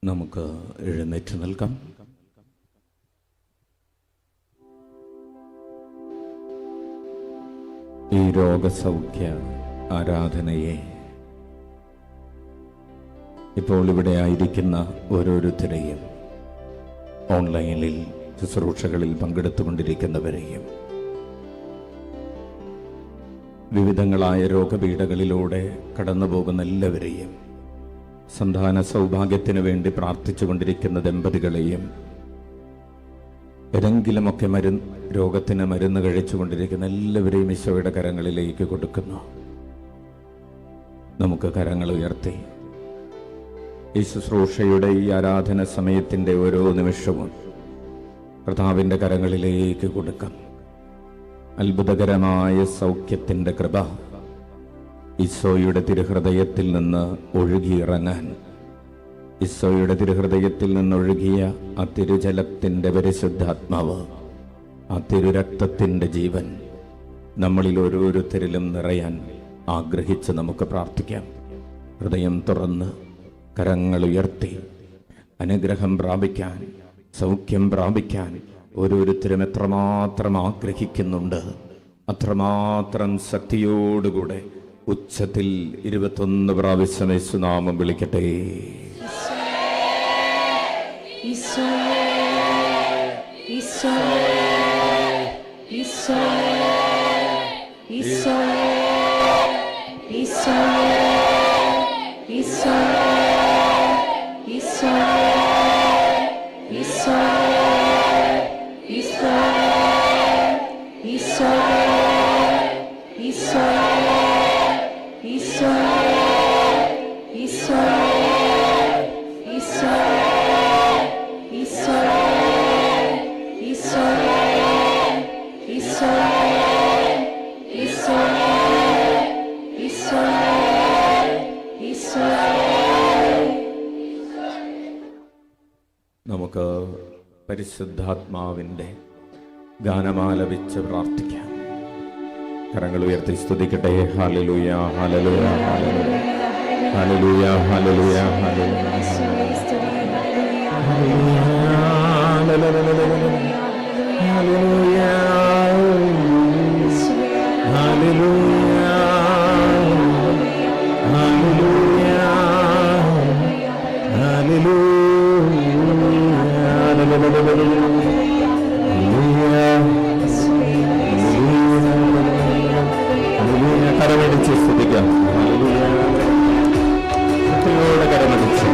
നമുക്ക് എഴുന്നേറ്റ് നിൽക്കാം. ഈ രോഗസൗഖ്യ ആരാധനയെ ഇപ്പോൾ ഇവിടെ ആയിരിക്കുന്ന ഓരോരുത്തരെയും, ഓൺലൈനിൽ ശുശ്രൂഷകളിൽ പങ്കെടുത്തുകൊണ്ടിരിക്കുന്നവരെയും, വിവിധങ്ങളായ രോഗപീഠകളിലൂടെ കടന്നുപോകുന്ന എല്ലാവരെയും, സന്താന സൗഭാഗ്യത്തിന് വേണ്ടി പ്രാർത്ഥിച്ചുകൊണ്ടിരിക്കുന്ന ദമ്പതികളെയും, ഏതെങ്കിലുമൊക്കെ രോഗത്തിന് മരുന്ന് കഴിച്ചുകൊണ്ടിരിക്കുന്ന എല്ലാവരെയും ഈശോയുടെ കരങ്ങളിലേക്ക് കൊടുക്കുന്നു. നമുക്ക് കരങ്ങൾ ഉയർത്തി ഈ ശുശ്രൂഷയുടെ ഈ ആരാധന സമയത്തിൻ്റെ ഓരോ നിമിഷവും കർത്താവിൻ്റെ കരങ്ങളിലേക്ക് കൊടുക്കാം. അത്ഭുതകരമായ സൗഖ്യത്തിൻ്റെ കൃപ ഈശോയുടെ തിരുഹൃദയത്തിൽ നിന്ന് ഒഴുകിയിറങ്ങാൻ, ഈശോയുടെ തിരുഹൃദയത്തിൽ നിന്നൊഴുകിയ ആ തിരുജലത്തിൻ്റെ പരിശുദ്ധാത്മാവ്, ആ തിരുരക്തത്തിൻ്റെ ജീവൻ നമ്മളിൽ ഓരോരുത്തരിലും നിറയാൻ ആഗ്രഹിച്ച് നമുക്ക് പ്രാർത്ഥിക്കാം. ഹൃദയം തുറന്ന് കരങ്ങൾ ഉയർത്തി അനുഗ്രഹം പ്രാപിക്കാൻ, സൗഖ്യം പ്രാപിക്കാൻ ഓരോരുത്തരും എത്രമാത്രം ആഗ്രഹിക്കുന്നുണ്ട്, അത്രമാത്രം ശക്തിയോടുകൂടെ ഉച്ചത്തിൽ 21 പ്രാവശ്യം യേശുനാമം വിളിക്കട്ടെ. നമുക്ക് പരിശുദ്ധാത്മാവിൻ്റെ ഗാനമാലപിച്ച് പ്രാർത്ഥിക്കാം. കരങ്ങൾ ഉയർത്തി സ്തുതിക്കട്ടെ. Hallelujah, hallelujah, hallelujah, hallelujah, hallelujah, കരമടിച്ച് സ്തുതിക്കാം. ശക്തിയോടെ കരമടിച്ച്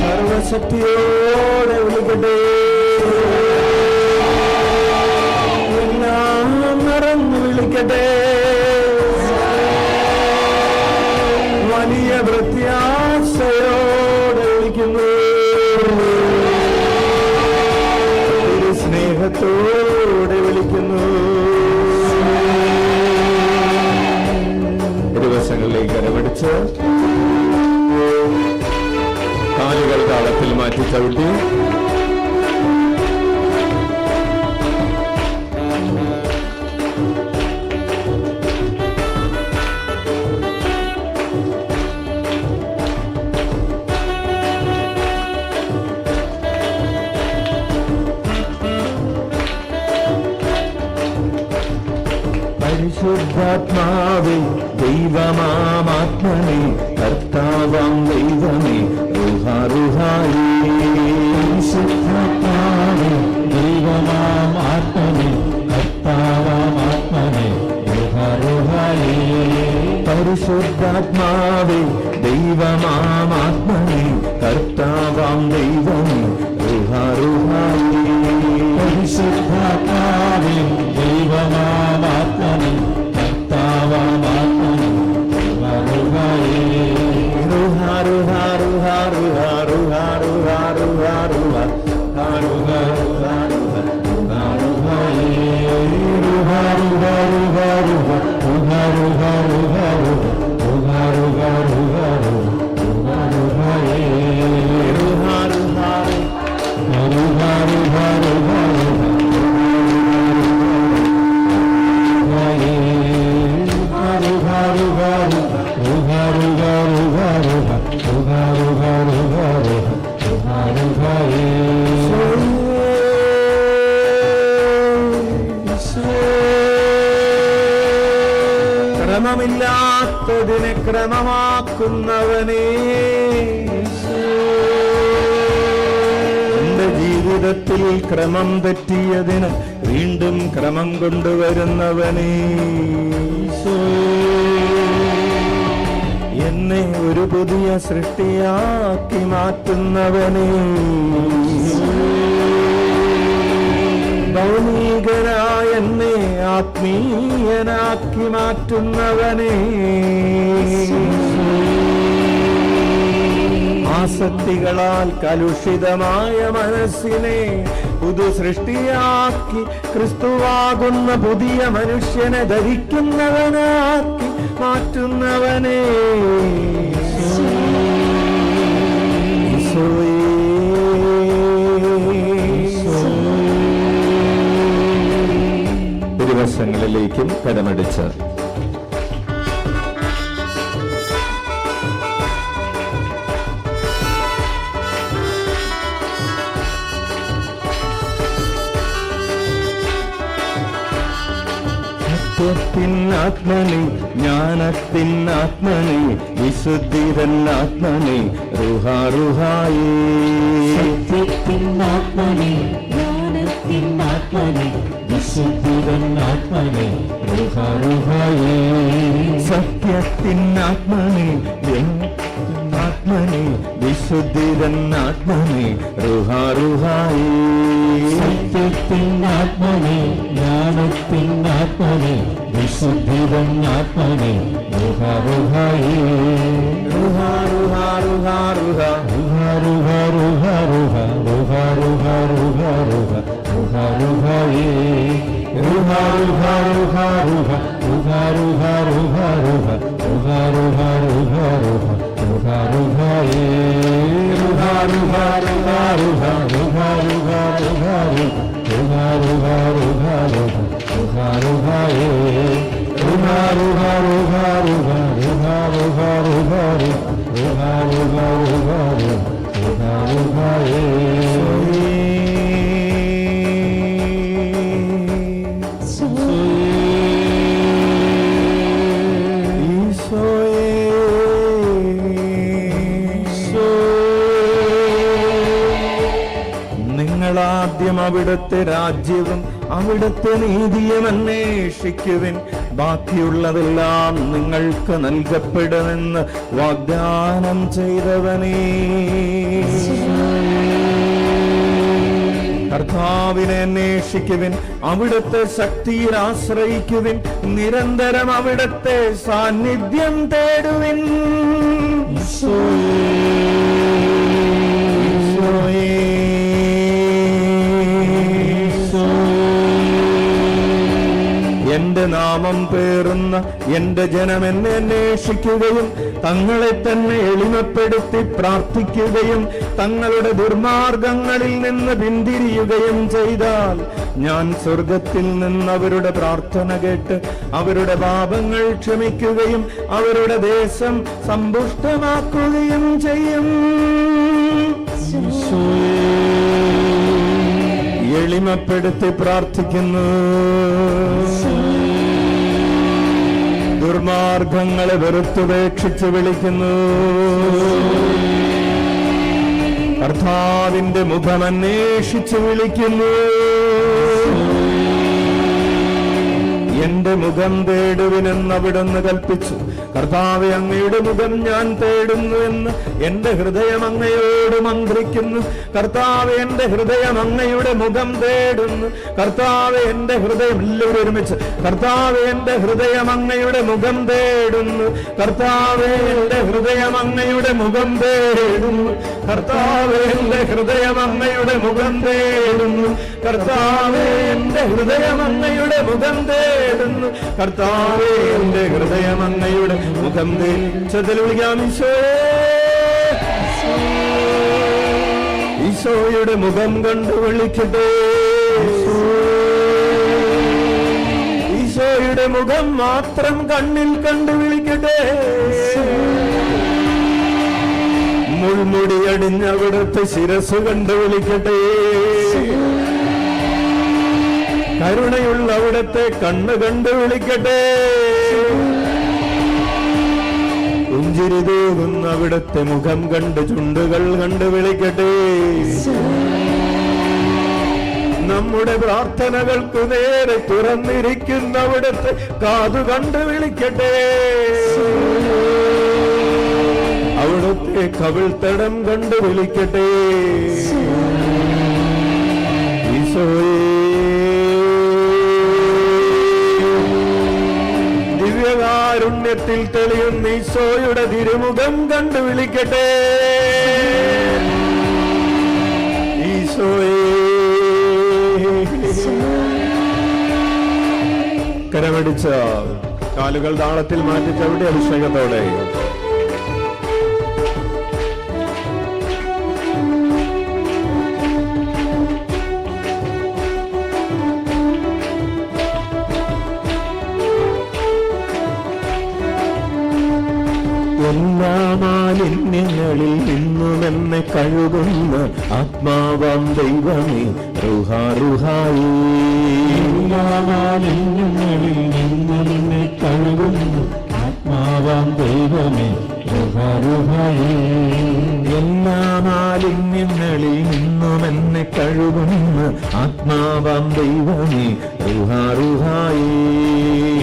സർവശക്തിയോടെ വിളിക്കട്ടെ. എല്ലാം നിറഞ്ഞു വിളിക്കട്ടെ. വലിയ പ്രത്യാശയോടെ മാറ്റി ചവിട്ടി. പരിശുദ്ധാത്മാവേ ദൈവമാത്മനേ കർത്താവാം ദൈവമേ റുഹാറുഹായേ. പരിശുദ്ധാത്മാവേ ദൈവമാത്മനേ കർത്താവാത്മനേ റുഹാറുഹായേ. പരിശുദ്ധാത്മാവേ ദൈവമാത്മനേ കർത്താവാം ദൈവമേ റുഹാറുഹായേ. പരിശുദ്ധാത്മാവേ ദൈവമാത്മനേ കർത്താവാത്മനേ റുഹാറുഹായേ. ക്രമമില്ലാത്തതിനെ ക്രമമാക്കുന്നവനേ, എന്റെ ജീവിതത്തിൽ ക്രമം തെറ്റിയതിന് വീണ്ടും ക്രമം കൊണ്ടുവരുന്നവനേ, എന്നെ ഒരു പുതിയ സൃഷ്ടിയാക്കി മാറ്റുന്നവനേ, ഭൗമികനായ എന്നെ ആത്മീയനാക്കി മാറ്റുന്നവനേ, ആസക്തികളാൽ കലുഷിതമായ മനസ്സിനെ പുതു സൃഷ്ടിയാക്കി ക്രിസ്തുവാകുന്ന പുതിയ മനുഷ്യനെ ധരിക്കുന്നവനാക്കി മാറ്റുന്നവനേ, ദിവസങ്ങളിലേക്കും കടമടിച്ച് സത്യത്തിനാത്മനെ ജ്ഞാനത്തിനാത്മനെ വിശുദ്ധിരനാത്മനെ റുഹാറുഹായേ. സത്യത്തിനാത്മനെ ജ്ഞാനത്തിനാത്മനെ വിശുദ്ധിരനാത്മനെ റുഹാറുഹായേ. സത്യത്തിനാത്മനെ ആത്മനെ വിശുദ്ധിരനാത്മനെ റുഹാറുഹായേ. സത്യത്തിനാത്മനെ ജ്ഞാനത്തിനാത്മനെ വിശുദ്ധിരനാത്മനെ റുഹാറുഹായേ. റുഹാറുഹാറുഹാറുഹാ റുഹാറുഹാറുഹാറുഹാ റുഹാറുഹാറുഹാറുഹാ റുഹാറുഹായേ. റുഹാറുഹാറുഹാറുഹാ റുഹാറുഹാറുഹാറുഹാ റുഹാറുഹാറുഹാറുഹാ റുഹാറുഹായേ. റുഹാറുഹാറുഹാറുഹാ റുഹാറുഹാറുഹാറുഹാ റുഹാറുഹാറുഹാറുഹാ റുഹാറുഹായേ. റുഹാറുഹാറുഹാറുഹാ റുഹാറുഹാറുഹാറുഹാ റുഹാറുഹാറുഹാറുഹാ റുഹാറുഹായേ. നിങ്ങളാദ്യം അവിടുത്തെ രാജ്യവും അവിടുത്തെ നീതിയും അന്വേഷിക്കുവിൻ, ബാക്കിയുള്ളതെല്ലാം നിങ്ങൾക്ക് നൽകപ്പെടുമെന്ന് വാഗ്ദാനം ചെയ്തവനേ. കർത്താവിനെ അന്വേഷിക്കുവിൻ, അവിടുത്തെ ശക്തിയിൽ ആശ്രയിക്കുവിൻ, നിരന്തരം അവിടുത്തെ സാന്നിധ്യം തേടുവിൻ. എന്റെ നാമം പേർ പതറുന്ന എന്റെ ജനം എന്നെ അന്വേഷിക്കുകയും തങ്ങളെ തന്നെ എളിമപ്പെടുത്തി പ്രാർത്ഥിക്കുകയും തങ്ങളുടെ ദുർമാർഗങ്ങളിൽ നിന്ന് പിന്തിരിയുകയും ചെയ്താൽ ഞാൻ സ്വർഗത്തിൽ നിന്ന് അവരുടെ പ്രാർത്ഥന കേട്ട് അവരുടെ പാപങ്ങൾ ക്ഷമിക്കുകയും അവരുടെ ദേശം സമ്പുഷ്ടമാക്കുകയും ചെയ്യും. എളിമപ്പെടുത്തി പ്രാർത്ഥിക്കുന്നു. ദുർമാർഗങ്ങളെ വെറുത്തുപേക്ഷിച്ച് വിളിക്കുന്നു. കർത്താവിന്റെ മുഖം അന്വേഷിച്ച് വിളിക്കുന്നു. എന്റെ മുഖം തേടുവിനെന്ന് അവിടുന്ന് കൽപ്പിച്ചു. കർത്താവേ, അങ്ങയുടെ മുഖം ഞാൻ തേടുന്നു എന്ന് എന്റെ ഹൃദയം അങ്ങയോട് മന്ത്രിക്കുന്നു. കർത്താവേ, എന്റെ ഹൃദയം അങ്ങയുടെ മുഖം തേടുന്നു. കർത്താവേ, എന്റെ ഹൃദയം, എല്ലാവരും ഒരുമിച്ച്, കർത്താവേ, എന്റെ ഹൃദയം അങ്ങയുടെ മുഖം തേടുന്നു. കർത്താവേ, എന്റെ ഹൃദയം അങ്ങയുടെ മുഖം തേടുന്നു. കർത്താവേ, എന്റെ ഹൃദയം അങ്ങയുടെ മുഖം തേടുന്നു. കർത്താവേ, എന്റെ ഹൃദയം അങ്ങയുടെ മുഖം തേടുന്നു. കർത്താവേ, എന്റെ ഹൃദയം അങ്ങയുടെ മുഖം തേച്ചതിൽ വിളിക്കാം. ഈശോയുടെ മുഖം കണ്ടു വിളിക്കട്ടെ. ഈശോയുടെ മുഖം മാത്രം കണ്ണിൽ കണ്ടു വിളിക്കട്ടെ. മുൾമുടിയടിഞ്ഞ അവിടുത്തെ ശിരസ് കണ്ടു വിളിക്കട്ടെ. കരുണയുള്ള അവിടുത്തെ കണ്ണ് കണ്ടു വിളിക്കട്ടെ. പുഞ്ചിരി തൂകുന്ന അവിടുത്തെ മുഖം കണ്ട് ചുണ്ടുകൾ കണ്ടു വിളിക്കട്ടെ. നമ്മുടെ പ്രാർത്ഥനകൾക്ക് നേരെ തുറന്നിരിക്കുന്ന അവിടുത്തെ കാതു കണ്ടു വിളിക്കട്ടെ. അവിടുത്തെ കവിൾത്തടം കണ്ടു വിളിക്കട്ടെ. ഈശോയെ, ദിവ്യകാരുണ്യത്തിൽ തെളിയുന്ന ഈശോയുടെ തിരുമുഖം കണ്ടു വിളിക്കട്ടെ. ഈശോയെ, കരമടിച്ച കാലുകൾ താളത്തിൽ മാറ്റിച്ച് അവിടെ അഭിഷേകത്തോടെ എല്ലാ മാലിന്യങ്ങളിൽ നിന്നും എന്നെ കഴുകുന്ന ആത്മാവാം ദൈവമേ, റുഹാറുഹായി. എല്ലാ മാലിന്യങ്ങളിൽ നിന്നും എന്നെ കഴുകുന്ന ആത്മാവാം ദൈവമേ, റുഹാറുഹായി. എല്ലാ മാലിന്യങ്ങളിൽ നിന്നും എന്നെ കഴുകുന്ന ആത്മാവാം ദൈവമേ, റുഹാറുഹായി.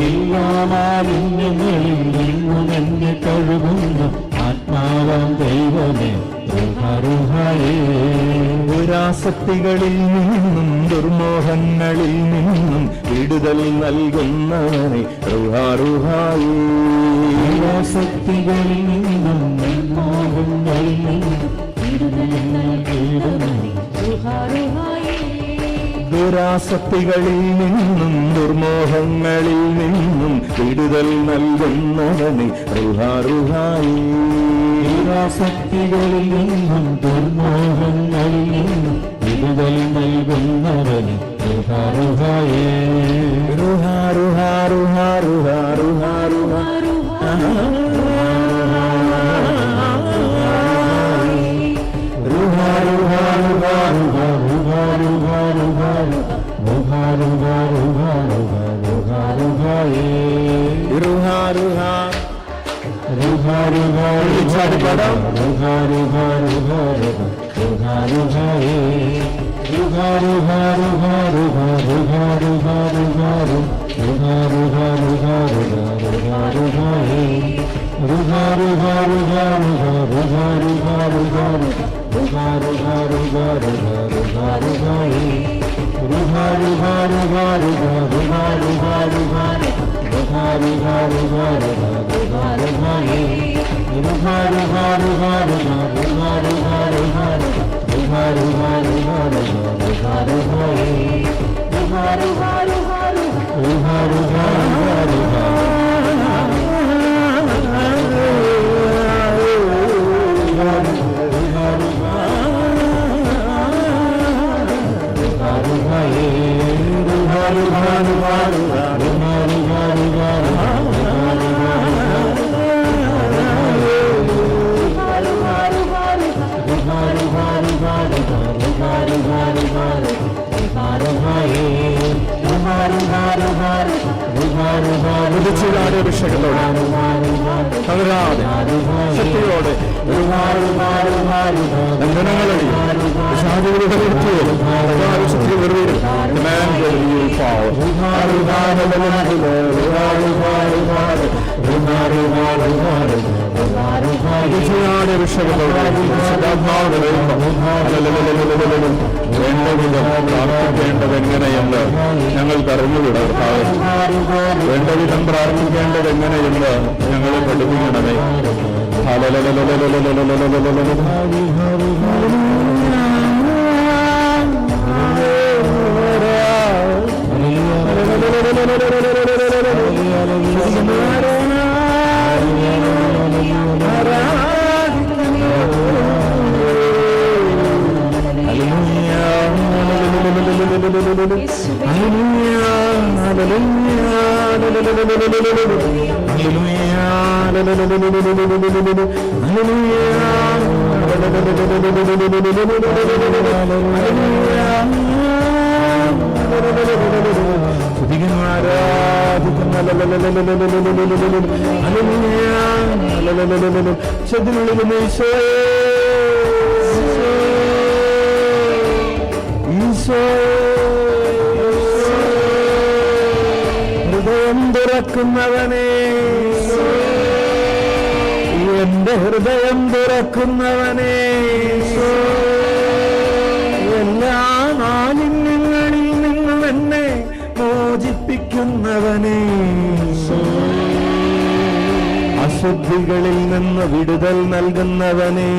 എല്ലാ മാലിന്യങ്ങളിൽ നിന്നും എന്നെ കഴുകുന്ന ആത്മാവാം ദൈവമേ, റുഹാറുഹായി. ദുരാസക്തികളിൽ നിന്നും ദുർമോഹങ്ങളിൽ നിന്നും വിടുതൽ നൽകുന്നവനെ, റുഹാറുഹായി. ദുരാസക്തികളിൽ നിന്നും ദുർമോഹങ്ങളിൽ നിന്നും വിടുതൽ നൽകുന്നവനെ, റുഹാറുഹായി. ദുരാസക്തികളിൽ നിന്നും ദുർമോഹങ്ങളിൽ നിന്നും വിടുതൽ നൽകുന്നവനെ, റുഹാറുഹായി. ദുരാസക്തികളിൽ നിന്നും ദുർമോഹങ്ങളിൽ നിന്നും വിടുതൽ നൽകുന്നവന്, റുഹാറുഹായി. റുഹാറുഹാ കുതിച്ചുചാടിയ അഭിഷേകത്തോടെ തകരാതെ ശക്തിയോടെ ബന്ധനങ്ങളടി ശാന്തികളുടെ ശക്തി വെറുതെ പ്രാർത്ഥിക്കേണ്ടത് എങ്ങനെയെന്ന് ഞങ്ങൾക്ക് അറിഞ്ഞുകൂടാ. വേണ്ട വിധം പ്രാർത്ഥിക്കേണ്ടത് എങ്ങനെയെന്ന് ഞങ്ങളെ പഠിപ്പിക്കണമേ. ഹൃദയം തുറക്കുന്നവനെ, എന്റെ ഹൃദയം തുറക്കുന്നവനെ, എല്ലാ മാലിന്യങ്ങളിൽ നിന്നും എന്നെ മോചിപ്പിക്കുന്നവനെ, അശുദ്ധികളിൽ നിന്ന് വിടുതൽ നൽകുന്നവനെ,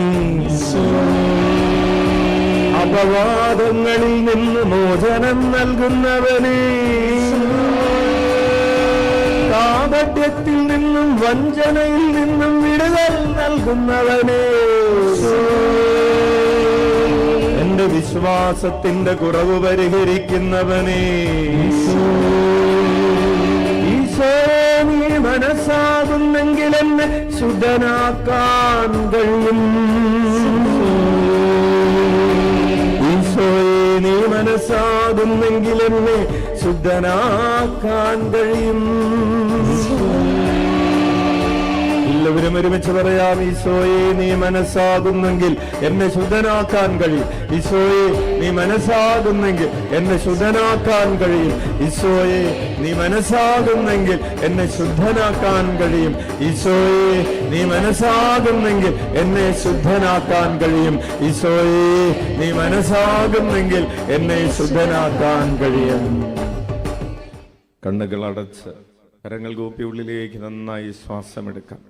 അപവാദങ്ങളിൽ നിന്ന് മോചനം നൽകുന്നവനെ, കാപട്യത്തിൽ നിന്നും വഞ്ചനയിൽ നിന്നും വിടുതൽ നൽകുന്നവനെ, എന്റെ വിശ്വാസത്തിന്റെ കുറവ് പരിഹരിക്കുന്നവനെ, ഈശോ നീ മനസ്സാകുന്നെങ്കിൽ എന്നെ ശുദ്ധനാക്കാൻ കഴിയും. ഈശോയെ നീ മനസ്സാകുന്നെങ്കിൽ എന്നെ ശുദ്ധനാക്കാൻ കഴിയും. എല്ലാവരും ഒരുമിച്ച് പറയാം. ഈശോയെ നീ മനസ്സാകുന്നെങ്കിൽ എന്നെ ശുദ്ധനാക്കാൻ കഴിയും. ഈശോയെ നീ മനസ്സാകുന്നെങ്കിൽ എന്നെ ശുദ്ധനാക്കാൻ കഴിയും. ഈശോയെ നീ മനസ്സാകുന്നെങ്കിൽ എന്നെ ശുദ്ധനാക്കാൻ കഴിയും. ഈശോയെ നീ മനസ്സാകുന്നെങ്കിൽ എന്നെ ശുദ്ധനാക്കാൻ കഴിയും. ഈശോയെ നീ മനസ്സാകുന്നെങ്കിൽ എന്നെ ശുദ്ധനാക്കാൻ കഴിയും. കണ്ണുകൾ അടച്ച് കരങ്ങൾ കൂപ്പി ഉള്ളിലേക്ക് നന്നായി ശ്വാസമെടുക്കാം.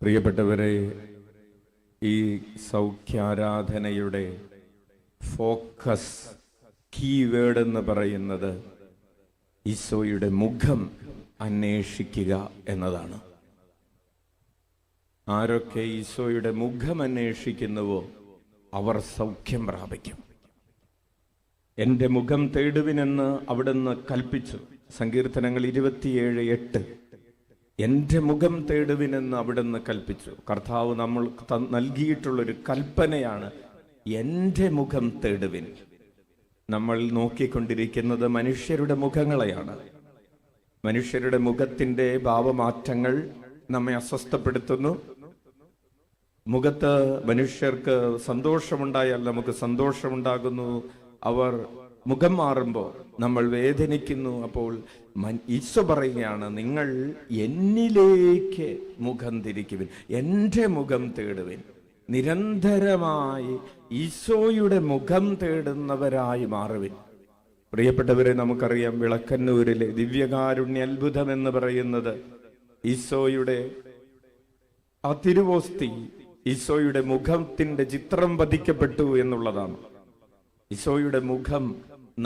പ്രിയപ്പെട്ടവരെ, ഈ സൗഖ്യാരാധനയുടെ ഫോക്കസ് കീവേഡ് എന്ന് പറയുന്നത് ഈശോയുടെ മുഖം അന്വേഷിക്കുക എന്നതാണ്. ആരൊക്കെ ഈശോയുടെ മുഖം അന്വേഷിക്കുന്നുവോ അവർ സൗഖ്യം പ്രാപിക്കും. എന്റെ മുഖം തേടുവിനെന്ന് അവിടുന്ന് കൽപ്പിച്ചു. സങ്കീർത്തനങ്ങൾ 27:8. എന്റെ മുഖം തേടുവിനെന്ന് അവിടുന്ന് കൽപ്പിച്ചു. കർത്താവ് നമ്മൾ നൽകിയിട്ടുള്ളൊരു കൽപ്പനയാണ് എന്റെ മുഖം തേടുവിൻ. നമ്മൾ നോക്കിക്കൊണ്ടിരിക്കുന്നത് മനുഷ്യരുടെ മുഖങ്ങളെയാണ്. മനുഷ്യരുടെ മുഖത്തിന്റെ ഭാവമാറ്റങ്ങൾ നമ്മെ അസ്വസ്ഥപ്പെടുത്തുന്നു. മുഖത്ത് മനുഷ്യർക്ക് സന്തോഷമുണ്ടായാൽ നമുക്ക് സന്തോഷമുണ്ടാകുന്നു. അവർ മുഖം മാറുമ്പോൾ നമ്മൾ വേദനിക്കുന്നു. അപ്പോൾ ഈശോ പറയുകയാണ്, നിങ്ങൾ എന്നിലേക്ക് മുഖം തിരിക്കുവിൻ, എൻ്റെ മുഖം തേടുവിൻ. നിരന്തരമായി ഈശോയുടെ മുഖം തേടുന്നവരായി മാറുവിൻ. പ്രിയപ്പെട്ടവരെ, നമുക്കറിയാം വിളക്കന്നൂരിലെ ദിവ്യകാരുണ്യ അത്ഭുതം എന്ന് പറയുന്നത് ഈശോയുടെ ആ തിരുവോസ്തി, ഈശോയുടെ മുഖത്തിന്റെ ചിത്രം പതിക്കപ്പെട്ടു എന്നുള്ളതാണ്. ഈശോയുടെ മുഖം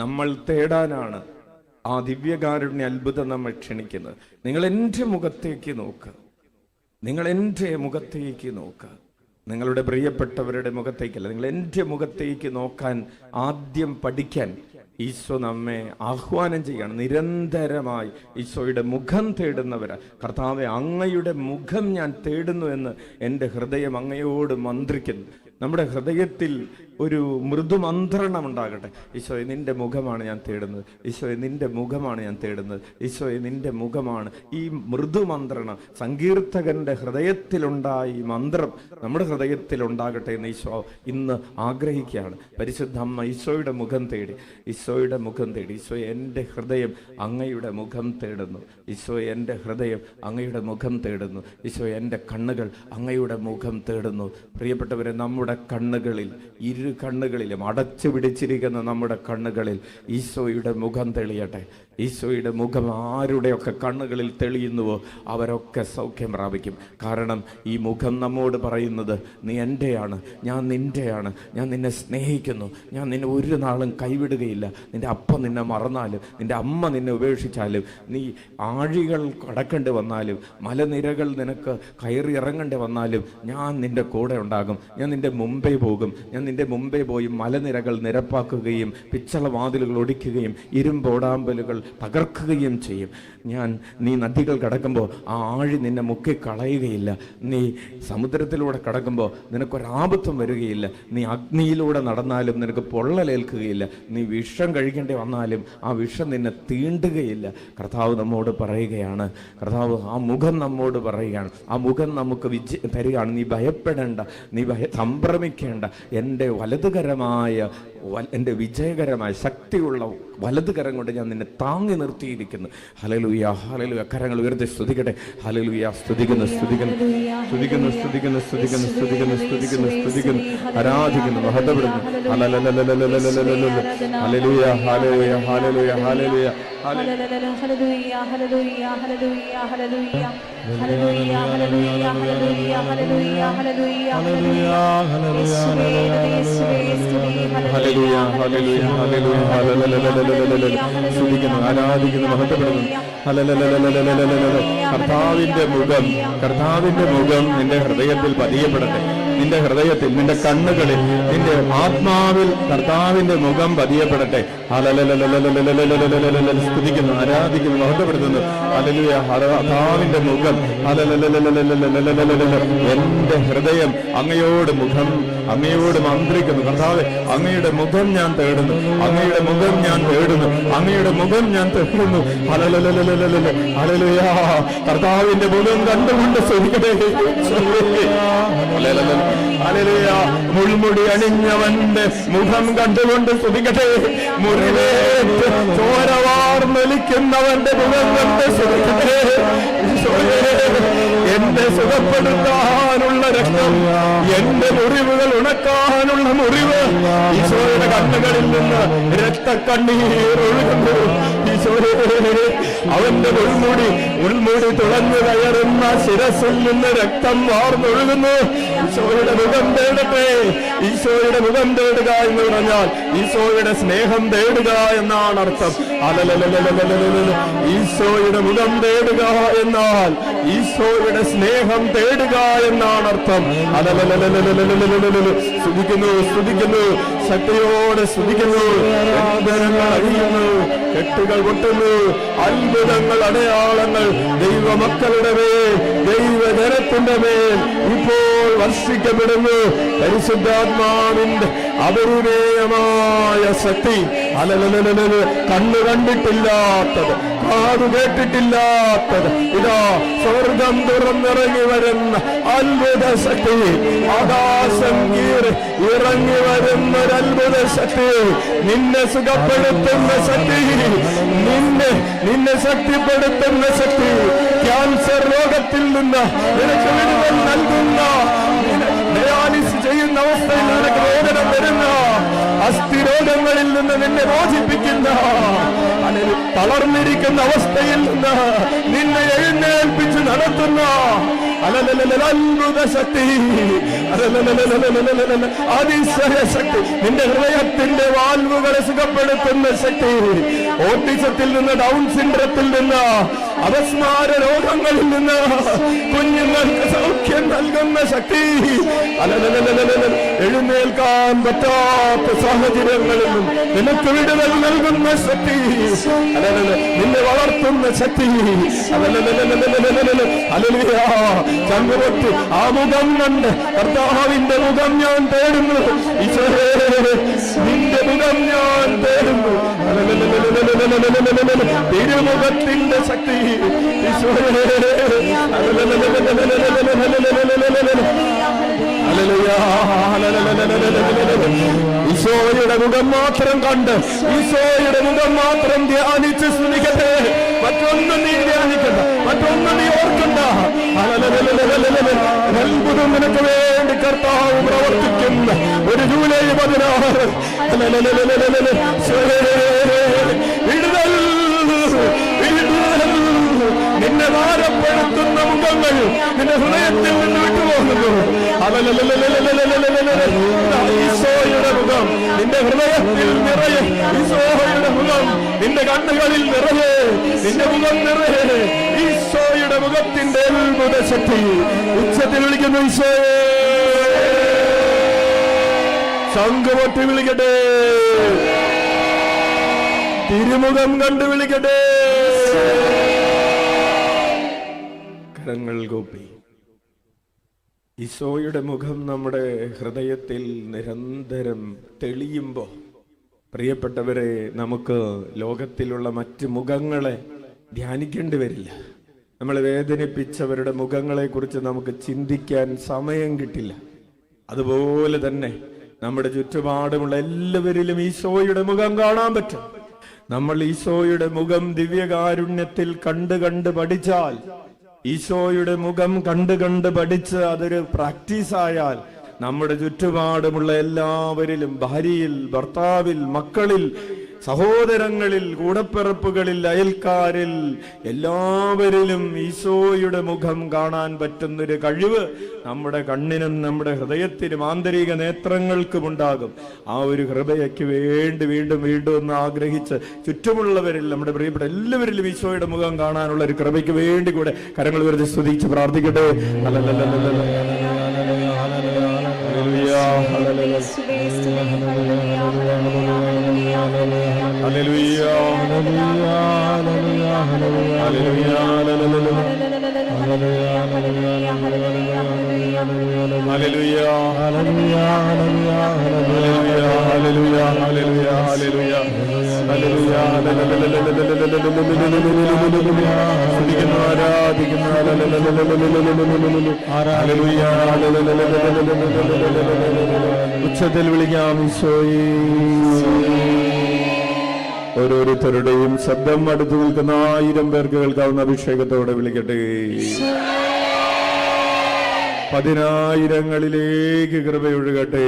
നമ്മൾ തേടാനാണ് ആ ദിവ്യകാരുണ്യ അത്ഭുതം നമ്മൾ ക്ഷണിക്കുന്നത്. നിങ്ങൾ എൻ്റെ മുഖത്തേക്ക് നോക്കുക, നിങ്ങൾ എൻ്റെ മുഖത്തേക്ക് നോക്കുക. നിങ്ങളുടെ പ്രിയപ്പെട്ടവരുടെ മുഖത്തേക്കല്ല, നിങ്ങൾ എൻ്റെ മുഖത്തേക്ക് നോക്കാൻ ആദ്യം പഠിക്കാൻ ഈശോ നമ്മെ ആഹ്വാനം ചെയ്യണം. നിരന്തരമായി ഈശോയുടെ മുഖം തേടുന്നവരാ. കർത്താവേ, അങ്ങയുടെ മുഖം ഞാൻ തേടുന്നു എന്ന് എൻ്റെ ഹൃദയം അങ്ങയോട് മന്ത്രിക്കുന്നു. നമ്മുടെ ഹൃദയത്തിൽ ഒരു മൃദുമന്ത്രണം ഉണ്ടാകട്ടെ. ഈശോയെ നിന്റെ മുഖമാണ് ഞാൻ തേടുന്നത്, ഈശോയെ നിന്റെ മുഖമാണ് ഞാൻ തേടുന്നത്, ഈശോയെ നിന്റെ മുഖമാണ്. ഈ മൃദുമന്ത്രണം സങ്കീർത്തകന്റെ ഹൃദയത്തിലുണ്ടായ ഈ മന്ത്രം നമ്മുടെ ഹൃദയത്തിൽ ഉണ്ടാകട്ടെ എന്ന് ഈശോ ഇന്ന് ആഗ്രഹിക്കുകയാണ്. പരിശുദ്ധ അമ്മ ഈശോയുടെ മുഖം തേടി, ഈശോയുടെ മുഖം തേടി. ഈശോയെ എൻ്റെ ഹൃദയം അങ്ങയുടെ മുഖം തേടുന്നു, ഈശോയെ എൻ്റെ ഹൃദയം അങ്ങയുടെ മുഖം തേടുന്നു, ഈശോയെ എൻ്റെ കണ്ണുകൾ അങ്ങയുടെ മുഖം തേടുന്നു. പ്രിയപ്പെട്ടവരെ, നമ്മുടെ കണ്ണുകളിൽ, ഇരു കണ്ണുകളിലും അടച്ചു പിടിച്ചിരിക്കുന്ന നമ്മുടെ കണ്ണുകളിൽ ഈശോയുടെ മുഖം തെളിയട്ടെ. ഈശോയുടെ മുഖം ആരുടെയൊക്കെ കണ്ണുകളിൽ തെളിയുന്നുവോ അവരൊക്കെ സൗഖ്യം പ്രാപിക്കും. കാരണം ഈ മുഖം നമ്മോട് പറയുന്നത്, നീ എൻ്റെയാണ്, ഞാൻ നിൻ്റെയാണ്, ഞാൻ നിന്നെ സ്നേഹിക്കുന്നു, ഞാൻ നിന്നെ ഒരു നാളും കൈവിടുകയില്ല. നിൻ്റെ അപ്പം നിന്നെ മറന്നാലും, നിൻ്റെ അമ്മ നിന്നെ ഉപേക്ഷിച്ചാലും, നീ ആഴികൾ കടക്കേണ്ടി വന്നാലും, മലനിരകൾ നിനക്ക് കയറി ഇറങ്ങേണ്ടി വന്നാലും ഞാൻ നിൻ്റെ കൂടെ ഉണ്ടാകും. ഞാൻ നിൻ്റെ മുമ്പേ പോകും. ഞാൻ നിൻ്റെ മുമ്പേ പോയി മലനിരകൾ നിരപ്പാക്കുകയും പിച്ചള വാതിലുകൾ ഒടിക്കുകയും ഇരുമ്പോടാമ്പലുകൾ തകർക്കുകയും ചെയ്യും. നീ നദികൾ കടക്കുമ്പോൾ ആ ആഴി നിന്നെ മുക്കിക്കളയുകയില്ല. നീ സമുദ്രത്തിലൂടെ കടക്കുമ്പോൾ നിനക്കൊരാപത്തും വരികയില്ല. നീ അഗ്നിയിലൂടെ നടന്നാലും നിനക്ക് പൊള്ളലേൽക്കുകയില്ല. നീ വിഷം കഴിക്കേണ്ടി വന്നാലും ആ വിഷം നിന്നെ തീണ്ടുകയില്ല. കർത്താവ് നമ്മോട് പറയുകയാണ്, കർത്താവ് ആ മുഖം നമ്മോട് പറയുകയാണ്, ആ മുഖം നമുക്ക് തരികയാണ്. നീ ഭയപ്പെടേണ്ട, നീ സംഭ്രമിക്കേണ്ട. എൻ്റെ വലതുകരമായ, എൻ്റെ വിജയകരമായ ശക്തിയുള്ള വലതുകരം കൊണ്ട് ഞാൻ നിന്നെ താങ്ങി നിർത്തിയിരിക്കുന്നു. Hallelujah, hallelujah. കരങ്ങൾ ഉയർത്തി സ്തുതിക്കട്ടെ. ഹല്ലേലൂയ. സ്തുതിക്കുന്നു, സ്തുതിക്കുന്നു, സ്തുതിക്കുന്നു, സ്തുതിക്കുന്നു, സ്തുതിക്കുന്നു, സ്തുതിക്കുന്നു, സ്തുതിക്കുന്നു, സ്തുതിക്കുന്നു, ആരാധിക്കുന്നു, മഹത്വപ്പെടുന്നു. Hallelujah, hallelujah, hallelujah, hallelujah. സ്തുതിക്കുന്നു, ആരാധിക്കുന്നു, മഹത്വപ്പെടുന്നു. കർത്താവിന്റെ മുഖം നിന്റെ ഹൃദയത്തിൽ പതിയപ്പെടട്ടെ. നിന്റെ ഹൃദയത്തിൽ, നിന്റെ കണ്ണുകളിൽ, നിന്റെ ആത്മാവിൽ കർത്താവിന്റെ മുഖം പതിയപ്പെടട്ടെ. സ്തുതിക്കുന്നു, ആരാധിക്കുന്നു, മഹത്വപ്പെടുത്തുന്നു. ഹല്ലേലൂയ. കർത്താവിന്റെ മുഖം. എന്റെ ഹൃദയം അങ്ങയോട് മന്ത്രിക്കുന്നു. കർത്താവേ, അങ്ങയുടെ മുഖം ഞാൻ തേടുന്നു, അങ്ങയുടെ മുഖം ഞാൻ തേടുന്നു, അങ്ങയുടെ മുഖം ഞാൻ തേടുന്നു. ഹല്ലേലൂയ. കർത്താവിന്റെ മുഖം കണ്ടുകൊണ്ട് സ്തുതിക്കട്ടെ. ഹല്ലേലൂയ. മുൾമുടി അണിഞ്ഞവന്റെ മുഖം കണ്ടുകൊണ്ട് സ്തുതിക്കട്ടെ. മുറിവേറ്റ് ചോരവാർന്നൊലിക്കുന്നവന്റെ മുഖം കണ്ട് സ്തുതിക്കട്ടെ. എന്നെ സുഖപ്പെടുത്താനുള്ള രക്തം, എന്റെ മുറിവുകൾ ഉണക്കാനുള്ള മുറിവ്, ഈശോയുടെ കണ്ണുകളിൽ നിന്ന് രക്തക്കണ്ണീർ ഒഴുകുന്നു. ഈശോയെ, അവന്റെ ഉൾമുടി തുളഞ്ഞു കയറുന്ന ശിരസിൽ നിന്ന് രക്തം വാർന്നൊഴുകുന്നു. ഈശോയുടെ മുഖം തേടട്ടെ. ഈശോയുടെ മുഖം തേടുക എന്ന് പറഞ്ഞാൽ ഈശോയുടെ സ്നേഹം തേടുക എന്നാണ് അർത്ഥം. ഈശോയുടെ മുഖം തേടുക എന്നാൽ ഈശോയുടെ സ്നേഹം തേടുക എന്നാണ് അർത്ഥം. സ്തുതിക്കുന്നു, സ്തുതിക്കുന്നു, ശക്തിയോടെ സ്തുതിക്കുന്നു. ബന്ധനങ്ങൾ അഴിയുന്നു, കെട്ടുകൾ പൊട്ടുന്നു, അത്ഭുതങ്ങൾ, അടയാളങ്ങൾ ദൈവമക്കളുടെ മേൽ, ദൈവജനത്തിന്റെ മേൽ ഇപ്പോൾ വർഷിക്കപ്പെടുന്നു. പരിശുദ്ധാത്മാവിന്റെ അപരിമേയമായ ശക്തി. കണ്ണു കണ്ടിട്ടില്ലാത്തത്, കാതു കേട്ടിട്ടില്ലാത്തത്, ഇതാ സ്വർഗം തുറന്നിറങ്ങി വരുന്ന അത്ഭുത ശക്തി. ആകാശം കീറി ഇറങ്ങി വരുന്നൊരത്ഭുത ശക്തി, നിന്നെ സുഖപ്പെടുത്തുന്ന ശക്തി, നിന്നെ ശക്തിപ്പെടുത്തുന്ന ശക്തി. ക്യാൻസർ രോഗത്തിൽ നിന്ന് നിനക്ക് വിടുതൽ നൽകുന്ന, ഡയാലിസിസ് ചെയ്യുന്ന അവസ്ഥയിൽ നിനക്ക് വേദന വരുന്ന, അസ്ഥിരോഗങ്ങളിൽ നിന്ന് നിന്നെ മോചിപ്പിക്കുന്ന, തളർന്നിരിക്കുന്ന അവസ്ഥയിൽ നിന്ന് നിന്നെ എഴുന്നേൽപ്പിച്ച് നടത്തുന്ന അത്ഭുത ശക്തി, അതിശയ ശക്തി, നിന്റെ ഹൃദയത്തിന്റെ വാൽവുകളെ സുഖപ്പെടുത്തുന്ന ശക്തി, ഓട്ടിസത്തിൽ നിന്ന്, ഡൗൺ സിൻഡ്രത്തിൽ നിന്ന്, അപസ്മാര രോഗങ്ങളിൽ നിന്ന് കുഞ്ഞുങ്ങൾക്ക് സൗഖ്യം നൽകുന്ന ശക്തി. എഴുന്നേൽക്കാൻ പറ്റാത്ത സാഹചര്യങ്ങളിൽ നിന്നും നിനക്ക് വിടുതൽ നൽകുന്ന ശക്തി, നിന്നെ വളർത്തുന്ന ശക്തി, ചങ്ങുപൊട്ടി ആ മുഖം കണ്ട് കർത്താവിന്റെ മുഖം ഞാൻ തേടുന്നു. ഈശോയേ, നിന്റെ മുഖം ഞാൻ തേടുന്നു. തിരുമുഖത്തിന്റെ ശക്തി ഈശോയേ, ഈശോയുടെ മുഖം മാത്രം കണ്ട് ഈശോയുടെ മുഖം മാത്രം ധ്യാനിച്ച് സ്തുതിക്കട്ടെ. മറ്റൊന്നും നീ ധ്യാനിക്കണ്ട, മറ്റൊന്നും നീ ഓർക്കണ്ട. അത്ഭുതം നിനക്ക് വേണ്ടി കർത്താവ് പ്രവർത്തിക്കുന്ന ഒരു ജൂലൈ 16 വിടുതൽ, വിടുതൽ. നിന്നെ ഭാരപ്പെടുത്തുന്ന മുഖങ്ങൾ നിന്റെ ഹൃദയത്തിൽ നിന്ന് വിട്ടുപോകുന്നു. ഈശോയുടെ മുഖം നിന്റെ ഹൃദയത്തിൽ നിറയെ, ഈശോയുടെ മുഖം നിന്റെ കണ്ണുകളിൽ നിറയെ, നിന്റെ മുഖം നിറയെ. ഈശോയുടെ മുഖത്തിന്റെ അത്ഭുത ശക്തി ഉച്ചത്തിൽ വിളിക്കുന്നു. ഈശോയെ, ശംഖുപൊട്ടി വിളിക്കട്ടെ, തിരുമുഖം കണ്ടു വിളിക്കട്ടെ. കരങ്ങൾ കൂപ്പി ഈശോയുടെ മുഖം നമ്മുടെ ഹൃദയത്തിൽ നിരന്തരം തെളിയുമ്പോൾ, പ്രിയപ്പെട്ടവരെ, നമുക്ക് ലോകത്തിലുള്ള മറ്റ് മുഖങ്ങളെ ധ്യാനിക്കേണ്ടി വരില്ല. നമ്മളെ വേദനിപ്പിച്ചവരുടെ മുഖങ്ങളെ കുറിച്ച് നമുക്ക് ചിന്തിക്കാൻ സമയം കിട്ടില്ല. അതുപോലെ തന്നെ നമ്മുടെ ചുറ്റുപാടുമുള്ള എല്ലാവരിലും ഈശോയുടെ മുഖം കാണാൻ പറ്റും. നമ്മൾ ഈശോയുടെ മുഖം ദിവ്യകാരുണ്യത്തിൽ കണ്ട് പഠിച്ചാൽ, ഈശോയുടെ മുഖം കണ്ട് പഠിച്ച് അതൊരു പ്രാക്ടീസായാൽ, നമ്മുടെ ചുറ്റുപാടുമുള്ള എല്ലാവരിലും, ഭാര്യയിൽ, ഭർത്താവിൽ, മക്കളിൽ, സഹോദരങ്ങളിൽ, കൂടപ്പിറപ്പുകളിൽ, അയൽക്കാരിൽ എല്ലാവരിലും ഈശോയുടെ മുഖം കാണാൻ പറ്റുന്നൊരു കഴിവ് നമ്മുടെ കണ്ണിനും നമ്മുടെ ഹൃദയത്തിനും ആന്തരിക നേത്രങ്ങൾക്കും ഉണ്ടാകും. ആ ഒരു കൃപയ്ക്ക് വേണ്ടി വീണ്ടും ഒന്ന് ആഗ്രഹിച്ച് ചുറ്റുമുള്ളവരിൽ, നമ്മുടെ പ്രിയപ്പെട്ട എല്ലാവരിലും ഈശോയുടെ മുഖം കാണാനുള്ള ഒരു കൃപയ്ക്ക് വേണ്ടി കൂടെ കരങ്ങൾ ഉയർത്തി സ്തുതിച്ച് പ്രാർത്ഥിക്കട്ടെ. ഉച്ചത്തിൽ വിളിക്കാം ഈശോയെ. ഓരോരുത്തരുടെയും ശബ്ദം അടുത്തു നിൽക്കുന്ന 1000 പേർക്ക് കേൾക്കാവുന്ന അഭിഷേകത്തോടെ വിളിക്കട്ടെ. 10,000ങ്ങളിലേക്ക് കൃപയൊഴുകട്ടെ.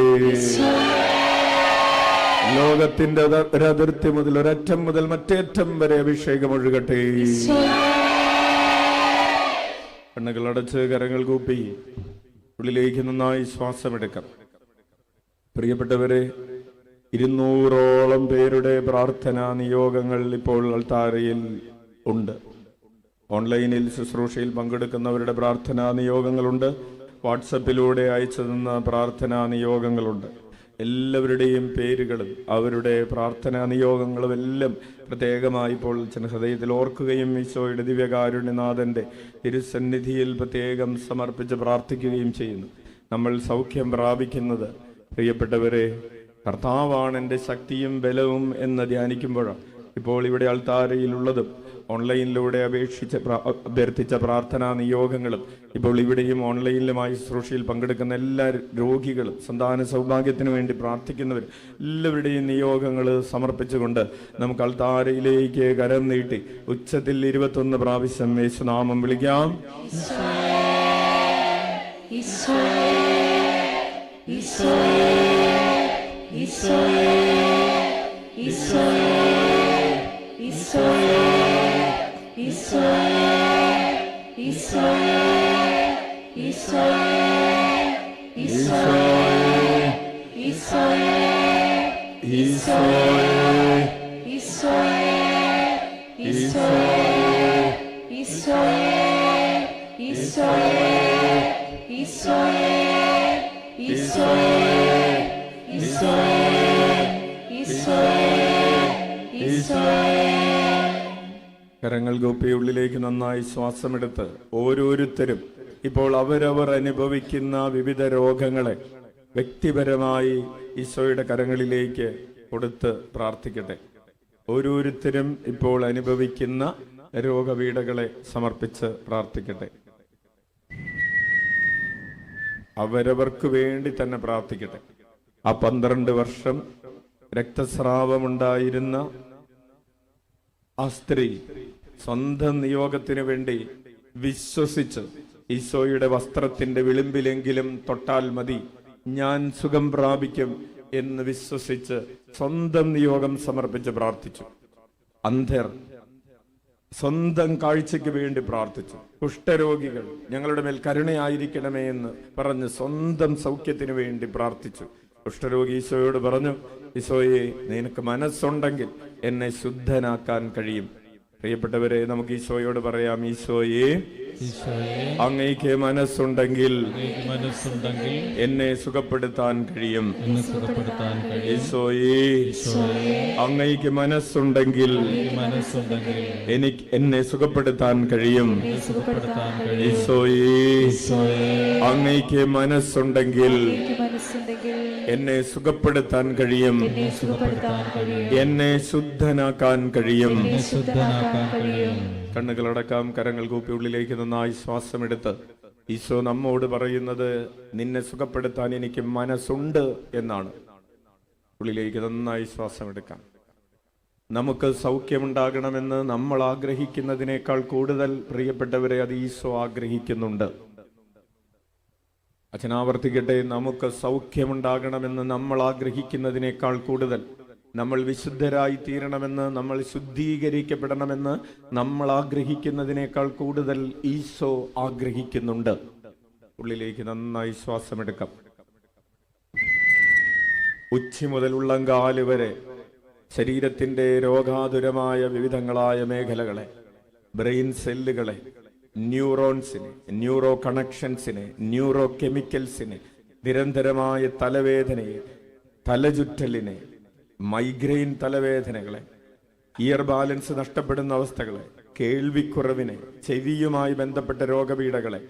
ലോകത്തിന്റെ ഒരതിർത്തി മുതൽ, ഒരറ്റം മുതൽ മറ്റേറ്റം വരെ അഭിഷേകം ഒഴുകട്ടെ. കണ്ണുകൾ അടച്ച് കരങ്ങൾ കൂപ്പി ഉള്ളിലേക്ക് നന്നായി ശ്വാസമെടുക്കാം. പ്രിയപ്പെട്ടവരെ, 200ഓളം പേരുടെ പ്രാർത്ഥനാ നിയോഗങ്ങൾ ഇപ്പോൾ അൾത്താരയിൽ ഉണ്ട്. ഓൺലൈനിൽ ശുശ്രൂഷയിൽ പങ്കെടുക്കുന്നവരുടെ പ്രാർത്ഥനാ നിയോഗങ്ങളുണ്ട്. വാട്സപ്പിലൂടെ അയച്ചു തന്ന പ്രാർത്ഥനാ നിയോഗങ്ങളുണ്ട്. എല്ലാവരുടെയും പേരുകളും അവരുടെ പ്രാർത്ഥനാ നിയോഗങ്ങളും എല്ലാം പ്രത്യേകമായി ഇപ്പോൾ ഹൃദയത്തിൽ ഓർക്കുകയും ഈശോയുടെ ദിവ്യകാരുണ്യനാഥന്റെ തിരുസന്നിധിയിൽ പ്രത്യേകം സമർപ്പിച്ച് പ്രാർത്ഥിക്കുകയും ചെയ്യുന്നു. നമ്മൾ സൗഖ്യം പ്രാപിക്കുന്നത്, പ്രിയപ്പെട്ടവരെ, കർത്താവാണ് എൻ്റെ ശക്തിയും ബലവും എന്ന് ധ്യാനിക്കുമ്പോഴാണ്. ഇപ്പോൾ ഇവിടെ അൾത്താരയിലുള്ളതും ഓൺലൈനിലൂടെ അഭ്യർത്ഥിച്ച പ്രാർത്ഥനാ നിയോഗങ്ങളും, ഇപ്പോൾ ഇവിടെയും ഓൺലൈനിലുമായി ശുശ്രൂഷയിൽ പങ്കെടുക്കുന്ന എല്ലാ രോഗികളും, സന്താന സൗഭാഗ്യത്തിനു വേണ്ടി പ്രാർത്ഥിക്കുന്നവർ എല്ലാവരുടെയും നിയോഗങ്ങൾ സമർപ്പിച്ചുകൊണ്ട് നമുക്ക് അൾത്താരയിലേക്ക് കരം നീട്ടി ഉച്ചത്തിൽ 21 പ്രാവശ്യം യേശുനാമം വിളിക്കാം. Israel. കരങ്ങൾ കൂപ്പി ഉള്ളിലേക്ക് നന്നായി ശ്വാസമെടുത്ത് ഓരോരുത്തരും ഇപ്പോൾ അവരവർ അനുഭവിക്കുന്ന വിവിധ രോഗങ്ങളെ വ്യക്തിപരമായി ഈശോയുടെ കരങ്ങളിലേക്ക് കൊടുത്ത് പ്രാർത്ഥിക്കട്ടെ. ഓരോരുത്തരും ഇപ്പോൾ അനുഭവിക്കുന്ന രോഗപീഠകളെ സമർപ്പിച്ച് പ്രാർത്ഥിക്കട്ടെ. അവരവർക്ക് വേണ്ടി തന്നെ പ്രാർത്ഥിക്കട്ടെ. ആ 12 വർഷം രക്തസ്രാവമുണ്ടായിരുന്ന ആ സ്ത്രീ സ്വന്തം നിയോഗത്തിന് വേണ്ടി വിശ്വസിച്ച് ഈശോയുടെ വസ്ത്രത്തിന്റെ വിളിമ്പിലെങ്കിലും തൊട്ടാൽ മതി, ഞാൻ സുഖം പ്രാപിക്കും എന്ന് വിശ്വസിച്ച് സ്വന്തം നിയോഗം സമർപ്പിച്ച് പ്രാർത്ഥിച്ചു. അന്ധർ സ്വന്തം കാഴ്ചയ്ക്ക് വേണ്ടി പ്രാർത്ഥിച്ചു. കുഷ്ഠരോഗികൾ ഞങ്ങളുടെ മേൽ കരുണയായിരിക്കണമേ എന്ന് പറഞ്ഞ് സ്വന്തം സൗഖ്യത്തിന് വേണ്ടി പ്രാർത്ഥിച്ചു. കുഷ്ഠരോഗി ഈശോയോട് പറഞ്ഞു, ഈശോയെ, നിനക്ക് മനസ്സുണ്ടെങ്കിൽ എന്നെ ശുദ്ധനാക്കാൻ കഴിയും. പ്രിയപ്പെട്ടവരെ, നമുക്ക് ഈശോയോട് പറയാം, ഈശോയെ, അങ്ങേക്ക് മനസ്സുണ്ടെങ്കിൽ എന്നെ സുഖപ്പെടുത്താൻ കഴിയും. ഈശോയെ, അങ്ങേക്ക് മനസ്സുണ്ടെങ്കിൽ എന്നെ സുഖപ്പെടുത്താൻ കഴിയും. ഈശോയെ, അങ്ങേക്ക് മനസ്സുണ്ടെങ്കിൽ എന്നെ സുഖപ്പെടുത്താൻ കഴിയും. എന്നെ ശുദ്ധനാക്കാൻ കഴിയും. കണ്ണുകളടക്കാം, കരങ്ങൾ കൂപ്പി ഉള്ളിലേക്ക് നന്നായി ശ്വാസമെടുത്ത് ഈശോ നമ്മോട് പറയുന്നത്, നിന്നെ സുഖപ്പെടുത്താൻ എനിക്ക് മനസ്സുണ്ട് എന്നാണ്. ഉള്ളിലേക്ക് നന്നായി ശ്വാസമെടുക്കാം. നമുക്ക് സൗഖ്യമുണ്ടാകണമെന്ന് നമ്മൾ ആഗ്രഹിക്കുന്നതിനേക്കാൾ കൂടുതൽ, പ്രിയപ്പെട്ടവരെ, അത് ഈശോ ആഗ്രഹിക്കുന്നുണ്ട്. അച്ഛനാവർത്തിക്കട്ടെ, നമുക്ക് സൗഖ്യമുണ്ടാകണമെന്ന് നമ്മൾ ആഗ്രഹിക്കുന്നതിനേക്കാൾ കൂടുതൽ, നമ്മൾ വിശുദ്ധരായി തീരണമെന്ന്, നമ്മൾ ശുദ്ധീകരിക്കപ്പെടണമെന്ന് നമ്മൾ ആഗ്രഹിക്കുന്നതിനേക്കാൾ കൂടുതൽ ഈശോ ആഗ്രഹിക്കുന്നുണ്ട്. ഉള്ളിലേക്ക് നന്നായി ശ്വാസമെടുക്കാം. ഉച്ചി മുതൽ ഉള്ളങ്കാല് വരെ ശരീരത്തിന്റെ രോഗാതുരമായ വിവിധങ്ങളായ മേഖലകളെ, ബ്രെയിൻ സെല്ലുകളെ, ന്യൂറോൺസിനെ, ന്യൂറോ കണക്ഷൻസിനെ, ന്യൂറോ കെമിക്കൽസിനെ, നിരന്തരമായ തലവേദനയെ, തലചുറ്റലിനെ, മൈഗ്രെയിൻ തലവേദനകളെ, ഇയർ ബാലൻസ് നഷ്ടപ്പെടുന്ന അവസ്ഥകളെ, കേൾവിക്കുറവിനെ, ചെവിയുമായി ബന്ധപ്പെട്ട രോഗപീഠകളെ,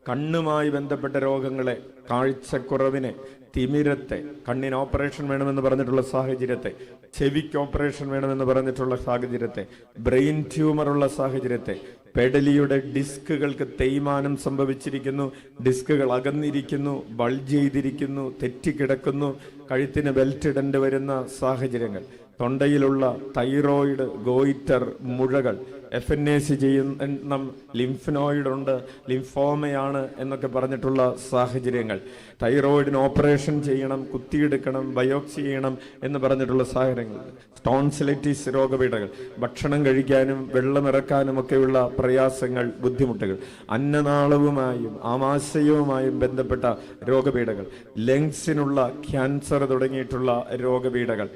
കണ്ണുമായി ബന്ധപ്പെട്ട രോഗങ്ങളെ, കാഴ്ചക്കുറവിനെ, തിമിരത്തെ, കണ്ണിന് ഓപ്പറേഷൻ വേണമെന്ന് പറഞ്ഞിട്ടുള്ള സാഹചര്യത്തെ, ചെവിക്ക് ഓപ്പറേഷൻ വേണമെന്ന് പറഞ്ഞിട്ടുള്ള സാഹചര്യത്തെ, ബ്രെയിൻ ട്യൂമറുള്ള സാഹചര്യത്തെ, പെഡലിയുടെ ഡിസ്കുകൾക്ക് തേയ്മാനം സംഭവിച്ചിരിക്കുന്നു, ഡിസ്കുകൾ അകന്നിരിക്കുന്നു, ബൾജ് ചെയ്തിരിക്കുന്നു, തെറ്റിക്കിടക്കുന്നു, കഴുത്തിന് ബെൽറ്റ് ഇടേണ്ടി വരുന്ന സാഹചര്യങ്ങൾ, തൊണ്ടയിലുള്ള തൈറോയിഡ്, ഗോയിറ്റർ, മുഴകൾ, FNAC ചെയ്യുന്ന ലിംഫ്നോയിഡ് ഉണ്ട്, ലിംഫോമയാണ് എന്നൊക്കെ പറഞ്ഞിട്ടുള്ള സാഹചര്യങ്ങൾ, തൈറോയിഡിന് ഓപ്പറേഷൻ ചെയ്യണം, കുത്തിയെടുക്കണം, ബയോപ്സി ചെയ്യണം എന്ന് പറഞ്ഞിട്ടുള്ള സാഹചര്യങ്ങൾ, ടോൺസിലൈറ്റിസ് രോഗപീഠകൾ, ഭക്ഷണം കഴിക്കാനും വെള്ളമിറക്കാനും ഒക്കെയുള്ള പ്രയാസങ്ങൾ, ബുദ്ധിമുട്ടുകൾ, അന്നനാളവുമായും ആമാശയവുമായും ബന്ധപ്പെട്ട രോഗപീഠകൾ, ലങ്സിനുള്ള ക്യാൻസർ തുടങ്ങിയിട്ടുള്ള രോഗപീഠകൾ,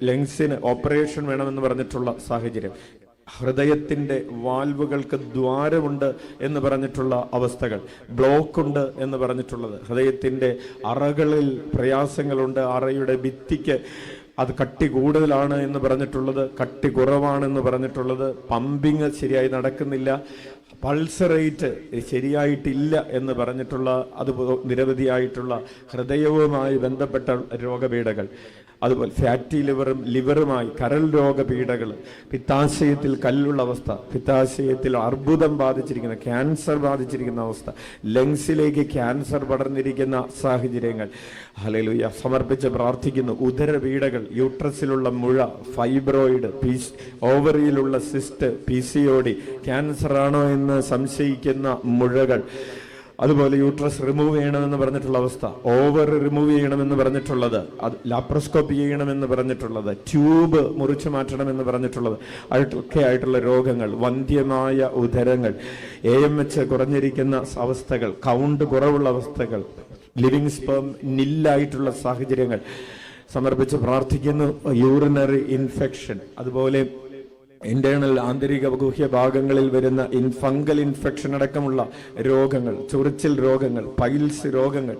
ലങ്സിന് ഓപ്പറേഷൻ വേണമെന്ന് പറഞ്ഞിട്ടുള്ള സാഹചര്യം, ഹൃദയത്തിന്റെ വാൽവുകൾക്ക് ദ്വാരമുണ്ട് എന്ന് പറഞ്ഞിട്ടുള്ള അവസ്ഥകൾ, ബ്ലോക്കുണ്ട് എന്ന് പറഞ്ഞിട്ടുള്ളത്, ഹൃദയത്തിന്റെ അറകളിൽ പ്രയാസങ്ങളുണ്ട്, അറയുടെ ഭിത്തിക്ക് അത് കട്ടി കൂടുതലാണ് എന്ന് പറഞ്ഞിട്ടുള്ളത്, കട്ടി കുറവാണെന്ന് പറഞ്ഞിട്ടുള്ളത്, പമ്പിങ് ശരിയായി നടക്കുന്നില്ല, പൾസ് റേറ്റ് ശരിയായിട്ടില്ല എന്ന് പറഞ്ഞിട്ടുള്ള, അത് നിരവധിയായിട്ടുള്ള ഹൃദയവുമായി ബന്ധപ്പെട്ട രോഗപീഠകൾ, അതുപോലെ ഫാറ്റി ലിവറുമായി കരൾ രോഗപീഠകൾ, പിത്താശയത്തിൽ കല്ലുള്ള അവസ്ഥ, പിത്താശയത്തിൽ അർബുദം ബാധിച്ചിരിക്കുന്ന, ക്യാൻസർ ബാധിച്ചിരിക്കുന്ന അവസ്ഥ, ലങ്സിലേക്ക് ക്യാൻസർ പടർന്നിരിക്കുന്ന സാഹചര്യങ്ങൾ, ഹല്ലേലൂയ, സമർപ്പിച്ച് പ്രാർത്ഥിക്കുന്നു. ഉദരപീഠകൾ, യൂട്രസിലുള്ള മുഴ, ഫൈബ്രോയിഡ്, ഓവറിയിലുള്ള സിസ്റ്റ്, PCOD, ക്യാൻസർ ആണോ എന്ന് സംശയിക്കുന്ന മുഴകൾ, അതുപോലെ യൂട്രസ് റിമൂവ് ചെയ്യണമെന്ന് പറഞ്ഞിട്ടുള്ള അവസ്ഥ, ഓവർ റിമൂവ് ചെയ്യണമെന്ന് പറഞ്ഞിട്ടുള്ളത്, അത് ലാപ്രോസ്കോപ്പി ചെയ്യണമെന്ന് പറഞ്ഞിട്ടുള്ളത്, ട്യൂബ് മുറിച്ചു മാറ്റണമെന്ന് പറഞ്ഞിട്ടുള്ളത് ഒക്കെ ആയിട്ടുള്ള രോഗങ്ങൾ, വന്ധ്യമായ ഉദരങ്ങൾ, AMH കുറഞ്ഞിരിക്കുന്ന അവസ്ഥകൾ, കൗണ്ട് കുറവുള്ള അവസ്ഥകൾ, ലിവിങ് സ്പേം നില്ലായിട്ടുള്ള സാഹചര്യങ്ങൾ സമർപ്പിച്ച് പ്രാർത്ഥിക്കുന്നു. യൂറിനറി ഇൻഫെക്ഷൻ, അതുപോലെ ഇന്റേണൽ ആന്തരിക ഗുഹ്യ ഭാഗങ്ങളിൽ വരുന്ന ഫംഗൽ ഇൻഫെക്ഷൻ അടക്കമുള്ള രോഗങ്ങൾ, ചൊറിച്ചിൽ രോഗങ്ങൾ, പൈൽസ് രോഗങ്ങൾ,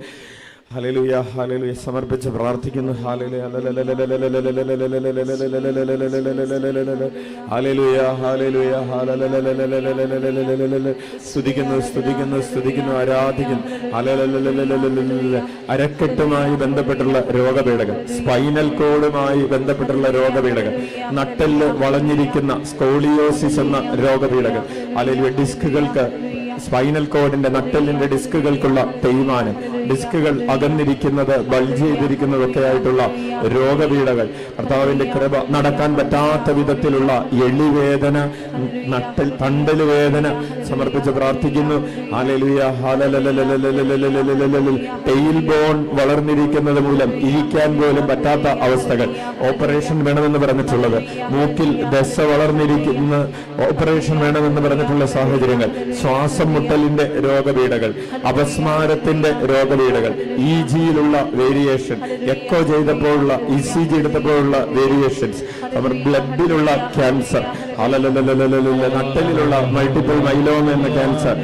ഹല്ലേലൂയ, ഹല്ലേലൂയ. സമർപ്പിച്ച് പ്രാർത്ഥിക്കുന്നു. Hallelujah, hallelujah, hallelujah, hallelujah. സ്തുതിക്കുന്നു, സ്തുതിക്കുന്നു, സ്തുതിക്കുന്നു, ആരാധിക്കുന്നു. ഹല്ലേലൂയ. അരക്കെട്ടുമായി ബന്ധപ്പെട്ടുള്ള രോഗപീഠകൾ, സ്പൈനൽ കോഡുമായി ബന്ധപ്പെട്ടുള്ള രോഗപീഠകൾ, നട്ടെല്ല് വളഞ്ഞിരിക്കുന്ന സ്കോളിയോസിസ് എന്ന രോഗപീഠകൾ, ഹല്ലേലൂയ. ഡിസ്കുകൾക്ക്, സ്പൈനൽ കോഡിന്റെ നട്ടെല്ലിന്റെ ഡിസ്കുകൾക്കുള്ള തേയ്മാനം, ഡിസ്കുകൾ അകന്നിരിക്കുന്നത്, ബൾജ് ചെയ്തിരിക്കുന്നതൊക്കെ ആയിട്ടുള്ള രോഗപീഠകൾ, കർത്താവിന്റെ കൃപ, നടക്കാൻ പറ്റാത്ത വിധത്തിലുള്ള എളിവേദന, നട്ടൽ തണ്ടൽ വേദന സമർപ്പിച്ച് പ്രാർത്ഥിക്കുന്നു. Hallelujah, hallelujah. ടെയിൽ ബോൺ വളർന്നിരിക്കുന്നത് മൂലം ഇരിക്കാൻ പോലും പറ്റാത്ത അവസ്ഥകൾ, ഓപ്പറേഷൻ വേണമെന്ന് പറഞ്ഞിട്ടുള്ളത്, മൂക്കിൽ ദശ വളർന്നിരിക്കുന്ന ഓപ്പറേഷൻ വേണമെന്ന് പറഞ്ഞിട്ടുള്ള സാഹചര്യങ്ങൾ, ശ്വാസം മുട്ടലിന്റെ രോഗപീഠകൾ, അപസ്മാരത്തിന്റെ രോഗപീഠകൾ, EG-യിലുള്ള വേരിയേഷൻ, എക്കോ ചെയ്തപ്പോഴുള്ള ECG എടുത്തപ്പോഴുള്ള വേരിയേഷൻസ്, ബ്ലഡിലുള്ള ക്യാൻസർ, നട്ടലിലുള്ള മൾട്ടിപ്പിൾ മൈലോമ എന്ന ക്യാൻസർ,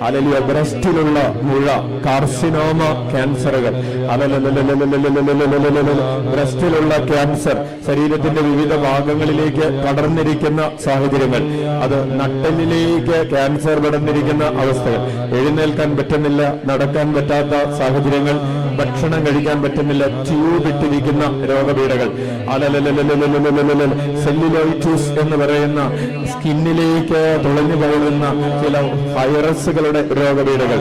അല്ലെങ്കിൽ ബ്രസ്റ്റിലുള്ള മുഴ, കാർസിനോമ ക്യാൻസറുകൾ, ബ്രസ്റ്റിലുള്ള ക്യാൻസർ, ശരീരത്തിന്റെ വിവിധ ഭാഗങ്ങളിലേക്ക് പടർന്നിരിക്കുന്ന സാഹചര്യങ്ങൾ, അത് നട്ടലിലേക്ക് ക്യാൻസർ പടർന്നിരിക്കുന്ന അവസ്ഥകൾ, എഴുന്നേൽക്കാൻ പറ്റുന്നില്ല, നടക്കാൻ പറ്റാത്ത സാഹചര്യങ്ങൾ, ഭക്ഷണം കഴിക്കാൻ പറ്റുന്നില്ല, ട്യൂബ് ഇട്ടിരിക്കുന്ന രോഗപീഠകൾ, സെല്ലുലോയിറ്റിസ് എന്ന് പറയുന്ന സ്കിന്നിലേക്ക് തുളഞ്ഞു പോകുന്ന ചില വൈറസുകളുടെ രോഗപീഠകൾ,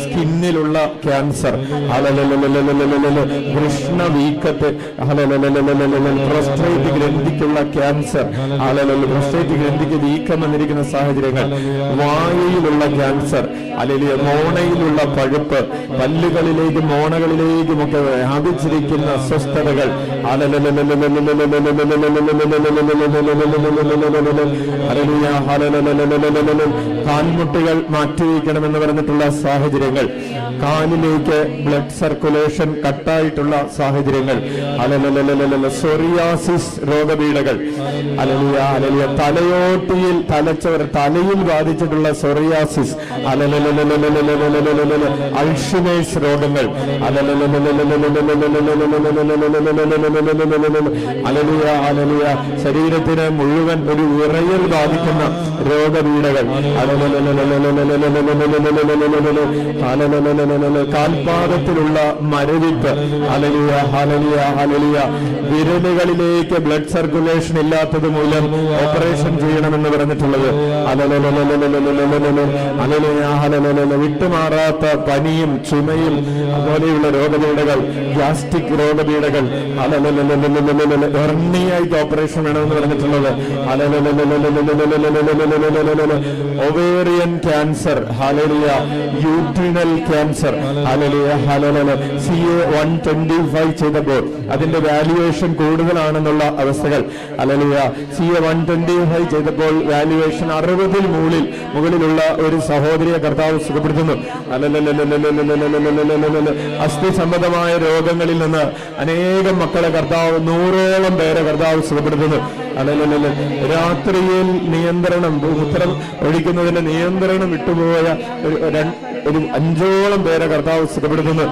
സ്കിന്നിലുള്ള ക്യാൻസർ, വൃഷ്ണവീക്കത്ത്, പ്രോസ്റ്റേറ്റ് ഗ്രന്ഥിക്കുള്ള ക്യാൻസർ, പ്രോസ്റ്റേറ്റ് ഗ്രന്ഥിക്ക് വീക്കം വന്നിരിക്കുന്ന സാഹചര്യങ്ങൾ, വായുവിലുള്ള ക്യാൻസർ, അല്ലെങ്കിൽ മോണയിലുള്ള പഴുപ്പ്, പല്ലുകളിലേക്കും മോണകളിലേക്കുമൊക്കെ വ്യാപിച്ചിരിക്കുന്ന അസ്വസ്ഥതകൾ, കാൽമുട്ടുകൾ മാറ്റിവെക്കണമെന്ന് പറഞ്ഞിട്ടുള്ള സാഹചര്യങ്ങൾ, കാലിലേക്ക് ബ്ലഡ് സർക്കുലേഷൻ കട്ടായിട്ടുള്ള സാഹചര്യങ്ങൾ, സോറിയാസിസ് രോഗപീഠകൾ, തലയോട്ടിയിൽ തലയിൽ ബാധിച്ചിട്ടുള്ള സോറിയാസിസ്, അൾഷിമേഴ്സ് രോഗങ്ങൾ, ശരീരത്തിന് മുഴുവൻ ഒരു വിറയൽ ബാധിക്കുന്ന രോഗപീഠകൾ, കാൽപാദത്തിലുള്ള മരവിപ്പ്, വിരലുകളിലേക്ക് ബ്ലഡ് സർക്കുലേഷൻ ഇല്ലാത്തത് മൂലം ഓപ്പറേഷൻ ചെയ്യണമെന്ന് പറഞ്ഞിട്ടുള്ളത്, വിട്ടുമാറാത്ത പനിയും ചുമയും അതുപോലെയുള്ള രോഗപീഠകൾ, ഗ്യാസ്ട്രിക് രോഗപീഠകൾ, ഹെർണിയായിട്ട് ഓപ്പറേഷൻ വേണമെന്ന് പറഞ്ഞിട്ടുള്ളത്, ഒവേറിയൻ ക്യാൻസർ, യൂട്രിനൽ ക്യാൻസർ, CA-125 ചെയ്തപ്പോൾ അതിന്റെ വാല്യുവേഷൻ കൂടുതലാണെന്നുള്ള അവസ്ഥകൾ, CA-125 ചെയ്തപ്പോൾ വാല്യുവേഷൻ 60-ൽ മുകളിലുള്ള ഒരു സഹോദരിയെ കർത്താവ് സുഖപ്പെടുത്തുന്നു. അസ്ഥി സംബന്ധമായ രോഗങ്ങളിൽ നിന്ന് അനേകം മക്കളെ കർത്താവ്, 100ഓളം പേരെ കർത്താവ് സുഖപ്പെടുത്തുന്നു. രാത്രിയിൽ നിയന്ത്രണം, മൂത്രം ഒഴിക്കുന്നതിന്റെ നിയന്ത്രണം വിട്ടുപോയ ഒരു 5ഓളം പേരെ കർത്താവ് സുഖപ്പെടുത്തുന്നു.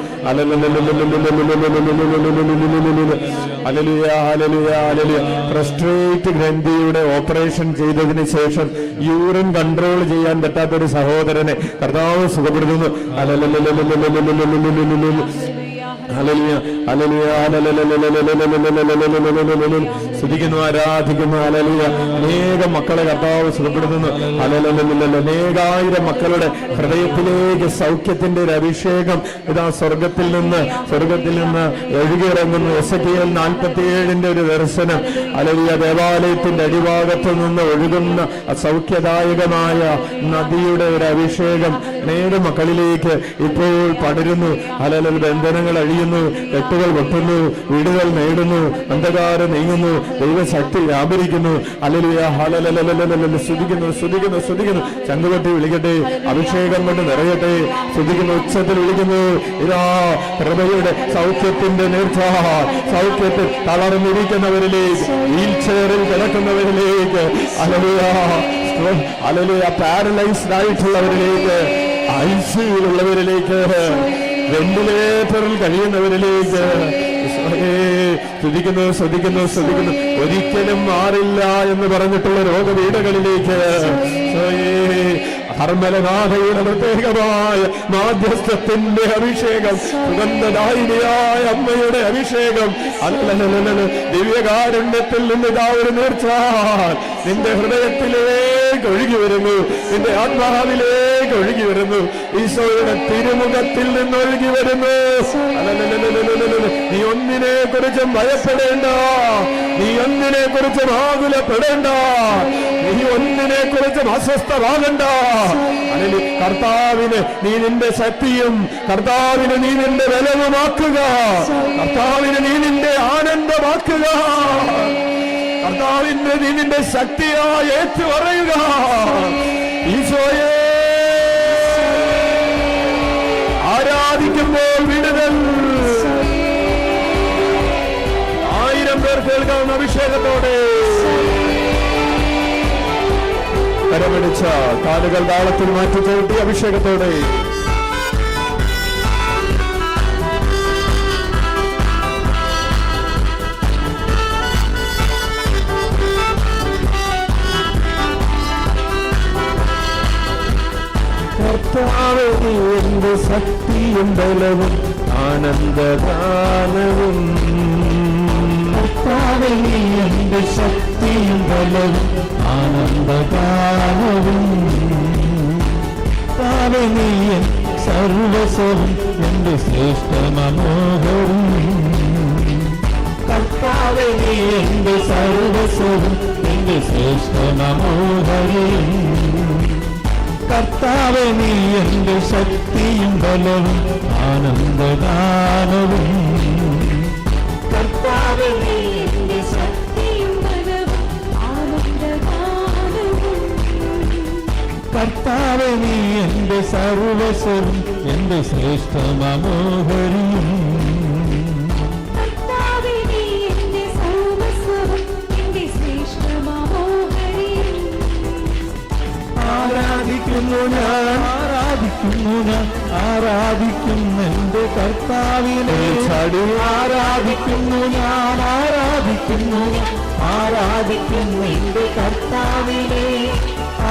പ്രസ്ട്രേറ്റ് ഗ്രന്ഥിയുടെ ഓപ്പറേഷൻ ചെയ്തതിന് ശേഷം യൂറിൻ കൺട്രോൾ ചെയ്യാൻ പറ്റാത്ത ഒരു സഹോദരനെ കർത്താവ് സുഖപ്പെടുത്തുന്നു. സ്തുതിക്കുന്നു, ആരാധിക്കുന്നു. അനേകം മക്കളെ കർത്താവ് സുഖപ്പെടുത്തുന്നു. അനേകായിരം മക്കളുടെ ഹൃദയത്തിലേക്ക് സൗഖ്യത്തിന്റെ ഒരു അഭിഷേകം ഇതാ സ്വർഗത്തിൽ നിന്ന് ഒഴുകിയിറങ്ങുന്നു. എസെക്കിയേൽ 47 ഒരു ദർശനം, ദേവാലയത്തിന്റെ അടിഭാഗത്ത് നിന്ന് ഒഴുകുന്ന സൗഖ്യദായകമായ നദിയുടെ ഒരു അഭിഷേകം അനേകം മക്കളിലേക്ക് ഇപ്പോൾ പടരുന്നു. ബന്ധനങ്ങൾ അഴിയുന്നു, കെട്ടുകൾ വെട്ടുന്നു, വീടുകൾ നേടുന്നു, അന്ധകാരം നീങ്ങുന്നു, ദൈവശക്തി വ്യാപരിക്കുന്നു. സ്തുതിക്കുന്നു. ചങ്കുകൊട്ടി വിളിക്കട്ടെ, അഭിഷേകം കൊണ്ട് നിറയട്ടെ. സ്തുതിക്കുന്നു, ഉച്ചത്തിൽ വിളിക്കുന്നു. ഇതാ കൃപയുടെ സൗഖ്യത്തിന്റെ നേർച്ച, സൗഖ്യത്തിൽ തളർന്നിരിക്കുന്നവരിലേക്ക്, വീൽ ചെയറിൽ കിടക്കുന്നവരിലേക്ക്, പാരലൈസ്ഡ് ആയിട്ടുള്ളവരിലേക്ക് ഐസിയുള്ളവരിലേക്ക്, വെന്റിലേറ്ററിൽ കഴിയുന്നവരിലേക്ക് സ്തുതിക്കുന്നു, സ്തുതിക്കുന്നു, സ്തുതിക്കുന്നു. ഒരിക്കലും മാറില്ല എന്ന് പറഞ്ഞിട്ടുള്ള രോഗപീഠകളിലേക്ക് ഹർമലനാഥയുടെ പ്രത്യേകമായ മാധ്യസ്ഥത്തിന്റെ അഭിഷേകം, സുഗന്ധദായിനിയായ അമ്മയുടെ അഭിഷേകം, ദിവ്യകാരുണ്യത്തിൽ നിന്ന് ഇതാ ഒരു നീർച്ചാൽ നിന്റെ ഹൃദയത്തിലേക്ക് ഒഴുകി വരുന്നു, നിന്റെ ആത്മാവിലേക്ക് ഒഴുകി വരുന്നു, ഈശോയുടെ തിരുമുഖത്തിൽ നിന്ന് ഒഴുകി വരുന്നു. നീ ഒന്നിനെ കുറിച്ചും ഭയപ്പെടേണ്ട, നീ ഒന്നിനെ കുറിച്ചും ആകുലപ്പെടേണ്ട, നീ ഒന്നിനെ കുറിച്ചും അസ്വസ്ഥമാകണ്ട. കർത്താവിന് നീ നിന്റെ ശക്തിയും, കർത്താവിന് നീ നിന്റെ ബലവുമാക്കുക, കർത്താവിന് നീ നിന്റെ ആനന്ദമാക്കുക, കർത്താവിന് നീ നിന്റെ ശക്തിയായി ഏറ്റു പറയുക. ഈശോയെ ആരാധിക്കുമ്പോൾ വിടുതൽ. 1000 പേർ കേൾക്കാവുന്ന അഭിഷേകത്തോടെ കരമടിച്ച കാലുകൾ താളത്തിൽ മാറ്റി ചവിട്ടി അഭിഷേകത്തോടെ കർത്താവേ നീ എന്റെ ശക്തിയും ബലവും ആനന്ദദാനവും, കർത്താവേ നീ എന്റെ ശക്തിയും ബലവും ആനന്ദദാനവും, കർത്താവേ നീ എൻ സർവസ്വവും എന്റെ ശ്രേഷ്ഠ മനോഹരം, കർത്താവേ നീ എന്റെ സർവസ്വവും എന്റെ ശ്രേഷ്ഠ മനോഹരം, കർത്താവേ നീ എന്റെ ശക്തിയും ബലവും ആനന്ദദാനവും, കർത്താവേ നീ എന്റെ ശക്തിയും ബലവും ആനന്ദദാനവും, കർത്താവേ നീ എന്റെ സർവസ്വവും എന്റെ ശ്രേഷ്ഠ മനോഹരിയും, കർത്താവേ നീ എന്റെ സർവസ്വവും എന്റെ ശ്രേഷ്ഠ മനോഹരിയും. ആരാധിക്കുന്നു ഞാൻ, ആരാധിക്കുന്നു ഞാൻ, ആരാധിക്കുന്നു എന്റെ കർത്താവിനെ, ആരാധിക്കുന്നു ഞാൻ, ആരാധിക്കുന്നു ഞാൻ, ആരാധിക്കുന്നു എന്റെ കർത്താവിനെ,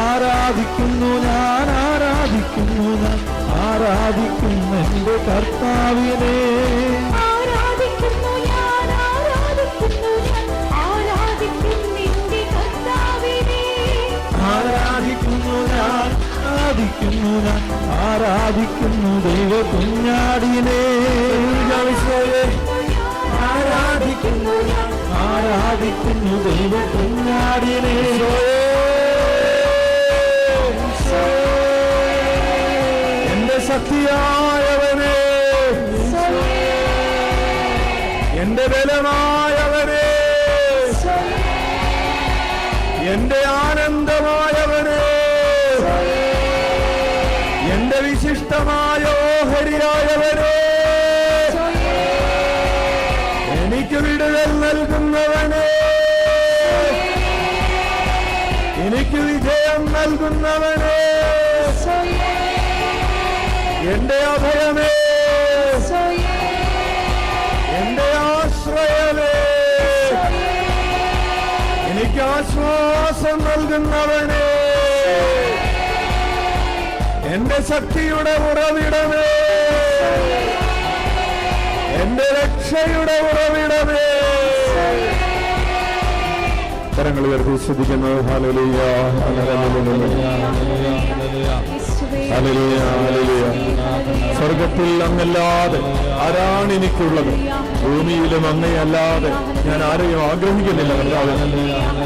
ആരാധിക്കുന്നു ഞാൻ, ആരാധിക്കുന്നു ഞാൻ, ആരാധിക്കുന്നു എന്റെ കർത്താവിനെ, ആരാധിക്കുന്നു ഞാൻ, ആരാധിക്കുന്നു ഞാൻ, ആരാധിക്കുന്നു എന്റെ കർത്താവിനെ, ആരാധിക്കുന്നു ഞാൻ, ആരാധിക്കുന്നു ഞാൻ, ആരാധിക്കുന്നു ദൈവ കുഞ്ഞാടിനെ, ആരാധിക്കുന്നു ഞാൻ, ആരാധിക്കുന്നു ദൈവ കുഞ്ഞാടിനെ, എന്റെ ശക്തിയായവനെ, എന്റെ ബലമായവനെ, എന്റെ ആനന്ദമായവനെ, എന്റെ വിശിഷ്ടമായ ഓഹരിയായവനെ, എനിക്ക് വിടുതൽ നൽകുന്നവനെ, എനിക്ക് വിജയം നൽകുന്നവനെ, എന്റെ അഭയമേ, എന്റെ ആശ്രയമേ, എനിക്ക് ആശ്വാസം നൽകുന്നവനെ, എന്റെ ശക്തിയുടെ ഉറവിടമേ, എന്റെ രക്ഷയുടെ ഉറവിടമേ. കരങ്ങൾ ഉയർത്തി ശ്രദ്ധിക്കുന്നു. Hallelujah, hallelujah, hallelujah, hallelujah. സ്വർഗത്തിൽ അങ്ങല്ലാതെ ആരാണ് എനിക്കുള്ളത്? ഭൂമിയിലും അങ്ങയല്ലാതെ ഞാൻ ആരെയും ആഗ്രഹിക്കുന്നില്ല കർത്താവേ.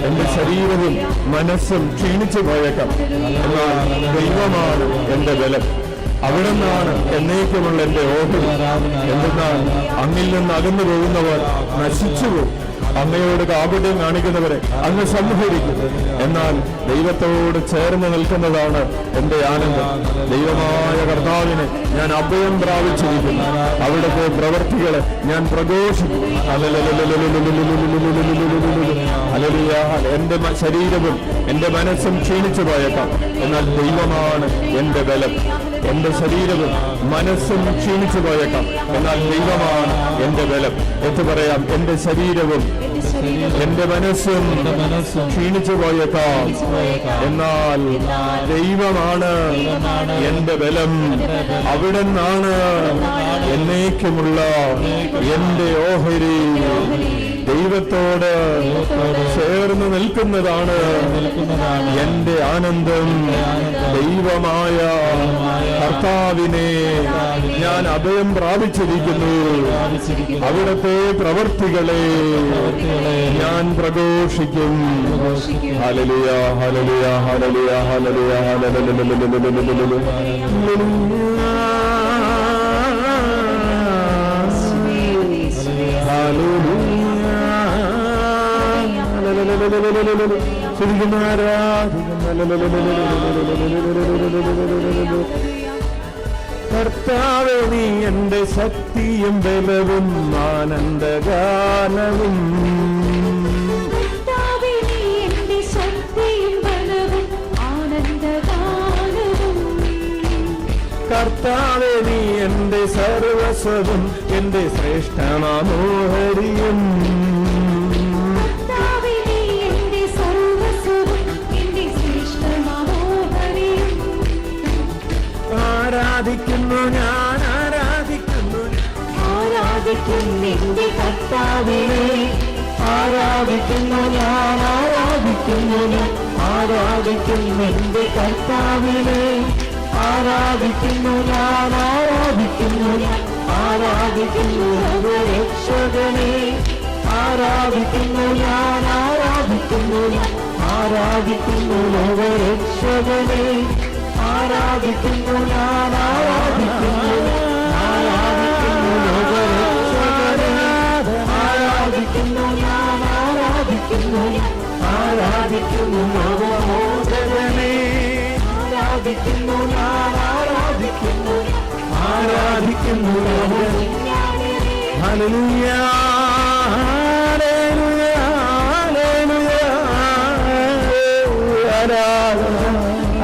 എന്റെ ശരീരവും മനസ്സും ക്ഷീണിച്ചു പോയേക്കാം, എന്നാൽ ദൈവമാണ് എന്റെ ബലം. അവിടെ നിന്നാണ് എന്നേക്കുമുള്ള എന്റെ ഓഹരി. എന്തെന്നാൽ അങ്ങിൽ നിന്ന് അകന്നു പോകുന്നവർ നശിച്ചു പോകും, അങ്ങയോട് കാപട്യം കാണിക്കുന്നവരെ അങ്ങ് സംഹരിക്കും. എന്നാൽ ദൈവത്തോട് ചേർന്ന് നിൽക്കുന്നതാണ് എന്റെ ആനന്ദം. ദൈവമായ കർത്താവിനെ ഞാൻ അഭയം പ്രാപിച്ചിരിക്കുന്നു. അവിടുത്തെ പ്രവൃത്തികളെ ഞാൻ പ്രഘോഷിക്കും. എന്റെ ശരീരവും എന്റെ മനസ്സും ക്ഷീണിച്ചു പോയേക്കാം, എന്നാൽ ദൈവമാണ് എന്റെ ബലം. എന്റെ ശരീരവും മനസ്സും ക്ഷീണിച്ചു പോയേക്കാം, എന്നാൽ ദൈവമാണ് എന്റെ ബലം. എന്ന് പറയാം, എന്റെ ശരീരവും എന്റെ മനസ്സും ക്ഷീണിച്ചു പോയേക്കാം, എന്നാൽ ദൈവമാണ് എന്റെ ബലം. അവിടുന്നാണ് എന്നേക്കുമുള്ള എന്റെ ഓഹരി. ദൈവത്തോട് ചേർന്ന് നിൽക്കുന്നതാണ് എന്റെ ആനന്ദം. ദൈവമായ കർത്താവിനെ ഞാൻ അഭയം പ്രാപിച്ചിരിക്കുന്നു. അവിടുത്തെ പ്രവർത്തികളെ ഞാൻ പ്രഘോഷിക്കും. Hallelujah, hallelujah, hallelujah, hallelujah, hallelujah. കർത്താവേ, നീ എന്റെ ശക്തിയും ബലവും ആനന്ദഗാനവും. കർത്താവേ, നീ എന്റെ സർവസ്വവും എന്റെ ശ്രേഷ്ഠമാമോഹരിയും. ആരാധിക്കുന്നു ഞാൻ, ആരാധിക്കുന്നു, ആരാധിക്കുന്നിന്റെ കർത്താവിനെ. ആരാധിക്കുന്നു ഞാൻ, ആരാധിക്കുന്നു ഞാൻ, ആരാധിക്കുന്നിന്റെ കർത്താവിനെ. ആരാധിക്കുന്നു ഞാൻ, ആരാധിക്കുന്നു ഞാൻ, ആരാധിക്കുന്നു രക്ഷകനെ. ആരാധിക്കുന്നു ഞാൻ, ആരാധിക്കുന്നു ഞാൻ, ആരാധിക്കുന്നു ലോകരക്ഷകനെ. ആരാധിക്കുന്നു ഞാൻ, ആരാധിക്കുന്നു, ആരാധിക്കുന്നു ലോകരക്ഷകനെ. ആരാധിക്കുന്നു ഞാൻ, ആരാധിക്കുന്നു, ആരാധിക്കുന്നു ലോകമോചകനെ. ആരാധിക്കുന്നു ഞാൻ, ആരാധിക്കുന്നു, ആരാധിക്കുന്നു ലോകവിജ്ഞാനിയെ. Hallelujah, hallelujah, hallelujah. ആരാധന,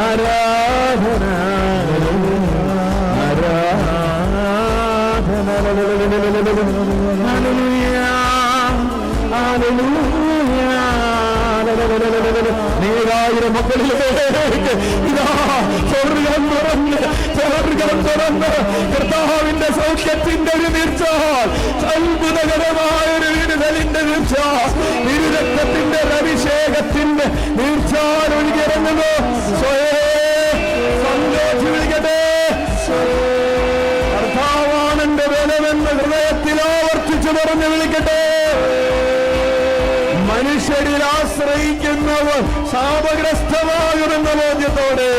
ആരാധന, ആരാധന. Hallelujah, hallelujah. നീരായിരം മക്കളിലേക്ക് ഇതാ സ്വർഗ്ഗം തുറന്ന്, സ്വർഗ്ഗം തുറന്ന് കർത്താവിന്റെ സൗഖ്യത്തിന്റെ ഒരു നീർച്ച, അത്ഭുതകരമായ ഒരു വിടുതലിന്റെ നീർച്ച, തിരുരക്തത്തിന്റെ അഭിഷേകത്തിന്റെ നീർച്ച ഒഴുകിയിറങ്ങുന്നു. സന്തോഷി വിളിക്കട്ടെ. കർത്താവാണ് എന്റെ ബലമെന്ന് ഹൃദയത്തിൽ ആവർത്തിച്ചു പറഞ്ഞ് വിളിക്കട്ടെ. മനുഷ്യരിൽ ആശ്രയിക്കുന്നവർ ശാപഗ്രസ്തമാകുമെന്ന ബോധ്യത്തോടെ,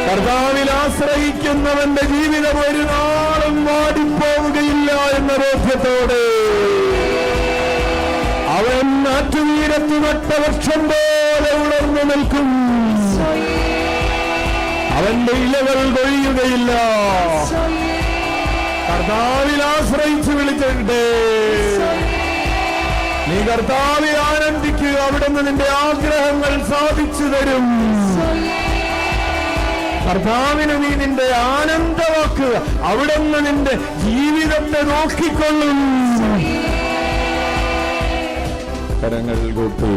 കർത്താവിൽ ആശ്രയിക്കുന്നവന്റെ ജീവിതം ഒരു നാളും വാടിപ്പോവുകയില്ല എന്ന ബോധ്യത്തോടെ, അവൻ നാറ്റുതീരത്ത് നട്ട വൃക്ഷം പോലെ ഉണർന്നു നിൽക്കും. അവന്റെ ഇലകൾ കൊഴിയുകയില്ല. കർത്താവിൽ ആശ്രയിച്ച് വിളിച്ചിട്ട് നീ കർത്താവിൽ ആനന്ദിക്കുക. അവിടുന്ന് നിന്റെ ആഗ്രഹങ്ങൾ സാധിച്ചു തരും. കർത്താവിന് നീ നിന്റെ ആനന്ദമാക്കുക. അവിടുന്ന് നിന്റെ ജീവിതത്തെ നോക്കിക്കൊള്ളും. കരങ്ങൾ കൂപ്പി,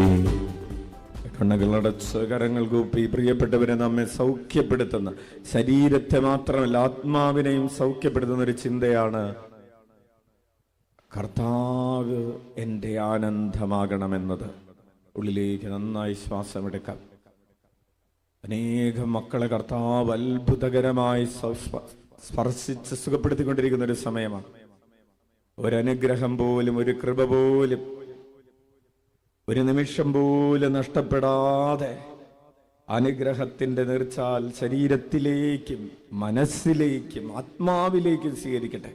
കണ്ണുകളടച്ച് കരങ്ങൾ കൂപ്പി, പ്രിയപ്പെട്ടവരെ, നമ്മെ സൗഖ്യപ്പെടുത്തുന്ന, ശരീരത്തെ മാത്രമല്ല ആത്മാവിനെയും സൗഖ്യപ്പെടുത്തുന്ന ഒരു ചിന്തയാണ് കർത്താവ് എൻ്റെ ആനന്ദമാകണമെന്നത്. ഉള്ളിലേക്ക് നന്നായി ശ്വാസമെടുക്കാം. അനേകം മക്കളെ കർത്താവ് അത്ഭുതകരമായി സ്പർശിച്ച് സുഖപ്പെടുത്തിക്കൊണ്ടിരിക്കുന്ന ഒരു സമയമാണ്. ഒരനുഗ്രഹം പോലും, ഒരു കൃപ പോലും, ഒരു നിമിഷം പോലും നഷ്ടപ്പെടാതെ അനുഗ്രഹത്തിന്റെ നീർച്ചാൽ ശരീരത്തിലേക്കും മനസ്സിലേക്കും ആത്മാവിലേക്കും സ്വീകരിക്കട്ടെ.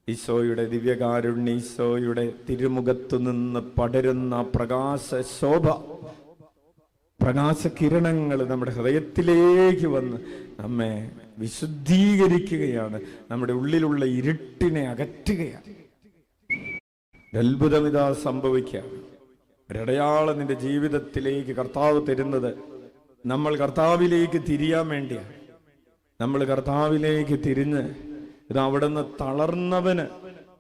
ഈശോയുടെ ദിവ്യകാരുണ്യ, ഈശോയുടെ തിരുമുഖത്തു നിന്ന് പടരുന്ന പ്രകാശ ശോഭ, പ്രകാശകിരണങ്ങൾ നമ്മുടെ ഹൃദയത്തിലേക്ക് വന്ന് നമ്മെ വിശുദ്ധീകരിക്കുകയാണ്, നമ്മുടെ ഉള്ളിലുള്ള ഇരുട്ടിനെ അകറ്റുകയാണ്. അത്ഭുതം ഇതാ സംഭവിക്കുകയാണ്. ഒരടയാളം നിന്റെ ജീവിതത്തിലേക്ക് കർത്താവ് തരുന്നത് നമ്മൾ കർത്താവിലേക്ക് തിരിയാൻ വേണ്ടിയാണ്. നമ്മൾ കർത്താവിലേക്ക് തിരിഞ്ഞ് ഇത് അവിടുന്ന്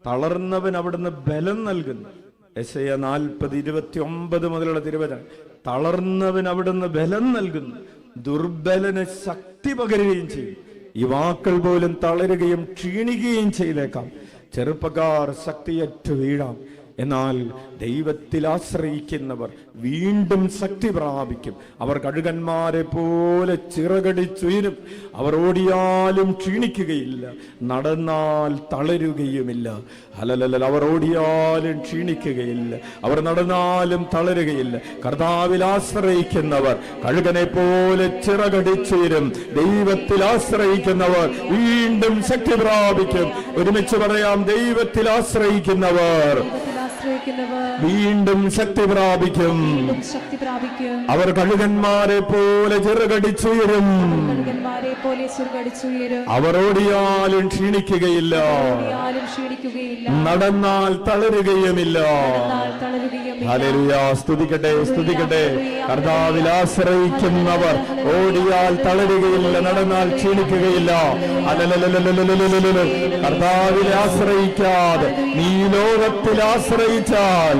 തളർന്നവൻ അവിടുന്ന് ബലം നൽകുന്നു. യെശയ്യാ 40:29 മുതലുള്ള തിരുവചനം. തളർന്നവൻ അവിടുന്ന് ബലം നൽകുന്നു, ദുർബലന് ശക്തി പകരുകയും ചെയ്യും. ഈ വാക്കൾ പോലും തളരുകയും ക്ഷീണിക്കുകയും ചെയ്തേക്കാം. ചെറുപ്പക്കാർ ശക്തിയറ്റു വീഴാം. എന്നാൽ ദൈവത്തിൽ ആശ്രയിക്കുന്നവർ വീണ്ടും ശക്തി പ്രാപിക്കും. അവർ കഴുകന്മാരെ പോലെ ചിറകടിച്ചുയരും. അവർ ഓടിയാലും ക്ഷീണിക്കുകയില്ല, നടന്നാൽ തളരുകയുമില്ല. അലലല, അവർ ഓടിയാലും ക്ഷീണിക്കുകയില്ല, അവർ നടന്നാലും തളരുകയില്ല. കർത്താവിൽ ആശ്രയിക്കുന്നവർ കഴുകനെ പോലെ ചിറകടിച്ചുയരും. ദൈവത്തിൽ ആശ്രയിക്കുന്നവർ വീണ്ടും ശക്തി പ്രാപിക്കും. ഒരുമിച്ച് പറയാം, ദൈവത്തിൽ ആശ്രയിക്കുന്നവർ വീണ്ടും ശക്തി പ്രാപിക്കും. അവർ കഴുകന്മാരെ പോലെ ചിറകടിച്ചുയരും. അവർ ഓടിയാലും ക്ഷീണിക്കുകയില്ല, നടന്നാൽ തളരുകയുമില്ല. ഹല്ലേലൂയ, സ്തുതിക്കട്ടെ, സ്തുതിക്കട്ടെ. കർത്താവിൽ ആശ്രയിക്കുന്നവർ ഓടിയാൽ തളരുകയില്ല, നടന്നാൽ ക്ഷീണിക്കുകയില്ല. കർത്താവിൽ ആശ്രയിക്കാതെ നീ ലോകത്തിൽ ആശ്രയിച്ചാൽ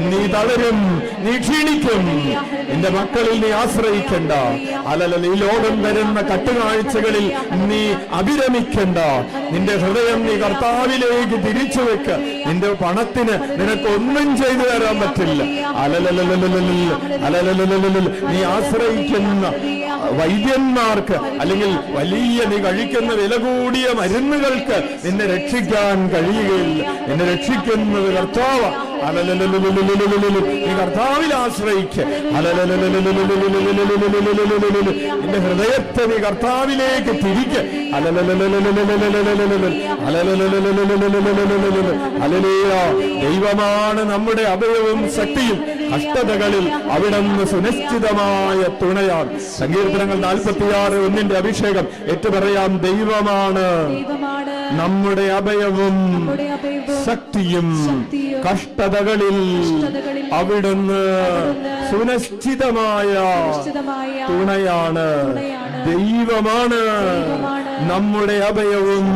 നീ തളരും, നീ ക്ഷീണിക്കും. നിന്റെ മക്കളിൽ നീ ആശ്രയിക്കണ്ട. ഈ ലോകം വരുന്ന കട്ടുകാഴ്ചകളിൽ നീ അഭിരമിക്കണ്ട. നിന്റെ ഹൃദയം നീ കർത്താവിലേക്ക് തിരിച്ചു വെക്ക്. നിന്റെ പണത്തിന് നിനക്കൊന്നും ചെയ്തു തരാൻ പറ്റില്ല. നീ ആശ്രയിക്കുന്ന വൈദ്യന്മാർക്ക് അല്ലെങ്കിൽ വലിയ നീ കഴിക്കുന്ന വില കൂടിയ മരുന്നുകൾക്ക് നിന്നെ രക്ഷിക്കാൻ കഴിയുകയില്ല. നിന്നെ രക്ഷിക്കുന്നത് കർത്താവ്. നീ കർത്താവിൽ ആശ്രയിക്ക്. നിന്റെ ഹൃദയത്തെ നീ കർത്താവിലേക്ക് തിരിക്ക്. ദൈവമാണ് നമ്മുടെ അഭയവും ശക്തിയും. കഷ്ടതകളിൽ അവിടുന്ന് സുനിശ്ചിതമായ തുണയാണ്. സങ്കീർത്തനങ്ങൾ 46:1 അഭിഷേകം ഏറ്റുപറയാം, ദൈവമാണ് നമ്മുടെ അഭയവും ശക്തിയും. കഷ്ടതകളിൽ അവിടുന്ന് സുനിശ്ചിതമായ തുണയാണ്. ദൈവമാണ് നമ്മുടെ അഭയവും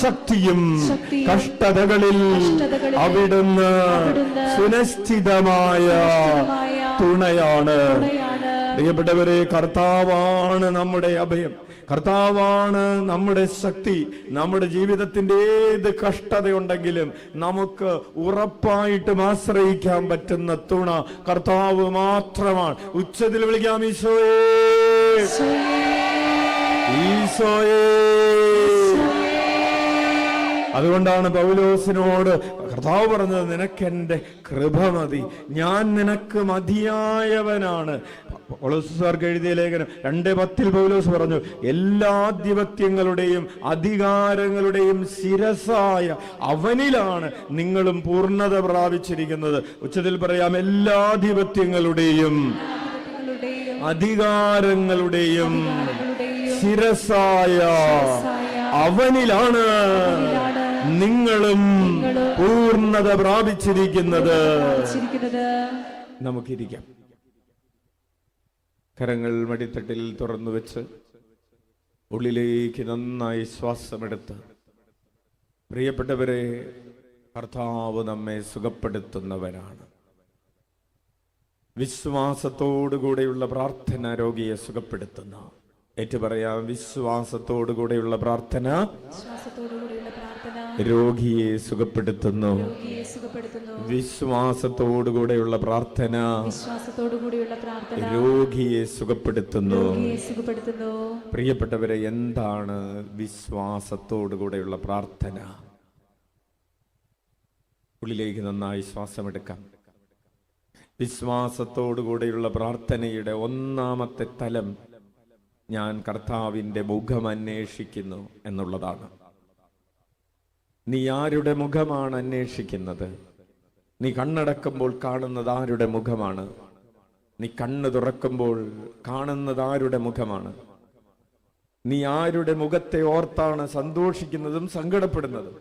ശക്തിയും. കഷ്ടതകളിൽ അവിടുന്ന് സുനിശ്ചിതമായ തുണയാണ്. പ്രിയപ്പെട്ടവരെ, കർത്താവാണ് നമ്മുടെ അഭയം, കർത്താവാണ് നമ്മുടെ ശക്തി. നമ്മുടെ ജീവിതത്തിന്റെ ഏത് കഷ്ടതയുണ്ടെങ്കിലും നമുക്ക് ഉറപ്പായിട്ടും ആശ്രയിക്കാൻ പറ്റുന്ന തുണ കർത്താവ് മാത്രമാണ്. ഉച്ചത്തിൽ വിളിക്കാം, ഈശോയേ, ഈശോയേ. അതുകൊണ്ടാണ് പൗലോസിനോട് കർത്താവ് പറഞ്ഞത്, നിനക്കെന്റെ കൃപ മതി, ഞാൻ നിനക്ക് മതിയായവനാണ്. പൗലോസുകാർക്ക് എഴുതിയ ലേഖനം 2:10 പൗലോസ് പറഞ്ഞു, എല്ലാ ആധിപത്യങ്ങളുടെയും അധികാരങ്ങളുടെയും ശിരസായ അവനിലാണ് നിങ്ങളും പൂർണ്ണത പ്രാപിച്ചിരിക്കുന്നത്. ഉച്ചത്തിൽ പറയാം, എല്ലാ ആധിപത്യങ്ങളുടെയും അധികാരങ്ങളുടെയും ശിരസായ അവനിലാണ് നിങ്ങളും പൂർണ്ണത പ്രാപിച്ചിരിക്കുന്നത്. നമുക്കിരിക്കാം. കരങ്ങൾ മടിത്തട്ടിൽ തുറന്നു വെച്ച് ഉള്ളിലേക്ക് നന്നായി ശ്വാസമെടുത്ത്, പ്രിയപ്പെട്ടവരെ, കർത്താവ് നമ്മെ സുഖപ്പെടുത്തുന്നവനാണ്. വിശ്വാസത്തോടുകൂടെയുള്ള പ്രാർത്ഥന രോഗിയെ സുഖപ്പെടുത്തുന്ന, ഏറ്റുപറയാം, വിശ്വാസത്തോടുകൂടെയുള്ള പ്രാർത്ഥന രോഗിയെ സുഖപ്പെടുത്തുന്നു. വിശ്വാസത്തോടുകൂടെയുള്ള പ്രാർത്ഥന രോഗിയെ സുഖപ്പെടുത്തുന്നു. പ്രിയപ്പെട്ടവരെ, എന്താണ് വിശ്വാസത്തോടുകൂടെയുള്ള പ്രാർത്ഥന? ഉള്ളിലേക്ക് നന്നായി ശ്വാസമെടുക്കാം. വിശ്വാസത്തോടുകൂടെയുള്ള പ്രാർത്ഥനയുടെ ഒന്നാമത്തെ തലം ഞാൻ കർത്താവിൻ്റെ മുഖം അന്വേഷിക്കുന്നു എന്നുള്ളതാണ്. നീ ആരുടെ മുഖമാണ് അന്വേഷിക്കുന്നത്? നീ കണ്ണടക്കുമ്പോൾ കാണുന്നത് ആരുടെ മുഖമാണ്? നീ കണ്ണ് തുറക്കുമ്പോൾ കാണുന്നത് ആരുടെ മുഖമാണ്? നീ ആരുടെ മുഖത്തെ ഓർത്താണ് സന്തോഷിക്കുന്നതും സങ്കടപ്പെടുന്നതും?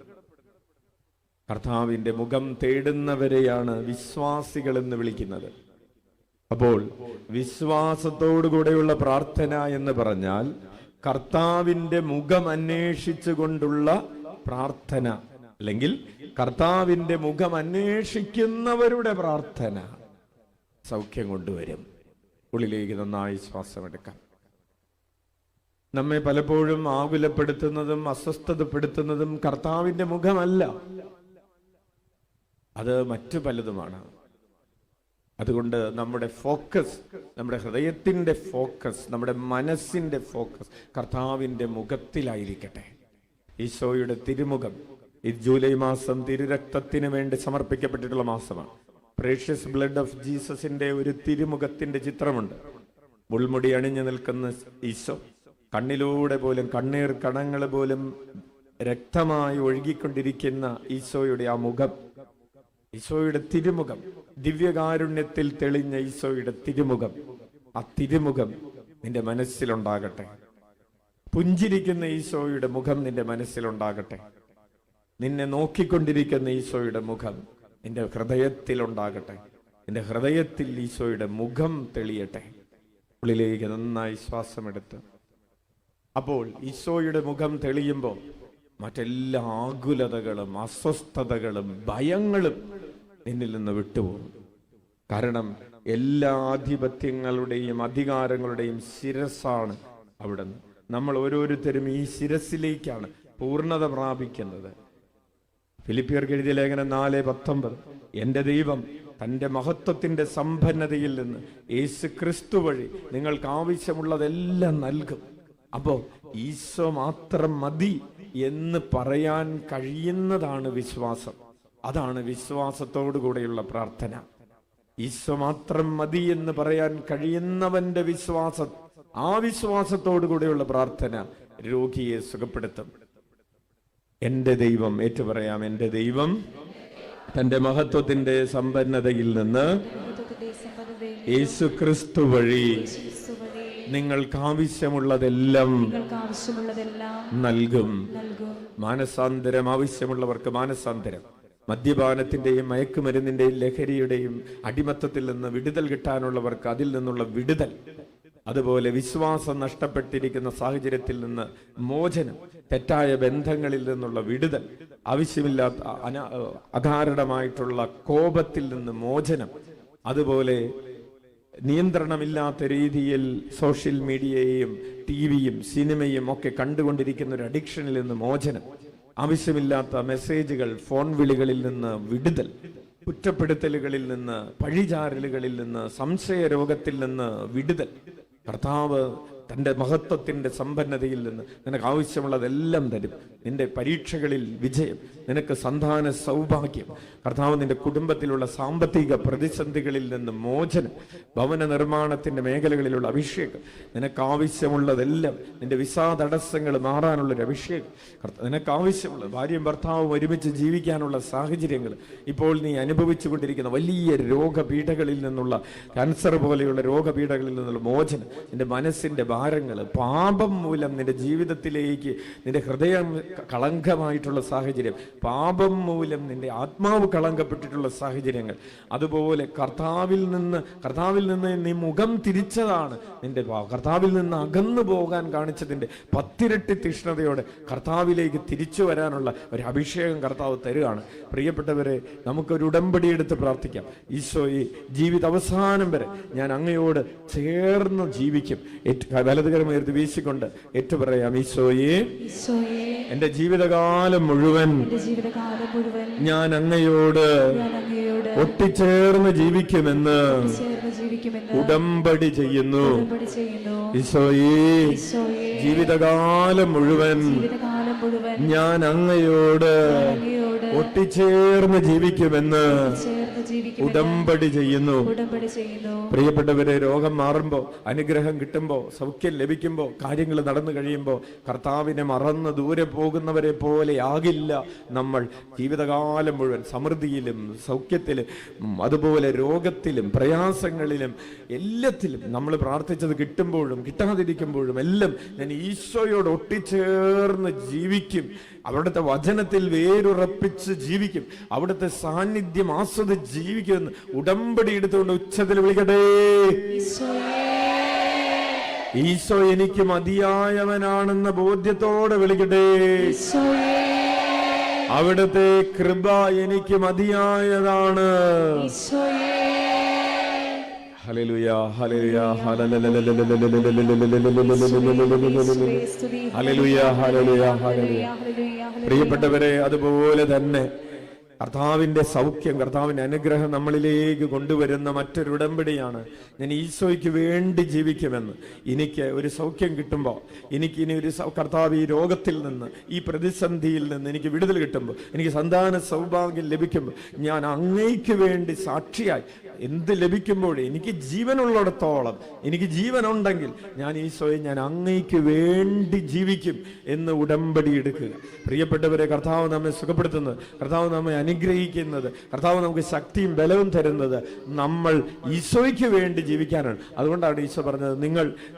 കർത്താവിൻ്റെ മുഖം തേടുന്നവരെയാണ് വിശ്വാസികൾ എന്ന് വിളിക്കുന്നത്. അപ്പോൾ വിശ്വാസത്തോടുകൂടെയുള്ള പ്രാർത്ഥന എന്ന് പറഞ്ഞാൽ കർത്താവിന്റെ മുഖം അന്വേഷിച്ചുകൊണ്ടുള്ള പ്രാർത്ഥന, അല്ലെങ്കിൽ കർത്താവിന്റെ മുഖം അന്വേഷിക്കുന്നവരുടെ പ്രാർത്ഥന സൗഖ്യം കൊണ്ടുവരും. ഉള്ളിലേക്ക് നന്നായി ശ്വാസമെടുക്കാം. നമ്മെ പലപ്പോഴും ആകുലപ്പെടുത്തുന്നതും അസ്വസ്ഥതപ്പെടുത്തുന്നതും കർത്താവിന്റെ മുഖമല്ല, അത് മറ്റു പലതുമാണ്. അതുകൊണ്ട് നമ്മുടെ ഫോക്കസ്, നമ്മുടെ ഹൃദയത്തിന്റെ ഫോക്കസ്, നമ്മുടെ മനസ്സിന്റെ ഫോക്കസ് കർത്താവിന്റെ മുഖത്തിലായിരിക്കട്ടെ. ഈശോയുടെ തിരുമുഖം ഈ ജൂലൈ മാസം തിരുരക്തത്തിന് വേണ്ടി സമർപ്പിക്കപ്പെട്ടിട്ടുള്ള മാസമാണ്. പ്രേഷ്യസ് ബ്ലഡ് ഓഫ് ജീസസിന്റെ ഒരു തിരുമുഖത്തിന്റെ ചിത്രമുണ്ട്. മുൾമുടി അണിഞ്ഞു നിൽക്കുന്ന ഈശോ, കണ്ണിലൂടെ പോലും കണ്ണീർ കണങ്ങൾ പോലും രക്തമായി ഒഴുകിക്കൊണ്ടിരിക്കുന്ന ഈശോയുടെ ആ മുഖം, ഈശോയുടെ തിരുമുഖം, ദിവ്യകാരുണ്യത്തിൽ തെളിഞ്ഞ ഈശോയുടെ തിരുമുഖം, ആ തിരുമുഖം നിന്റെ മനസ്സിലുണ്ടാകട്ടെ. പുഞ്ചിരിക്കുന്ന ഈശോയുടെ മുഖം നിന്റെ മനസ്സിലുണ്ടാകട്ടെ. നിന്നെ നോക്കിക്കൊണ്ടിരിക്കുന്ന ഈശോയുടെ മുഖം നിന്റെ ഹൃദയത്തിലുണ്ടാകട്ടെ. നിന്റെ ഹൃദയത്തിൽ ഈശോയുടെ മുഖം തെളിയട്ടെ. ഉള്ളിലേക്ക് നന്നായി ശ്വാസമെടുത്ത്, അപ്പോൾ ഈശോയുടെ മുഖം തെളിയുമ്പോൾ മറ്റെല്ലാ ആകുലതകളും അസ്വസ്ഥതകളും ഭയങ്ങളും നിന്നിൽ നിന്ന് വിട്ടുപോകും. കാരണം എല്ലാ ആധിപത്യങ്ങളുടെയും അധികാരങ്ങളുടെയും ശിരസ്സാണ് അവിടുന്ന്. നമ്മൾ ഓരോരുത്തരും ഈ ശിരസിലേക്കാണ് പൂർണ്ണത പ്രാപിക്കുന്നത്. ഫിലിപ്പിയർക്ക് എഴുതിയ ലേഖനം 4:19, എന്റെ ദൈവം തന്റെ മഹത്വത്തിന്റെ സമ്പന്നതയിൽ നിന്ന് യേശു ക്രിസ്തു വഴി നിങ്ങൾക്ക് ആവശ്യമുള്ളതെല്ലാം നൽകും. അപ്പോ ഈശോ മാത്രം മതി എന്ന് പറയാൻ കഴിയുന്നതാണ് വിശ്വാസം. അതാണ് വിശ്വാസത്തോടു കൂടെയുള്ള പ്രാർത്ഥന. ഈശോ മാത്രം മതി എന്ന് പറയാൻ കഴിയുന്നവന്റെ വിശ്വാസം, ആ വിശ്വാസത്തോടു കൂടെയുള്ള പ്രാർത്ഥന രോഗിയെ സുഖപ്പെടുത്തും. എന്റെ ദൈവം, ഏറ്റുപറയാം, എന്റെ ദൈവം തന്റെ മഹത്വത്തിന്റെ സമ്പന്നതയിൽ നിന്ന് യേശു ക്രിസ്തു വഴി നിങ്ങൾക്ക് ആവശ്യമുള്ളതെല്ലാം നൽകും. മാനസാന്തരം ആവശ്യമുള്ളവർക്ക് മാനസാന്തരം, മദ്യപാനത്തിന്റെയും മയക്കുമരുന്നിന്റെയും ലഹരിയുടെയും അടിമത്തത്തിൽ നിന്ന് വിടുതൽ കിട്ടാനുള്ളവർക്ക് അതിൽ നിന്നുള്ള വിടുതൽ, അതുപോലെ വിശ്വാസം നഷ്ടപ്പെട്ടിരിക്കുന്ന സാഹചര്യത്തിൽ നിന്ന് മോചനം, തെറ്റായ ബന്ധങ്ങളിൽ നിന്നുള്ള വിടുതൽ, ആവശ്യമില്ലാത്ത അകാരണമായിട്ടുള്ള കോപത്തിൽ നിന്ന് മോചനം, അതുപോലെ നിയന്ത്രണമില്ലാത്ത രീതിയിൽ സോഷ്യൽ മീഡിയയെയും ടിവിയും സിനിമയും ഒക്കെ കണ്ടുകൊണ്ടിരിക്കുന്ന ഒരു അഡിക്ഷനിൽ നിന്ന് മോചനം, ആവശ്യമില്ലാത്ത മെസ്സേജുകൾ, ഫോൺ വിളികളിൽ നിന്ന് വിടുതൽ, കുറ്റപ്പെടുത്തലുകളിൽ നിന്ന്, പഴിചാരലുകളിൽ നിന്ന്, സംശയ രോഗത്തിൽ നിന്ന് വിടുതൽ. കർത്താവ് തന്റെ മഹത്വത്തിന്റെ സമ്പന്നതയിൽ നിന്ന് നിനക്ക് ആവശ്യമുള്ളതെല്ലാം തരും. നിന്റെ പരീക്ഷകളിൽ വിജയം, നിനക്ക് സന്താന സൗഭാഗ്യം, കർത്താവ് നിന്റെ കുടുംബത്തിലുള്ള സാമ്പത്തിക പ്രതിസന്ധികളിൽ നിന്ന് മോചനം, ഭവന നിർമ്മാണത്തിന്റെ മേഖലകളിലുള്ള അഭിഷേകം, നിനക്ക് ആവശ്യമുള്ളതെല്ലാം, നിന്റെ വിസാ തടസ്സങ്ങൾ മാറാനുള്ളൊരു അഭിഷേകം, നിനക്ക് ആവശ്യമുള്ള ഭാര്യയും ഭർത്താവും ഒരുമിച്ച് ജീവിക്കാനുള്ള സാഹചര്യങ്ങൾ, ഇപ്പോൾ നീ അനുഭവിച്ചു കൊണ്ടിരിക്കുന്ന വലിയ രോഗപീഠകളിൽ നിന്നുള്ള, ക്യാൻസർ പോലെയുള്ള രോഗപീഠകളിൽ നിന്നുള്ള മോചനം, നിന്റെ മനസ്സിന്റെ ഭാരങ്ങൾ, പാപം മൂലം നിന്റെ ജീവിതത്തിലേക്ക് നിന്റെ ഹൃദയം കളങ്കമായിട്ടുള്ള സാഹചര്യം, പാപം മൂലം നിന്റെ ആത്മാവ് കളങ്കപ്പെട്ടിട്ടുള്ള സാഹചര്യങ്ങൾ, അതുപോലെ കർത്താവിൽ നിന്ന് നീ മുഖം തിരിച്ചതാണ്, നിന്റെ കർത്താവിൽ നിന്ന് അകന്നു പോകാൻ കാണിച്ചതിന്റെ 10 ഇരട്ടി തീഷ്ണതയോടെ കർത്താവിലേക്ക് തിരിച്ചു വരാനുള്ള ഒരു അഭിഷേകം കർത്താവ് തരുകയാണ്. പ്രിയപ്പെട്ടവരെ, നമുക്കൊരു ഉടമ്പടി എടുത്ത് പ്രാർത്ഥിക്കാം. ഈശോയെ, ജീവിത അവസാനം വരെ ഞാൻ അങ്ങയോട് ചേർന്ന് ജീവിക്കും. വലതുകരം ഉയർത്തി വീശിക്കൊണ്ട് ഏറ്റുപറയാം, ഈശോയെ, എന്റെ ജീവിതകാലം മുഴുവൻ ഞാൻ അങ്ങയോട് ഒട്ടിച്ചേർന്ന് ജീവിക്കുമെന്ന് ഉടമ്പടി ചെയ്യുന്നു. ഈശോയെ, ജീവിതകാലം മുഴുവൻ ഞാൻ അങ്ങയോട് ഒട്ടിച്ചേർന്ന് ജീവിക്കുമെന്ന് ഉടമ്പടി ചെയ്യുന്നു. പ്രിയപ്പെട്ടവരെ, രോഗം മാറുമ്പോ, അനുഗ്രഹം കിട്ടുമ്പോ, സൗഖ്യം ലഭിക്കുമ്പോ, കാര്യങ്ങൾ നടന്നു കഴിയുമ്പോ കർത്താവിനെ മറന്ന് ദൂരെ പോകുന്നവരെ പോലെ ആകില്ല നമ്മൾ. ജീവിതകാലം മുഴുവൻ സമൃദ്ധിയിലും സൗഖ്യത്തിലും അതുപോലെ രോഗത്തിലും പ്രയാസങ്ങളിലും എല്ലാത്തിലും നമ്മൾ പ്രാർത്ഥിച്ചത് കിട്ടുമ്പോഴും കിട്ടാതിരിക്കുമ്പോഴും എല്ലാം ഞാൻ ഈശോയോട് ഒട്ടിച്ചേർന്ന് ജീവിക്കും. അവിടുത്തെ വചനത്തിൽ വേരുറപ്പിച്ച് ജീവിക്കും. അവിടുത്തെ സാന്നിധ്യം ആസ്വദിച്ച് ജീവിക്കുമെന്ന് ഉടമ്പടി എടുത്തുകൊണ്ട് ഉച്ചത്തിൽ വിളിക്കട്ടെ. ഈശോ എനിക്ക് മതിയായവനാണെന്ന ബോധ്യത്തോടെ വിളിക്കട്ടെ. ഈശോയേ, അവിടുത്തെ കൃപ എനിക്ക് മതിയായതാണ്. ഈശോയേ, ഹല്ലേലൂയ, ഹല്ലേലൂയ, സ്തുതി. Hallelujah, hallelujah, hallelujah. ഹല്ലേലൂയ. പ്രിയപ്പെട്ടവരെ, അതുപോലെ തന്നെ കർത്താവിന്റെ സൗഖ്യം, കർത്താവിന്റെ അനുഗ്രഹം നമ്മളിലേക്ക് കൊണ്ടുവരുന്ന മറ്റൊരു ഉടമ്പടിയാണ് ഞാൻ ഈശോയ്ക്ക് വേണ്ടി ജീവിക്കുമെന്ന്. എനിക്ക് ഒരു സൗഖ്യം കിട്ടുമ്പോൾ, എനിക്ക് ഇനി ഒരു കർത്താവ് ഈ രോഗത്തിൽ നിന്ന്, ഈ പ്രതിസന്ധിയിൽ നിന്ന് എനിക്ക് വിടുതൽ കിട്ടുമ്പോൾ, എനിക്ക് സന്താന സൗഭാഗ്യം ലഭിക്കുമ്പോൾ, ഞാൻ അങ്ങയ്ക്ക് വേണ്ടി സാക്ഷിയായി എന്ത് ലഭിക്കുമ്പോൾ എനിക്ക് ജീവനുള്ളിടത്തോളം, എനിക്ക് ജീവനുണ്ടെങ്കിൽ ഞാൻ ഈശോയെ ഞാൻ അങ്ങയ്ക്ക് വേണ്ടി ജീവിക്കും എന്ന് ഉടമ്പടി എടുക്കുക. പ്രിയപ്പെട്ടവരെ, കർത്താവ് നമ്മെ സുഖപ്പെടുത്തുന്നത്, കർത്താവ് നമ്മെ അനുഗ്രഹിക്കുന്നത്, കർത്താവ് നമുക്ക് ശക്തിയും ബലവും തരുന്നത് നമ്മൾ ഈശോയ്ക്ക് വേണ്ടി ജീവിക്കാനാണ്. അതുകൊണ്ടാണ് ഈശോ പറഞ്ഞത്,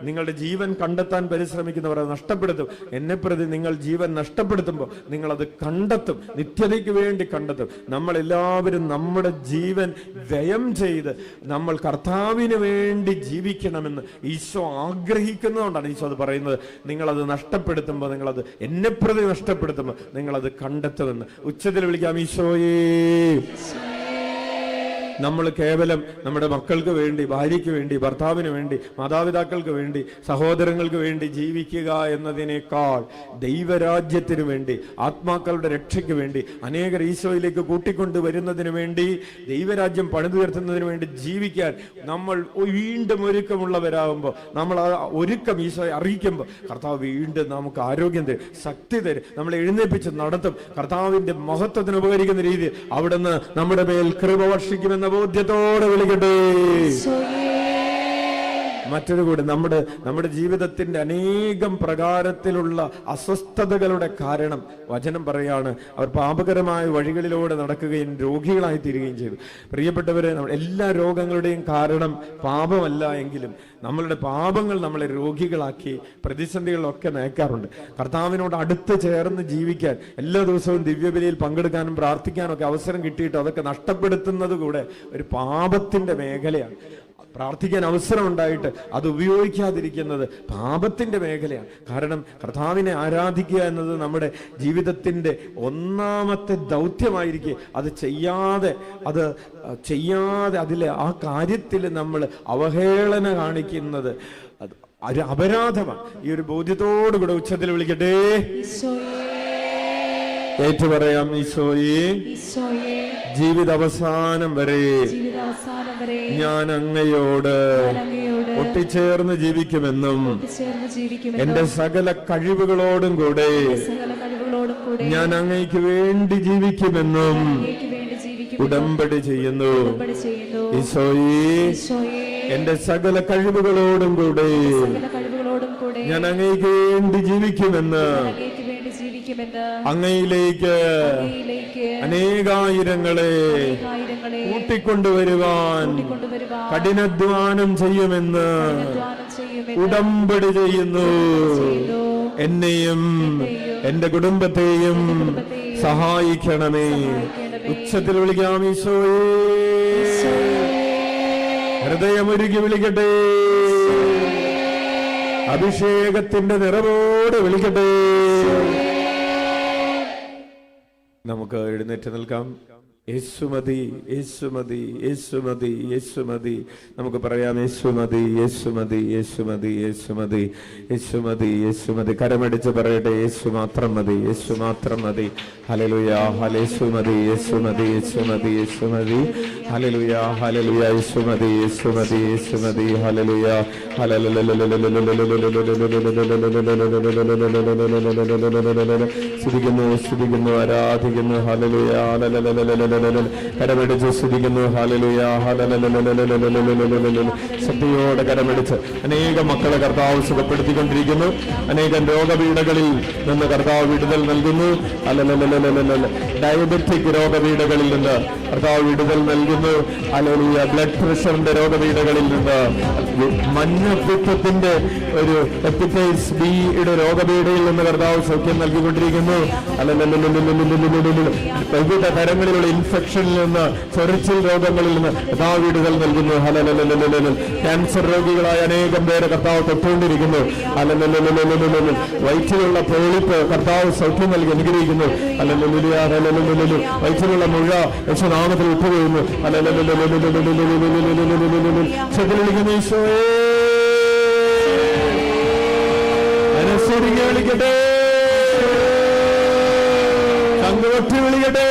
നിങ്ങളുടെ ജീവൻ കണ്ടെത്താൻ പരിശ്രമിക്കുന്നവർ അത് നഷ്ടപ്പെടുത്തും. എന്നെ പ്രതി നിങ്ങൾ ജീവൻ നഷ്ടപ്പെടുത്തുമ്പോൾ നിങ്ങളത് കണ്ടെത്തും, നിത്യതയ്ക്ക് വേണ്ടി കണ്ടെത്തും. നമ്മളെല്ലാവരും നമ്മുടെ ജീവൻ വ്യയം ചെയ്ത് നമ്മൾ കർത്താവിന് വേണ്ടി ജീവിക്കണമെന്ന് ഈശോ ആഗ്രഹിക്കുന്നതുകൊണ്ടാണ് ഈശോ അത് പറയുന്നത്. നിങ്ങളത് നഷ്ടപ്പെടുത്തുമ്പോൾ, നിങ്ങളത് എന്നെ പ്രതി നഷ്ടപ്പെടുത്തുമ്പോൾ നിങ്ങളത് കണ്ടെത്തുമെന്ന്. ഉച്ചത്തിൽ വിളിക്കാം, ഈശോയേ. നമ്മൾ കേവലം നമ്മുടെ മക്കൾക്ക് വേണ്ടി, ഭാര്യയ്ക്ക് വേണ്ടി, ഭർത്താവിന് വേണ്ടി, മാതാപിതാക്കൾക്ക് വേണ്ടി, സഹോദരങ്ങൾക്ക് വേണ്ടി ജീവിക്കുക എന്നതിനേക്കാൾ ദൈവരാജ്യത്തിന് വേണ്ടി, ആത്മാക്കളുടെ രക്ഷയ്ക്ക് വേണ്ടി, അനേകർ ഈശോയിലേക്ക് കൂട്ടിക്കൊണ്ടുവരുന്നതിന് വേണ്ടി, ദൈവരാജ്യം പണിതുയർത്തുന്നതിന് വേണ്ടി ജീവിക്കാൻ നമ്മൾ വീണ്ടും ഒരുക്കമുള്ളവരാകുമ്പോൾ, നമ്മൾ ആ ഒരുക്കം ഈശോയെ അറിയിക്കുമ്പോൾ കർത്താവ് വീണ്ടും നമുക്ക് ആരോഗ്യം തരും, ശക്തി തരും, നമ്മളെ എഴുന്നേൽപ്പിച്ച് നടത്തും. കർത്താവിന്റെ മഹത്വത്തിന് ഉപകരിക്കുന്ന രീതിയിൽ അവിടുന്ന് നമ്മുടെ മേൽ കൃപ വർഷിക്കുമെന്ന ബോധ്യത്തോടെ വിളിക്കട്ടെ. മറ്റൊരു കൂടി, നമ്മുടെ ജീവിതത്തിന്റെ അനേകം പ്രകാരത്തിലുള്ള അസ്വസ്ഥതകളുടെ കാരണം വചനം പറയാണ്, അവർ പാപകരമായ വഴികളിലൂടെ നടക്കുകയും രോഗികളായി തീരുകയും ചെയ്തു. പ്രിയപ്പെട്ടവരെ, എല്ലാ രോഗങ്ങളുടെയും കാരണം പാപമല്ല എങ്കിലും നമ്മളുടെ പാപങ്ങൾ നമ്മളെ രോഗികളാക്കി പ്രതിസന്ധികളിലൊക്കെ നയിക്കാറുണ്ട്. കർത്താവിനോട് അടുത്ത് ചേർന്ന് ജീവിക്കാൻ, എല്ലാ ദിവസവും ദിവ്യബലിയിൽ പങ്കെടുക്കാനും പ്രാർത്ഥിക്കാനും ഒക്കെ അവസരം കിട്ടിയിട്ട് അതൊക്കെ നഷ്ടപ്പെടുത്തുന്നത് കൂടെ ഒരു പാപത്തിന്റെ മേഖലയാണ്. പ്രാർത്ഥിക്കാൻ അവസരം ഉണ്ടായിട്ട് അത് ഉപയോഗിക്കാതിരിക്കുന്നത് പാപത്തിന്റെ മേഖലയാണ്. കാരണം കർത്താവിനെ ആരാധിക്കുക എന്നത് നമ്മുടെ ജീവിതത്തിന്റെ ഒന്നാമത്തെ ദൗത്യമായിരിക്കെ അത് ചെയ്യാതെ അതിലെ ആ കാര്യത്തിൽ നമ്മൾ അവഹേളന കാണിക്കുന്നത് ഒരു അപരാധമാണ്. ഈ ഒരു ബോധ്യത്തോടു കൂടെ ഉച്ചത്തിൽ വിളിക്കട്ടെ. ഏറ്റു പറയാം, ഈശോയെ, ജീവിതാവസാനം വരെ ഞാൻ അങ്ങയോട് ഒട്ടിച്ചേർന്ന് ജീവിക്കുമെന്നും എന്റെ സകല കഴിവുകളോടും കൂടെ ഞാൻ അങ്ങയ്ക്ക് വേണ്ടി ജീവിക്കുമെന്നും ഉടമ്പടി ചെയ്യുന്നു. ഈശോയെ, എന്റെ സകല കഴിവുകളോടും കൂടെ ഞാൻ അങ്ങയ്ക്ക് വേണ്ടി ജീവിക്കുമെന്ന് അങ്ങയിലേക്ക് അനേകായിരങ്ങളെ കൂട്ടിക്കൊണ്ടുവരുവാൻ കഠിനാധ്വാനം ചെയ്യുമെന്ന് ഉടമ്പടി ചെയ്യുന്നു. എന്നെയും എന്റെ കുടുംബത്തെയും സഹായിക്കണമേ. ഉച്ചത്തിൽ വിളിക്കാം, ഈശോയേ. ഹൃദയമൊരുക്കി വിളിക്കട്ടെ, അഭിഷേകത്തിന്റെ നിറവോടെ വിളിക്കട്ടെ. നമുക്ക് എഴുന്നേറ്റ് നിൽക്കാം. യേശുമതി, യേശുമതി, യേശുമതി, യേശുമതി. നമുക്ക് പറയാം, യേശുമതി, യേശുമതി, യേശുമതി, യേശുമതി, യേശുമതി, യേശുമതി. കരമടിച്ച് പറയട്ടെ, യേശു മാത്രം മതി, യേശു മാത്രം മതി. ഹല്ലേലൂയ, യേശുമതി, യേശുമതി, യേശുമതി, യേശുമതി. ഹല്ലേലൂയ, ഹല്ലേലൂയ, യേശുമതി, യേശുമതി, യേശുമതി. ഹല്ലേലൂയ, സ്തുതിക്കുന്നു, സ്തുതിക്കുന്നു, ആരാധിക്കുന്നു. ഹല്ലേലൂയ, കരമടിച്ച് സ്തുതിക്കുന്നു. ഹല്ലേലൂയ, ശക്തിയോടെ കരമടിച്ച് അനേകം മക്കളെ കർത്താവ് സുഖപ്പെടുത്തിക്കൊണ്ടിരിക്കുന്നു. അനേകം രോഗപീഠകളിൽ നിന്ന് കർത്താവ് വിടുതൽ നൽകുന്നു. ഡയബറ്റിക് രോഗപീഠകളിൽ നിന്ന് കർത്താവ് വിടുതൽ നൽകുന്നു. ഹല്ലേലൂയ, ബ്ലഡ് പ്രഷറിന്റെ രോഗപീഠകളിൽ നിന്ന്, മഞ്ഞപ്പിത്തത്തിന്റെ ഒരു ഹെപ്പറ്റൈറ്റിസ് ബിയുടെ രോഗപീഠയിൽ നിന്ന് കർത്താവ് സൗഖ്യം നൽകിക്കൊണ്ടിരിക്കുന്നു. വിവിധ തരങ്ങളിലുള്ള ഇൻഫെക്ഷനിൽ നിന്ന്, ചൊറിച്ചിൽ രോഗങ്ങളിൽ നിന്ന് കർത്താവ് വിടുതൽ നൽകുന്നു. ഹല്ലേലൂയ. ക്യാൻസർ രോഗികളായ അനേകം പേരെ കർത്താവ് തൊട്ടുകൊണ്ടിരിക്കുന്നു. ഹല്ലേലൂയ. വയറ്റിലുള്ള പോളിപ്പ് കർത്താവ് സൗഖ്യം നൽകി അനുഗ്രഹിക്കുന്നു. ഹല്ലേലൂയ. ഹല്ലേലൂയ. വയറ്റിലുള്ള മുഴ യേശുനാമത്തിൽ വിട്ടുപോകുന്നു. ഹല്ലേലൂയ. ഈശോയേ മനസ്സൊരുങ്ങി വിളിക്കട്ടെ, കണ്ണുപൊട്ടി വിളിക്കട്ടെ.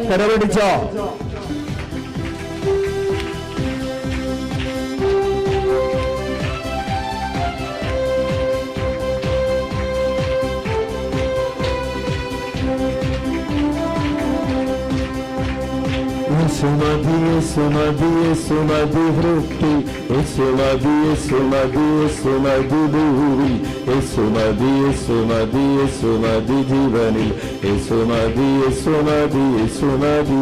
കരപിടിച്ചോ? യേശുമതി യേശുമതി യേശുമതി വൃത്തി, യേശുമതി യേശുമതി യേശുമതി ഭൂമി, യേശുമതി യേശുമതി യേശുമതി ജീവനിൽ, യേശുമതി യേശുമതി യേശുമതി.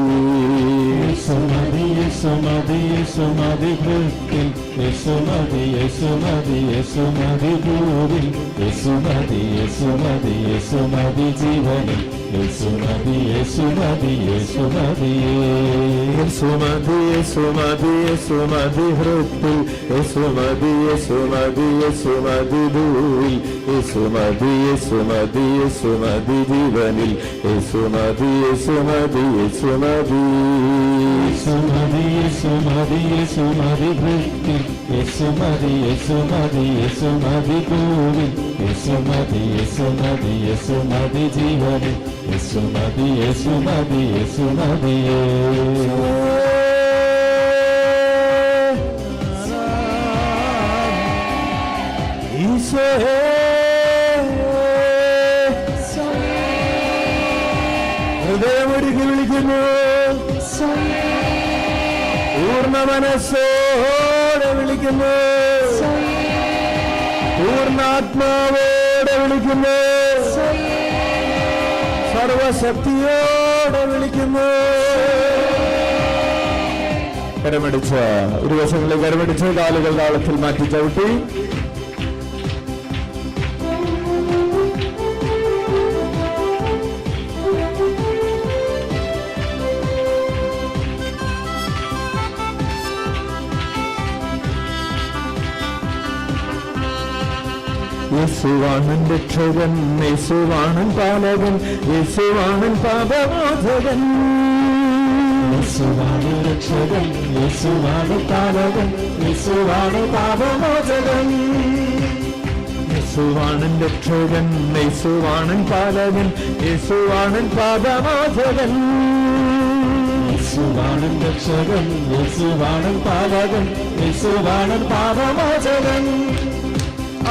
യേശുമതി യേശുമതി യേശുമതി വൃത്തി, യേശുമതി യേശുമതി യേശുമതി ഭൂമി, യേശുമതി യേശുമതി യേശുമതി ജീവനിൽ, യേശുമതി യേശുമതി യേശുമതി. യേശുമതി യേശുമതി യേശുമതി ഹൃത്തിൽ, യേശുമതി യേശുമതി യേശുമതി ഭൂമിൽ, യേശുമതി യേശുമതി യേശുമതി ജീവനിൽ, യേശുമതി യേശുമതി യേശുമതി. യേശുമതി യേശുമതി യേശുമതി വൃത്തി, യേശുമതി യേശുമതി യേശുമതി ഭൂമി, യേശുമതി യേശുമതി യേശുമതി ജീവനിൽ, യേശുമതി യേശുമതി യേശുമതി. ഈശോയേ ഹൃദയമൊരുക്കി വിളിക്കുന്നു, പൂർണ്ണ മനസ്സോടെ വിളിക്കുന്നു, പൂർണ്ണാത്മാവോടെ വിളിക്കുന്നു, സർവശക്തിയോടെ വിളിക്കുന്നു. കരമടിച്ച് ഇരുവശങ്ങളിൽ കരമടിച്ച് കാലുകൾ താളത്തിൽ മാറ്റി ചവിട്ടി. യേശുവാണൻ രക്ഷകൻ, യേശുവാണൻ പാലകൻ, യേശുവാണൻ പാപമോചകൻ. യേശുവാണ് രക്ഷകൻ, യേശുവാണ് പാലകൻ, യേശുവാണ് പാപമോചകൻ. യേശുവാണൻ രക്ഷകൻ, യേശുവാണൻ പാലകൻ, യേശുവാണൻ പാപമോചകൻ. യേശുവാണ് രക്ഷകൻ, യേശുവാണ് പാലകൻ, യേശുവാണ് പാപമോചകൻ.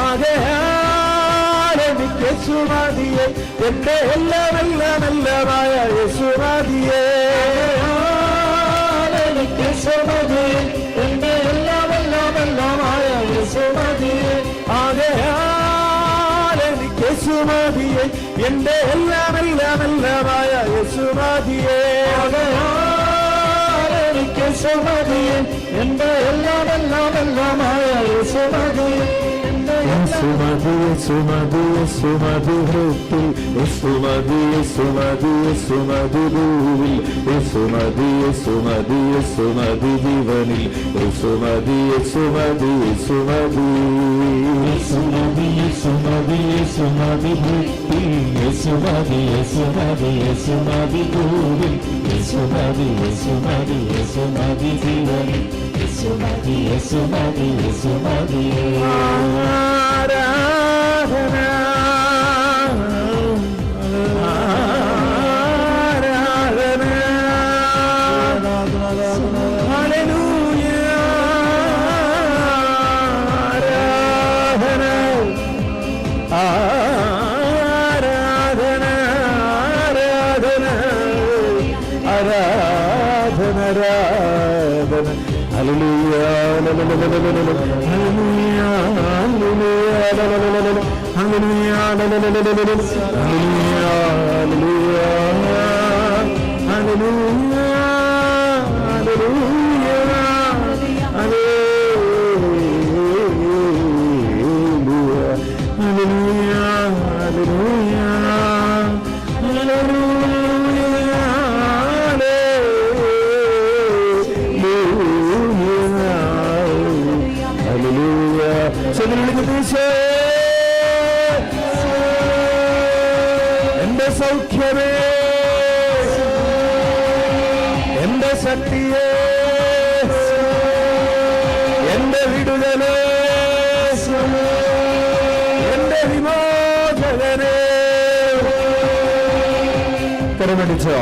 ആകയാൽ എനിക്ക് യേശുമതിയെ, എന്റെ എല്ലാം എല്ലാം എല്ലാമായ യേശുമതിയെ. എനിക്ക് യേശുമതിയെ, എന്റെ എല്ലാം എല്ലാം എല്ലാമായ യേശുമതിയെ. ആകയാൽ എനിക്ക് യേശുമതിയെ, എന്റെ എല്ലാം എല്ലാം എല്ലാമായ യേശുമതിയെ. എനിക്ക് യേശുമതിയെ, എന്റെ എല്ലാം എല്ലാം എല്ലാമായ യേശുമതിയെ. യേശുമതി യേശുമതി യേശുമതി ഹൃത്തിൽ, യേശുമതി യേശുമതി യേശുമതി ഭൂവിൽ, യേശുമതി യേശുമതി യേശുമതി ജീവനിൽ, യേശുമതി യേശുമതി യേശുമതി. യേശുമതി യേശുമതി യേശുമതി ഭക്തി, യേശുമതി യേശുമതി യേശുമതി ഭൂവിൽ, യേശുമതി യേശുമതി യേശുമതി ജീവനിൽ, യേശുമതി യേശുമതി യേശുമതി. ആരാധന ആരാധന ഹല്ലേലൂയ ആരാധന ആരാധന ആരാധന ആരാധന ആരാധന. Hallelujah hallelujah hallelujah. സൗഖ്യമേ, എന്റെ ശക്തിയേ, എന്റെ വിടുതലേ, എന്റെ വിമോചകനേ. കരമടിച്ചോ?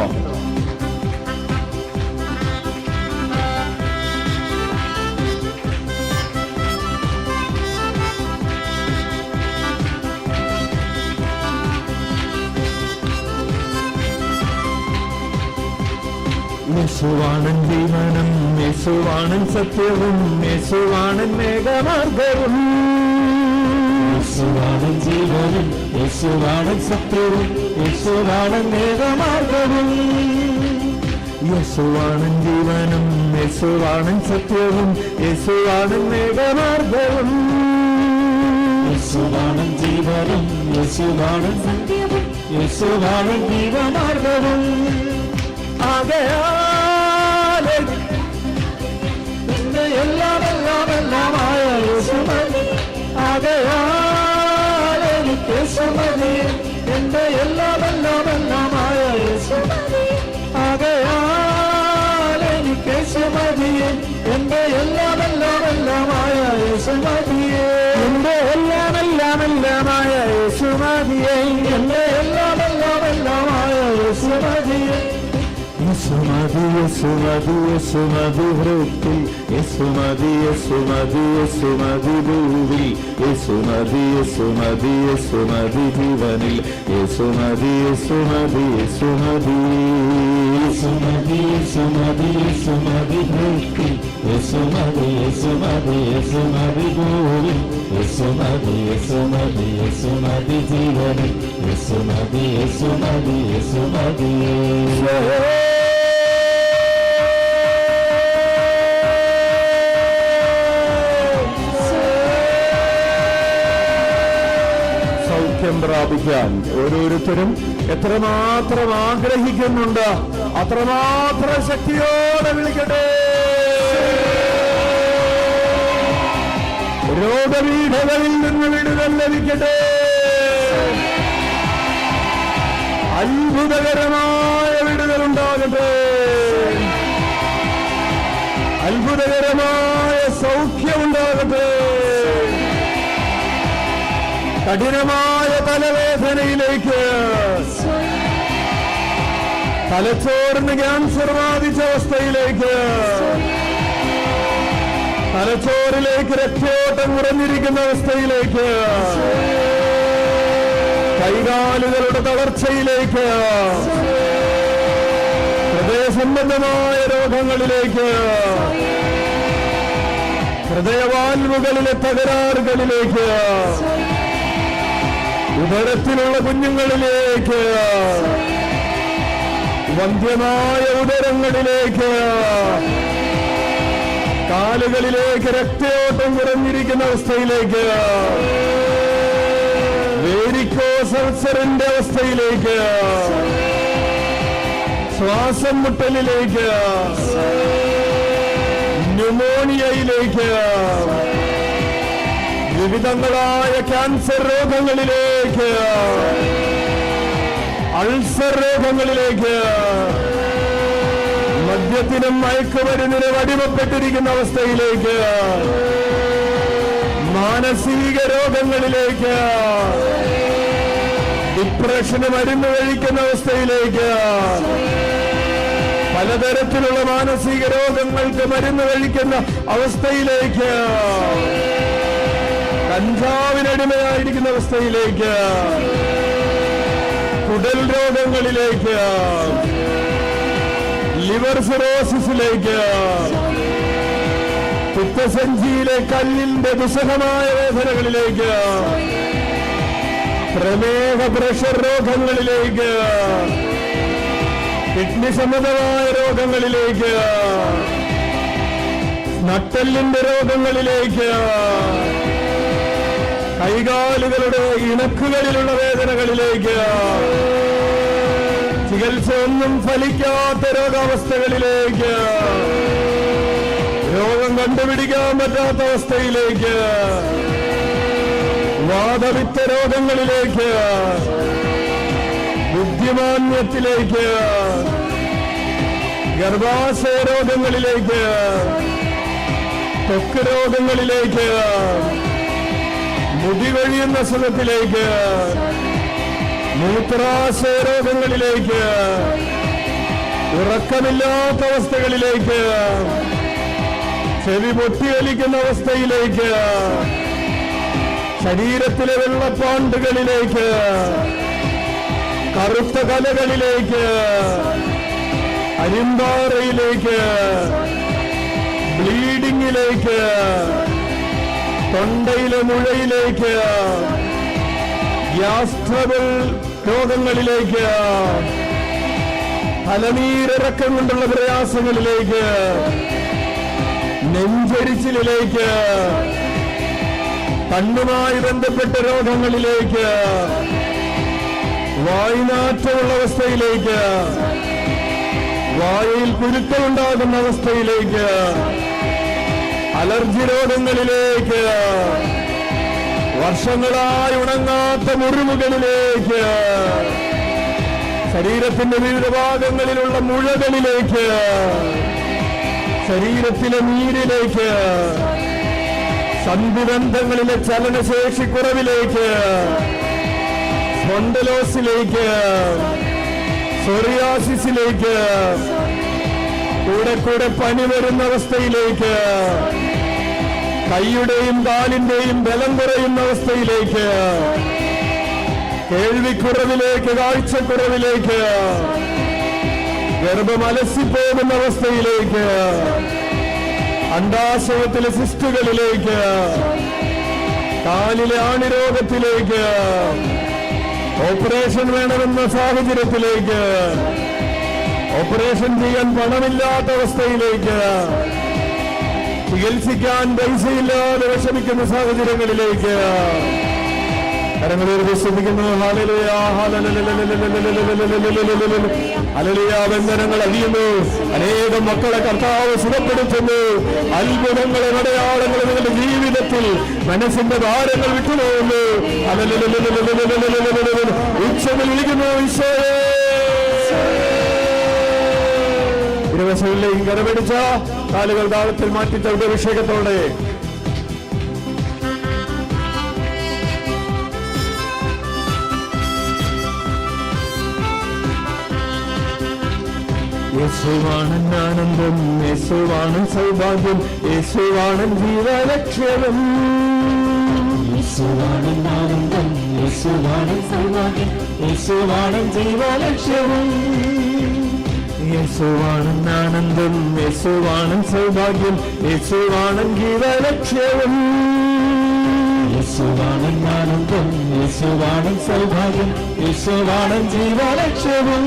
യേശുവാണൻ ജീവനും, യേശുവാണൻ സത്യവും, യേശുവാണൻ മേഘമാർഗവും. യേശുവാണൻ ജീവനും, യേശുവാണൻ സത്യവും, യേശുവാണൻ മേഘമാർഗവും. യേശുവാണൻ ജീവനും, യേശുവാണൻ സത്യവും, യേശുവാണൻ മേഘമാർഗവും. യേശുവാണൻ ജീവനും, യേശുവാണൻ സത്യവും, യേശുവാണൻ ജീവമാർഗവും. ആകയാലെ നിന്റെ എല്ലാം എല്ലാം എല്ലാമായ യേശു മതി. ആകയാലെ എനിക്ക് യേശു മതി, എന്റെ എല്ലാം എല്ലാം എല്ലാമായ യേശു മതി. ആകയാലെ എനിക്ക് യേശു മതി, എന്റെ എല്ലാം എല്ലാം എല്ലാമായ യേശു മതിയേ. എന്റെ എല്ലാം എല്ലാം എല്ലാമായ യേശു മതിയേ, എന്റെ എല്ലാം എല്ലാം എല്ലാമായ യേശു മതിയേ. യേശുമതി യേശുമതി യേശുമതി ഹൃത്തിൽ, യേശുമതി യേശുമതി യേശുമതി ഭൂവിൽ, യേശുമതി യേശുമതി യേശുമതി ജീവനിൽ, യേശുമതി യേശുമതി യേശുമതി. യേശുമതി യേശുമതി യേശുമതി ഹൃത്തിൽ, യേശുമതി യേശുമതി യേശുമതി ഭൂവിൽ, യേശുമതി യേശുമതി യേശുമതി ജീവനിൽ, യേശുമതി യേശുമതി യേശുമതി. സൗഖ്യം പ്രാപിക്കാൻ ഓരോരുത്തരും എത്രമാത്രം ആഗ്രഹിക്കുന്നുണ്ട് അത്രമാത്രം ശക്തിയോടെ വിളിക്കട്ടെ. രോഗപീഠകളിൽ നിന്ന് വിടുതൽ ലഭിക്കട്ടെ. അത്ഭുതകരമായ വിടുതൽ ഉണ്ടാകട്ടെ. അത്ഭുതകരമായ സൗഖ്യമുണ്ടാകട്ടെ. കഠിനമായ തലവേദനയിലേക്ക്, തലച്ചോറിന് ക്യാൻസർ ബാധിച്ച അവസ്ഥയിലേക്ക്, തലച്ചോറിലേക്ക് രക്തയോട്ടം കുറഞ്ഞിരിക്കുന്ന അവസ്ഥയിലേക്ക്, കൈകാലുകളുടെ തളർച്ചയിലേക്ക്, ഹൃദയസംബന്ധമായ രോഗങ്ങളിലേക്ക്, ഹൃദയവാൽവുകളിലെ തകരാറുകളിലേക്ക്, ഉദരത്തിലുള്ള കുഞ്ഞുങ്ങളിലേക്ക്, വന്ധ്യമായ ഉദരങ്ങളിലേക്ക്, കാലുകളിലേക്ക് രക്തയോട്ടം കുറഞ്ഞിരിക്കുന്ന അവസ്ഥയിലേക്ക്, വേരിക്കോസ് അൾസറിന്റെ അവസ്ഥയിലേക്ക്, ശ്വാസം മുട്ടലിലേക്ക്, ന്യൂമോണിയയിലേക്ക്, വിവിധങ്ങളായ ക്യാൻസർ രോഗങ്ങളിലേക്ക്, അൾസർ രോഗങ്ങളിലേക്ക്, മദ്യത്തിനും മയക്കുമരുന്നിനും അടിമപ്പെട്ടിരിക്കുന്ന അവസ്ഥയിലേക്ക്, മാനസിക രോഗങ്ങളിലേക്ക്, ഡിപ്രഷന് മരുന്ന് കഴിക്കുന്ന അവസ്ഥയിലേക്ക്, പലതരത്തിലുള്ള മാനസിക രോഗങ്ങൾക്ക് മരുന്ന് കഴിക്കുന്ന അവസ്ഥയിലേക്ക്, കഞ്ചാവിനടിമയായിരിക്കുന്ന അവസ്ഥയിലേക്ക്, കുടൽ രോഗങ്ങളിലേക്ക്, ലിവർ സിറോസിസിലേക്ക്, പിത്തസഞ്ചിയിലെ കല്ലിന്റെ ദുസ്സഹമായ വേദനകളിലേക്ക്, പ്രമേഹ പ്രഷർ രോഗങ്ങളിലേക്ക്, കിഡ്നി സംബന്ധമായ രോഗങ്ങളിലേക്ക്, നട്ടെല്ലിന്റെ രോഗങ്ങളിലേക്ക്, കൈകാലുകളുടെ ഇണക്കുകളിലുള്ള വേദനകളിലേക്ക്, ചികിത്സ ഒന്നും ഫലിക്കാത്ത രോഗാവസ്ഥകളിലേക്ക്, രോഗം കണ്ടുപിടിക്കാൻ പറ്റാത്ത അവസ്ഥയിലേക്ക്, വാതപിത്ത രോഗങ്ങളിലേക്ക്, ബുദ്ധിമാന്യത്തിലേക്ക്, ഗർഭാശയ രോഗങ്ങളിലേക്ക്, ത്വക്ക് രോഗങ്ങളിലേക്ക്, മുടി കഴിയുന്ന സുഖത്തിലേക്ക്, മൂത്രാശയ രോഗങ്ങളിലേക്ക്, ഉറക്കമില്ലാത്ത അവസ്ഥകളിലേക്ക്, ചെവി പൊട്ടിയൊലിക്കുന്ന അവസ്ഥയിലേക്ക്, ശരീരത്തിലെ വെള്ളപ്പാണ്ടുകളിലേക്ക്, കറുത്ത കലകളിലേക്ക്, അരിമ്പാറയിലേക്ക്, ബ്ലീഡിങ്ങിലേക്ക്, തൊണ്ടയിലെ മുഴയിലേക്ക്, ഗ്യാസ് ട്രബിൾ രോഗങ്ങളിലേക്ക്, തലനീരിറക്കം കൊണ്ടുള്ള പ്രയാസങ്ങളിലേക്ക്, നെഞ്ചരിച്ചിലേക്ക്, കണ്ണുമായി ബന്ധപ്പെട്ട രോഗങ്ങളിലേക്ക്, വായ്നാറ്റമുള്ള അവസ്ഥയിലേക്ക്, വായയിൽ കുരുക്കളുണ്ടാകുന്ന അവസ്ഥയിലേക്ക്, അലർജി രോഗങ്ങളിലേക്ക്, വർഷങ്ങളായി ഉണങ്ങാത്ത മുറിവുകളിലേക്ക്, ശരീരത്തിന്റെ വിവിധ ഭാഗങ്ങളിലുള്ള മുഴകളിലേക്ക്, ശരീരത്തിലെ നീരിലേക്ക്, സന്ധിബന്ധങ്ങളിലെ ചലനശേഷി കുറവിലേക്ക്, സ്പോണ്ടലോസിലേക്ക്, സോറിയാസിസിലേക്ക്, കൂടെ കൂടെ പനി വരുന്ന അവസ്ഥയിലേക്ക്, കൈയുടെയും കാലിന്റെയും ബലം കുറയുന്ന അവസ്ഥയിലേക്ക്, കേൾവിക്കുറവിലേക്ക്, കാഴ്ചക്കുറവിലേക്ക്, ഗർഭം അലസിപ്പോകുന്ന അവസ്ഥയിലേക്ക്, അണ്ഡാശയത്തിലെ സിസ്റ്റുകളിലേക്ക്, കാലിലെ ആണിരോഗത്തിലേക്ക്, ഓപ്പറേഷൻ വേണമെന്ന സാഹചര്യത്തിലേക്ക്, ഓപ്പറേഷൻ ചെയ്യാൻ പണമില്ലാത്ത അവസ്ഥയിലേക്ക്, ചികിത്സിക്കാൻ പൈസയില്ലാതെ വിഷമിക്കുന്ന സാഹചര്യങ്ങളിലേക്ക് കരങ്ങളിൽ വിശ്വസിക്കുന്നു. Hallelujah, hallelujah. ബന്ധനങ്ങൾ അഴിയുന്നു. അനേകം മക്കളെ കർത്താവ് സുഖപ്പെടുത്തുന്നു. അത്ഭുതങ്ങളും അടയാളങ്ങളും നിങ്ങളുടെ ജീവിതത്തിൽ മനസ്സിന്റെ ഭാരങ്ങൾ വിട്ടുപോകുന്നു. ഉച്ചത്തിൽ വിളിക്കുന്നു ഈശോയേ. ഇരുവശങ്ങളിലേക്ക് കരപിടിച്ച കാലുകൾ താളത്തിൽ മാറ്റിച്ച അഭിഷേകത്തോടെ യേശുവാണ് ആനന്ദം, യേശുവാണ് സൗഭാഗ്യം, യേശുവാണ് ജീവലക്ഷ്യം. യേശുവാണ് ആനന്ദം, യേശുവാണ് സൗഭാഗ്യം, യേശുവാണ് ജീവലക്ഷ്യവും. യേശുവാണ് ആനന്ദം, യേശുവാണ് സൗഭാഗ്യം, യേശുവാണ് ജീവലക്ഷ്യവും. യേശുവാണ് ആനന്ദം, യേശുവാണ് സൗഭാഗ്യം, യേശുവാണ് ജീവലക്ഷ്യവും.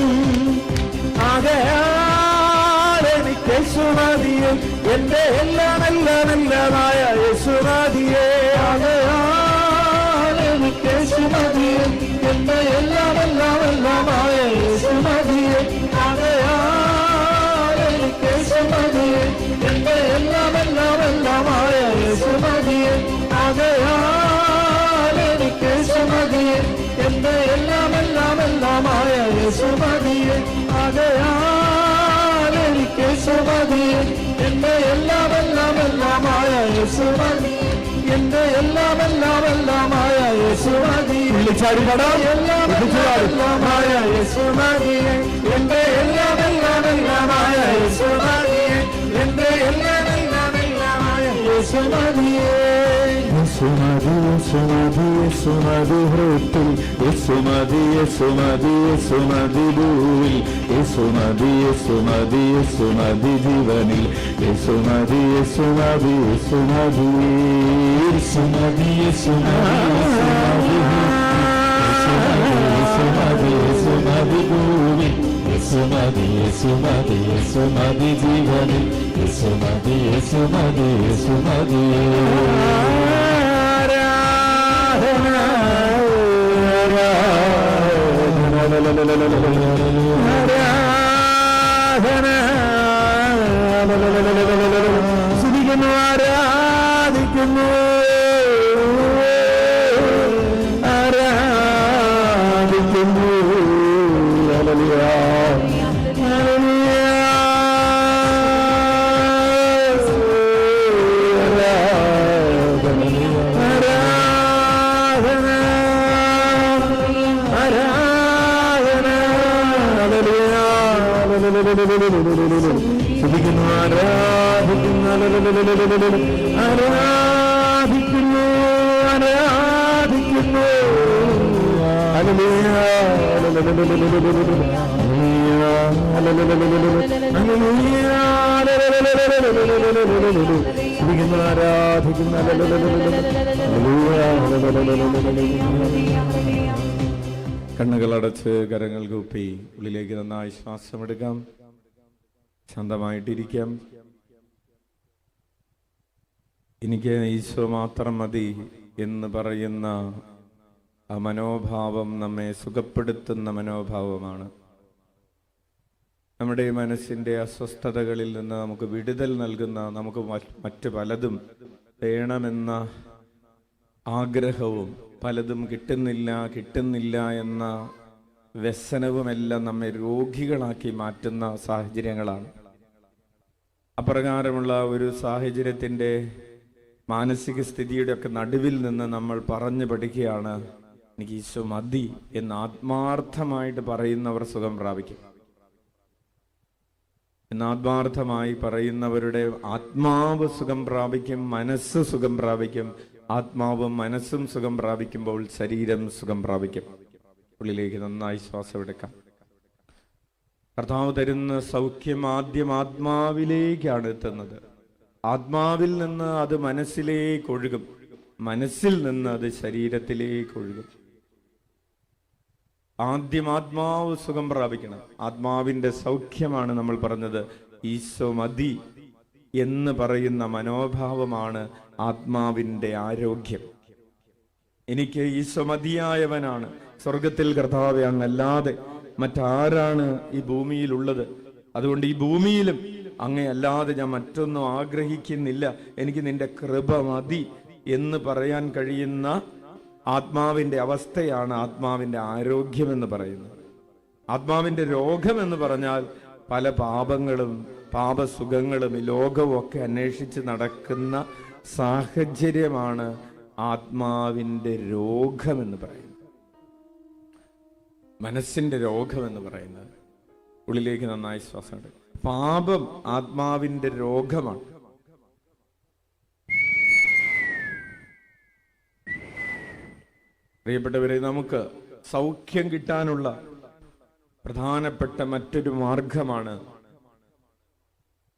ആകയാൽ എനിക്ക് യേശുമതിയെ, എന്റെ എല്ലാം എല്ലാം എല്ലാമായ യേശുമതിയെ. ആകയാൽ എനിക്ക് യേശുമതിയെ, എന്റെ എല്ലാം എല്ലാം എല്ലാമായ യേശുമതിയെ. ആകയാൽ എനിക്ക് യേശുമതിയെ, എന്റെ എല്ലാം എല്ലാം എല്ലാമായ യേശുമതിയെ. ആകയാൽ എനിക്ക് യേശുമതിയെ, എന്റെ എല്ലാം എല്ലാം എല്ലാമായ യേശുമതിയെ. ആകയാൽ എനിക്ക് യേശുമതിയെ, എന്റെ എല്ലാം എല്ലാം എല്ലാമായ യേശുമതിയെ. എന്റെ എല്ലാം എല്ലാം എല്ലാമായ യേശുമതിയെ. വിളിച്ചാടിപടാം, എല്ലാം എല്ലാമായ യേശുമതിയെ. എന്റെ എല്ലാം എല്ലാം എല്ലാമായ യേശുമതിയെ. എന്റെ എല്ലാം എല്ലാം എല്ലാമായ യേശുമതിയെ. യേശുമതി, യേശുമതി, യേശുമതി ഹൃത്തിൽ, യേശുമതി, യേശുമതി, യേശുമതി ഭൂവിൽ, യേശുമതി, യേശുമതി, യേശുമതി ജീവനിൽ, യേശുമതി, യേശുമതി, യേശുമതി. യേശുമതി, യേശുമതി, യേശുമതി ഭൂവിൽ, യേശുമതി, യേശുമതി, യേശുമതി ജീവനിൽ, യേശുമതി, യേശുമതി, യേശുമതി. സ്തുതിക്കുന്നു, ആരാധിക്കുന്നു, ആരാധിക്കുന്നു. സ്തുതിക്കുന്നു, ആരാധിക്കുന്നു, ആരാധിക്കുന്നു, ആരാധിക്കുന്നു. ഹല്ലേലൂയ, ഹല്ലേലൂയ, സ്തുതിക്കുന്നു, ആരാധിക്കുന്നു. കണ്ണുകളടച്ച് കരങ്ങൾ കൂപ്പി ഉള്ളിലേക്ക് നന്നായി ശ്വാസമെടുക്കാം. ശാന്തമായിട്ടിരിക്കാം. എനിക്ക് ഈശോ മാത്രം മതി എന്ന് പറയുന്ന ആ മനോഭാവം നമ്മെ സുഖപ്പെടുത്തുന്ന മനോഭാവമാണ്. നമ്മുടെ മനസ്സിൻ്റെ അസ്വസ്ഥതകളിൽ നിന്ന് നമുക്ക് വിടുതൽ നൽകുന്ന, നമുക്ക് മറ്റ് പലതും വേണമെന്ന ആഗ്രഹവും പലതും കിട്ടുന്നില്ല എന്ന വ്യസനവുമെല്ലാം നമ്മെ രോഗികളാക്കി മാറ്റുന്ന സാഹചര്യങ്ങളാണ്. അപ്രകാരമുള്ള ഒരു സാഹചര്യത്തിൻ്റെ മാനസിക സ്ഥിതിയുടെ ഒക്കെ നടുവിൽ നിന്ന് നമ്മൾ പറഞ്ഞു പഠിക്കുകയാണ്, എനിക്ക് ഈശോ മതി എന്ന് ആത്മാർത്ഥമായിട്ട് പറയുന്നവർ സുഖം പ്രാപിക്കും. എന്ന് ആത്മാർത്ഥമായി പറയുന്നവരുടെ ആത്മാവ് സുഖം പ്രാപിക്കും, മനസ്സ് സുഖം പ്രാപിക്കും. ആത്മാവും മനസ്സും സുഖം പ്രാപിക്കുമ്പോൾ ശരീരം സുഖം പ്രാപിക്കും. ഉള്ളിലേക്ക് നന്നായി ശ്വാസം എടുക്കാം. കർത്താവ് തരുന്ന സൗഖ്യം ആദ്യം ആത്മാവിലേക്കാണ് എത്തുന്നത്. ആത്മാവിൽ നിന്ന് അത് മനസ്സിലേക്ക് ഒഴുകും, മനസ്സിൽ നിന്ന് അത് ശരീരത്തിലേക്ക് ഒഴുകും. ആദ്യം ആത്മാവ് സുഖം പ്രാപിക്കണം. ആത്മാവിന്റെ സൗഖ്യമാണ് നമ്മൾ പറഞ്ഞത്. ഈശോ മതി എന്ന് പറയുന്ന മനോഭാവമാണ് ആത്മാവിന്റെ ആരോഗ്യം. എനിക്ക് ഈശോ മതിയായവനാണ്. സ്വർഗത്തിൽ കർത്താവേ അങ്ങല്ലാതെ മറ്റാരാണ് ഈ ഭൂമിയിലുള്ളത്? അതുകൊണ്ട് ഈ ഭൂമിയിലും അങ്ങയല്ലാതെ ഞാൻ മറ്റൊന്നും ആഗ്രഹിക്കുന്നില്ല, എനിക്ക് നിന്റെ കൃപ മതി എന്ന് പറയാൻ കഴിയുന്ന ആത്മാവിന്റെ അവസ്ഥയാണ് ആത്മാവിന്റെ ആരോഗ്യം എന്ന് പറയുന്നത്. ആത്മാവിന്റെ രോഗം എന്ന് പറഞ്ഞാൽ പല പാപങ്ങളും പാപസുഖങ്ങളും ഈ ലോകവും ഒക്കെ അന്വേഷിച്ച് നടക്കുന്ന സാഹചര്യമാണ് ആത്മാവിന്റെ രോഗമെന്ന് പറയുന്നത്, മനസ്സിന്റെ രോഗമെന്ന് പറയുന്നത്. ഉള്ളിലേക്ക് നന്നായി ശ്വാസം എടുക്കും. പാപം ആത്മാവിന്റെ രോഗമാണ്. പ്രിയപ്പെട്ടവരെ, നമുക്ക് സൗഖ്യം കിട്ടാനുള്ള പ്രധാനപ്പെട്ട മറ്റൊരു മാർഗമാണ്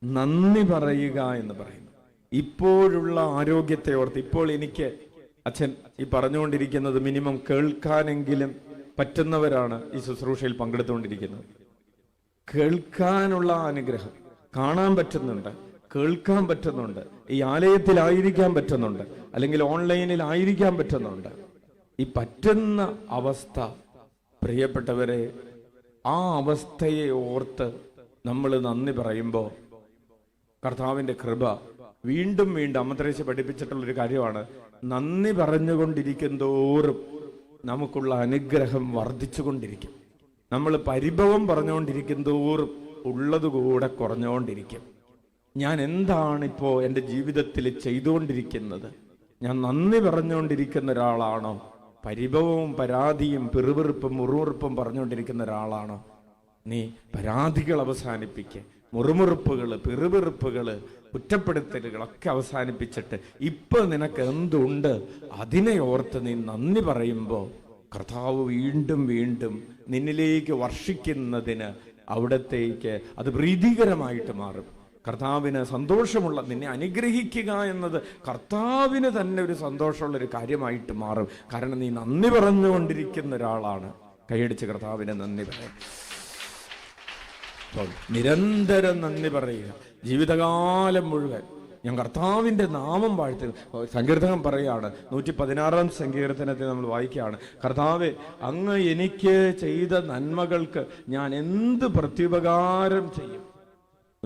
നന്ദി പറയുക എന്ന് പറയുന്നത്. ഇപ്പോഴുള്ള ആരോഗ്യത്തെ ഓർത്ത്, ഇപ്പോൾ എനിക്ക് അച്ഛൻ ഈ പറഞ്ഞുകൊണ്ടിരിക്കുന്നത് മിനിമം കേൾക്കാനെങ്കിലും പറ്റുന്നവരാണ് ഈ ശുശ്രൂഷയിൽ പങ്കെടുത്തുകൊണ്ടിരിക്കുന്നത്. കേൾക്കാനുള്ള അനുഗ്രഹം, കാണാൻ പറ്റുന്നുണ്ട്, കേൾക്കാൻ പറ്റുന്നുണ്ട്, ഈ ആലയത്തിലായിരിക്കാൻ പറ്റുന്നുണ്ട്, അല്ലെങ്കിൽ ഓൺലൈനിൽ ആയിരിക്കാൻ പറ്റുന്നുണ്ട്. ഈ പറ്റുന്ന അവസ്ഥ, പ്രിയപ്പെട്ടവരെ, ആ അവസ്ഥയെ ഓർത്ത് നമ്മൾ നന്ദി പറയുമ്പോൾ കർത്താവിന്റെ കൃപ വീണ്ടും വീണ്ടും അമ്മത്രേശ്യ പഠിപ്പിച്ചിട്ടുള്ളൊരു കാര്യമാണ്. നന്ദി പറഞ്ഞുകൊണ്ടിരിക്കും തോറും നമുക്കുള്ള അനുഗ്രഹം വർദ്ധിച്ചുകൊണ്ടിരിക്കും. നമ്മൾ പരിഭവം പറഞ്ഞുകൊണ്ടിരിക്കും തോറും ഉള്ളത് കൂടെ കുറഞ്ഞുകൊണ്ടിരിക്കും. ഞാൻ എന്താണിപ്പോ എൻ്റെ ജീവിതത്തിൽ ചെയ്തുകൊണ്ടിരിക്കുന്നത്? ഞാൻ നന്ദി പറഞ്ഞുകൊണ്ടിരിക്കുന്ന ഒരാളാണോ? പരിഭവവും പരാതിയും പിറുപിറുപ്പും മുറുമുറുപ്പും പറഞ്ഞുകൊണ്ടിരിക്കുന്ന ഒരാളാണോ? നീ പരാതികൾ അവസാനിപ്പിക്കുക, മുറുമുറുപ്പുകള്, പിറുപിറുപ്പുകള്, കുറ്റപ്പെടുത്തലുകളൊക്കെ അവസാനിപ്പിച്ചിട്ട് ഇപ്പൊ നിനക്ക് എന്തുണ്ട് അതിനെ ഓർത്ത് നീ നന്ദി പറയുമ്പോൾ കർത്താവ് വീണ്ടും വീണ്ടും നിന്നിലേക്ക് വർഷിക്കുന്നതിന് അവിടത്തേക്ക് അത് പ്രീതികരമായിട്ട് മാറും. കർത്താവിന് സന്തോഷമുള്ള, നിന്നെ അനുഗ്രഹിക്കുക എന്നത് കർത്താവിന് തന്നെ ഒരു സന്തോഷമുള്ളൊരു കാര്യമായിട്ട് മാറും. കാരണം നീ നന്ദി പറഞ്ഞുകൊണ്ടിരിക്കുന്ന ഒരാളാണ്. കൈയടിച്ച് കർത്താവിന് നന്ദി പറയാം. നിരന്തരം നന്ദി പറയുക, ജീവിതകാലം മുഴുവൻ. ഞാൻ കർത്താവിന്റെ നാമം വാഴ്ത്തുക. സങ്കീർത്തനം പറയാണ്, 116 സങ്കീർത്തനത്തിൽ നമ്മൾ വായിക്കുകയാണ്, കർത്താവേ, അങ്ങ് എനിക്ക് ചെയ്ത നന്മകൾക്ക് ഞാൻ എന്ത് പ്രത്യുപകാരം ചെയ്യും?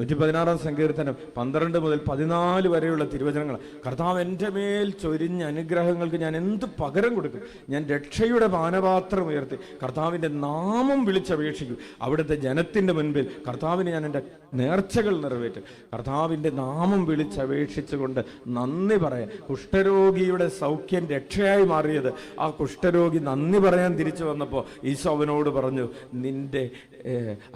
116 സങ്കീർത്തനം 12 മുതൽ 14 വരെയുള്ള തിരുവചനങ്ങൾ. കർത്താവ് എൻ്റെ മേൽ ചൊരിഞ്ഞ അനുഗ്രഹങ്ങൾക്ക് ഞാൻ എന്ത് പകരം കൊടുക്കും? ഞാൻ രക്ഷയുടെ പാനപാത്രം ഉയർത്തി കർത്താവിൻ്റെ നാമം വിളിച്ചപേക്ഷിക്കും. അവിടുത്തെ ജനത്തിൻ്റെ മുൻപിൽ കർത്താവിന് ഞാൻ എൻ്റെ നേർച്ചകൾ നിറവേറ്റും. കർത്താവിൻ്റെ നാമം വിളിച്ചപേക്ഷിച്ചുകൊണ്ട് നന്ദി പറയാൻ. കുഷ്ഠരോഗിയുടെ സൗഖ്യം രക്ഷയായി മാറിയത് ആ കുഷ്ഠരോഗി നന്ദി പറയാൻ തിരിച്ചു വന്നപ്പോൾ ഈശോ അവനോട് പറഞ്ഞു, നിന്റെ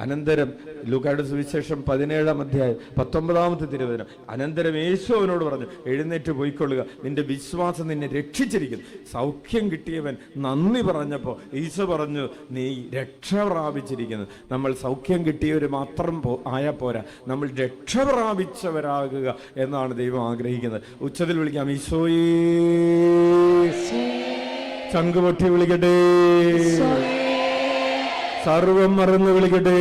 അനന്തരം ലൂക്കായുടെ സുവിശേഷം 17-ാം അധ്യായം 19-ാമത്തെ തിരുവചനം. അനന്തരം യേശു അവനോട് പറഞ്ഞു, എഴുന്നേറ്റ് പോയിക്കൊള്ളുക, നിന്റെ വിശ്വാസം നിന്നെ രക്ഷിച്ചിരിക്കുന്നു. സൗഖ്യം കിട്ടിയവൻ നന്ദി പറഞ്ഞപ്പോൾ ഈശോ പറഞ്ഞു, നീ രക്ഷ പ്രാപിച്ചിരിക്കുന്നു. നമ്മൾ സൗഖ്യം കിട്ടിയവർ മാത്രം ആയാൽ പോരാ, നമ്മൾ രക്ഷ പ്രാപിച്ചവരാകുക എന്നാണ് ദൈവം ആഗ്രഹിക്കുന്നത്. ഉച്ചത്തിൽ വിളിക്കാം, ഈശോയേ. ചങ്കുപൊട്ടി വിളിക്കട്ടെ, സർവം മറന്ന് വിളിക്കട്ടെ.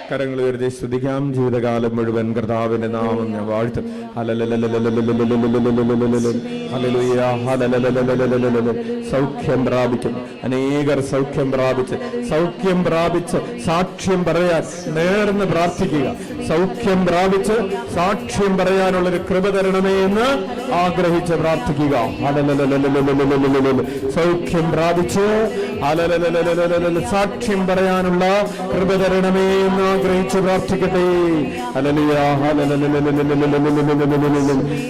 കരങ്ങൾ ഉയർത്തി സ്തുതിക്കാം. ജീവിതകാലം മുഴുവൻ കർത്താവിന്റെ നാമം ഞാൻ വാഴ്ത്തും. സൗഖ്യം പ്രാപിക്കും അനേകർ, സൗഖ്യം പ്രാപിച്ച് സാക്ഷ്യം പറയാൻ നേർന്ന് പ്രാർത്ഥിക്കുക. സൗഖ്യം പ്രാപിച്ച് സാക്ഷ്യം പറയാനുള്ളൊരു കൃപ തരണമേ എന്ന് ആഗ്രഹിച്ച് പ്രാർത്ഥിക്കുക. സൗഖ്യം പ്രാപിച്ച് സാക്ഷ്യം പറയാനുള്ള കൃപ തരണമേ എന്ന് ആഗ്രഹിച്ച് പ്രാർത്ഥിക്കട്ടെ. Hallelujah,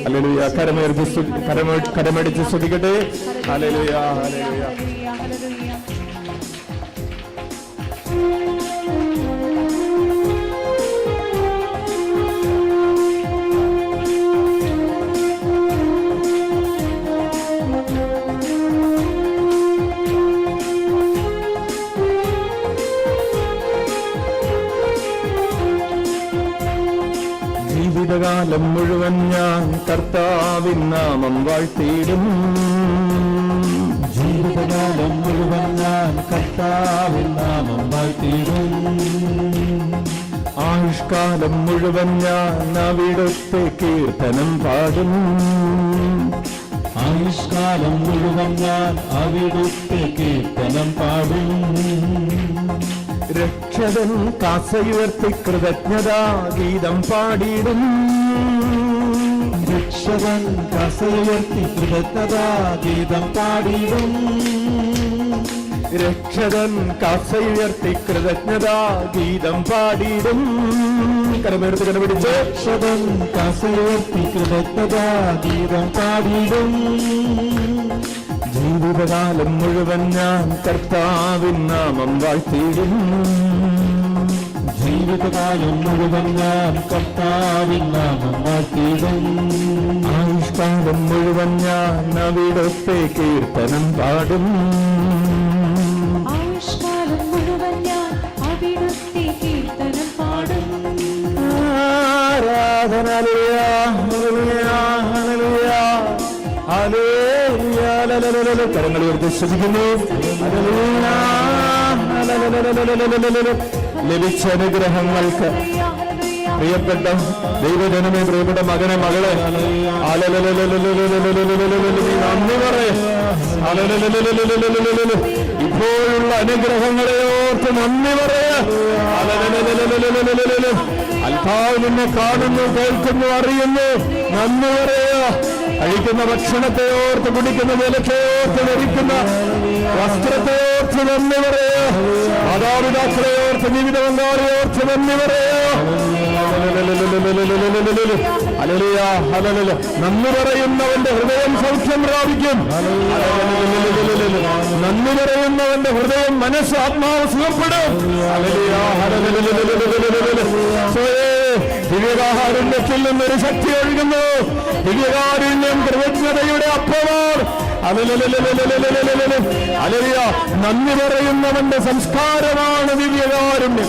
hallelujah. കരമടിച്ച് സ്തുതിക്കട്ടെ. Hallelujah, hallelujah. ജീവിതകാലം മുഴുവൻ ഞാൻ കർത്താവിൻ നാമം വാഴ്ത്തിയിടും. ജീവിതകാലം മുഴുവൻ ഞാൻ കർത്താവിൻ നാമം വാഴ്ത്തിയിടും. ആയുഷ്കാലം മുഴുവൻ ഞാൻ അവിടുത്തെ കീർത്തനം പാടും. ആയുഷ്കാലം മുഴുവൻ ഞാൻ അവിടുത്തെ കീർത്തനം പാടും. രക്ഷകൻ കാസയുയർത്തി കൃതജ്ഞതാ ഗീതം പാടിയിടും. രക്ഷകൻ കാസയുയർത്തി കൃതജ്ഞതാ ഗീതം പാടിയിടും. രക്ഷകൻ കാസയുയർത്തി കൃതജ്ഞതാ ഗീതം പാടിയിടും. കരമെടുത്ത് കരപിടിച്ച്. രക്ഷകൻ കാസയുയർത്തി കൃതജ്ഞതാ ഗീതം പാടിയിടും. ജീവിതകാലം മുഴുവൻ ഞാൻ കർത്താവിൻ നാമം വാഴ്ത്തിയിടും. ജീവിതകാലം മുഴുവൻ ഞാൻ കർത്താവിൻ നാമം വാഴ്ത്തിയിടും. ആയുഷ്കാലം മുഴുവൻ ഞാൻ അവിടുത്തെ കീർത്തനം പാടും. ആയുഷ്കാലം മുഴുവൻ ഞാൻ അവിടുത്തെ കീർത്തനം പാടും. ആരാധന, ഹല്ലേലൂയ, ഹല്ലേലൂയ, ഹല്ലേലൂയ, ഹല്ലേലൂയ. കരങ്ങൾ ഉയർത്തി സ്തുതിക്കുന്നു. Hallelujah, hallelujah. ലഭിച്ച അനുഗ്രഹങ്ങൾക്ക് പ്രിയപ്പെട്ട ദൈവജനമേ, പ്രിയപ്പെട്ട മകനെ, മകളെ, നന്ദി പറയേ. ഇപ്പോഴുള്ള അനുഗ്രഹങ്ങളെ ഓർത്ത് നന്ദി പറയേ. അൽഭാവ് നിന്നെ കാണുന്നു, കേൾക്കുന്നു, അറിയുന്നു. നന്ദി പറയുക. കഴിക്കുന്ന ഭക്ഷണത്തെ ഓർത്ത്, കുടിക്കുന്ന ജലത്തെ ഓർത്ത്, ധരിക്കുന്ന വസ്ത്രത്തെ ഓർത്ത് നന്ദി പറയുക. മാതാപിതാക്കളെ ഓർത്ത്, ജീവിത പങ്കാളിയെ ഓർത്ത് നന്ദി പറയുക. Hallelujah, hallelujah. നന്ദി പറയുന്നവന്റെ ഹൃദയം സൗഖ്യം പ്രാപിക്കും. നന്ദി പറയുന്നവന്റെ ഹൃദയം, മനസ്സ്, ആത്മാവ് സുഖപ്പെടും. Hallelujah, hallelujah. ദിവ്യകാരുണ്യത്തിൽ നിന്നൊരു ശക്തി ഒഴുകുന്നു. ദിവ്യകാരുണ്യം കൃതജ്ഞതയുടെ അപ്പമാണ്. ഹല്ലേലൂയ. നന്ദി പറയുന്നവന്റെ സംസ്കാരമാണ് ദിവ്യകാരുണ്യം.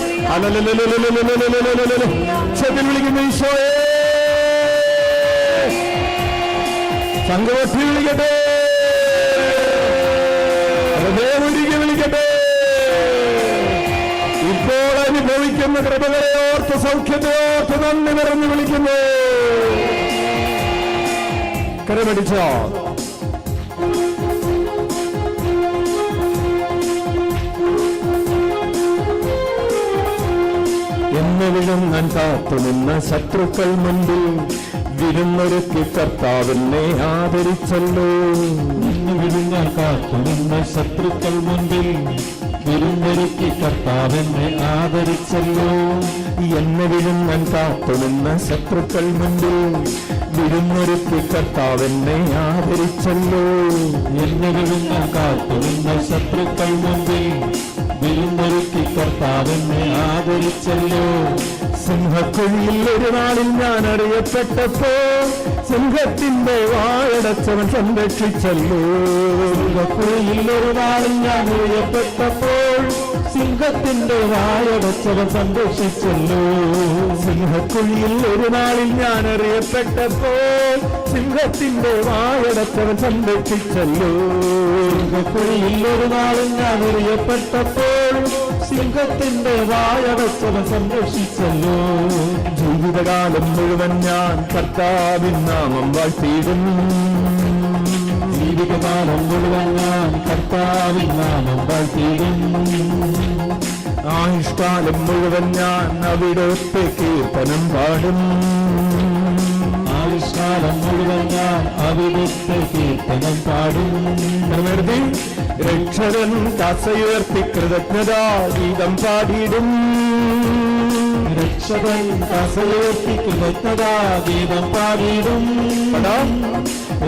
ഉച്ചത്തിൽ വിളിക്കുന്ന ഈശോയെ. സംഘവത്തിൽ വിളിക്കട്ടെ, ഹൃദയമൊരുക്കി വിളിക്കട്ടെ. ഇപ്പോൾ അനുഭവിക്കുന്ന കൃപകളെ ഓർത്ത്, സൗഖ്യത്തെ ഓർത്ത് നന്ദി നിറഞ്ഞു വിളിക്കുന്നു. കരമടിച്ചോ. എന്നെ എന്നെ വിഴുങ്ങാൻ കാത്തുനിന്ന ശത്രുക്കൾ മുൻപിൽ വിരുന്നൊരുക്കി കർത്താവിനെ ആദരിച്ചല്ലോ. എന്നെ വിഴുങ്ങാൻ കാത്തുനിന്ന ശത്രുക്കൾ മുൻപിൽ വിരുന്നൊരുക്കി കർത്താവിനെ ആദരിച്ചല്ലോ. എന്നെ വിഴുങ്ങാൻ കാത്തുനിന്ന ശത്രുക്കൾ മുൻപിൽ വിരുന്നൊരുക്കി കർത്താവിനെ ആദരിച്ചല്ലോ. എന്നെ വിഴുങ്ങാൻ കാത്തുനിന്ന ശത്രുക്കൾ മുൻപിൽ വിരുന്നൊരുക്കി കർത്താവിനെ ആദരിച്ചല്ലോ. സിംഹക്കുഴിയിൽ ഒരു നാളിൽ ഞാൻ അറിയപ്പെട്ടപ്പോ സിംഹത്തിന്റെ വായടച്ചവൻ സംരക്ഷിച്ചല്ലോ. സിംഹക്കുഴിയിൽ ഒരു നാളിൽ ഞാൻ അറിയപ്പെട്ടപ്പോൾ സിംഹത്തിന്റെ വായടച്ചവൻ സംരക്ഷിച്ചല്ലോ. സിംഹക്കുഴിയിൽ ഒരു നാളിൽ ഞാൻ അറിയപ്പെട്ടപ്പോൾ സിംഹത്തിന്റെ വായടച്ചവൻ സംരക്ഷിച്ചല്ലോ. സിംഹക്കുഴിയിൽ ഒരു നാളിൽ ഞാൻ അറിയപ്പെട്ടപ്പോൾ സിംഹത്തിന്റെ വായടച്ചവൻ സംരക്ഷിച്ചല്ലോ. ജീവിതകാലം മുഴുവൻ ഞാൻ കർത്താവിൻ നാമം വാഴ്ത്തിയിടും. ജീവിതകാലം മുഴുവൻ ഞാൻ കർത്താവിൻ നാമം വാഴ്ത്തിയിടും. ആയുഷ്കാലം മുഴുവൻ ഞാൻ അവിടുത്തെ കീർത്തനം പാടും. ആയുഷ്കാലം മുഴുവൻ ഞാൻ അവിടുത്തെ കീർത്തനം പാടും. രക്ഷകൻ കസയുയർത്തി കൃതജ്ഞതാ ഗീതം പാടിയിടും. രക്ഷകൻ കസയുയർത്തി കൃതജ്ഞതാ ഗീതം പാടിയിടും.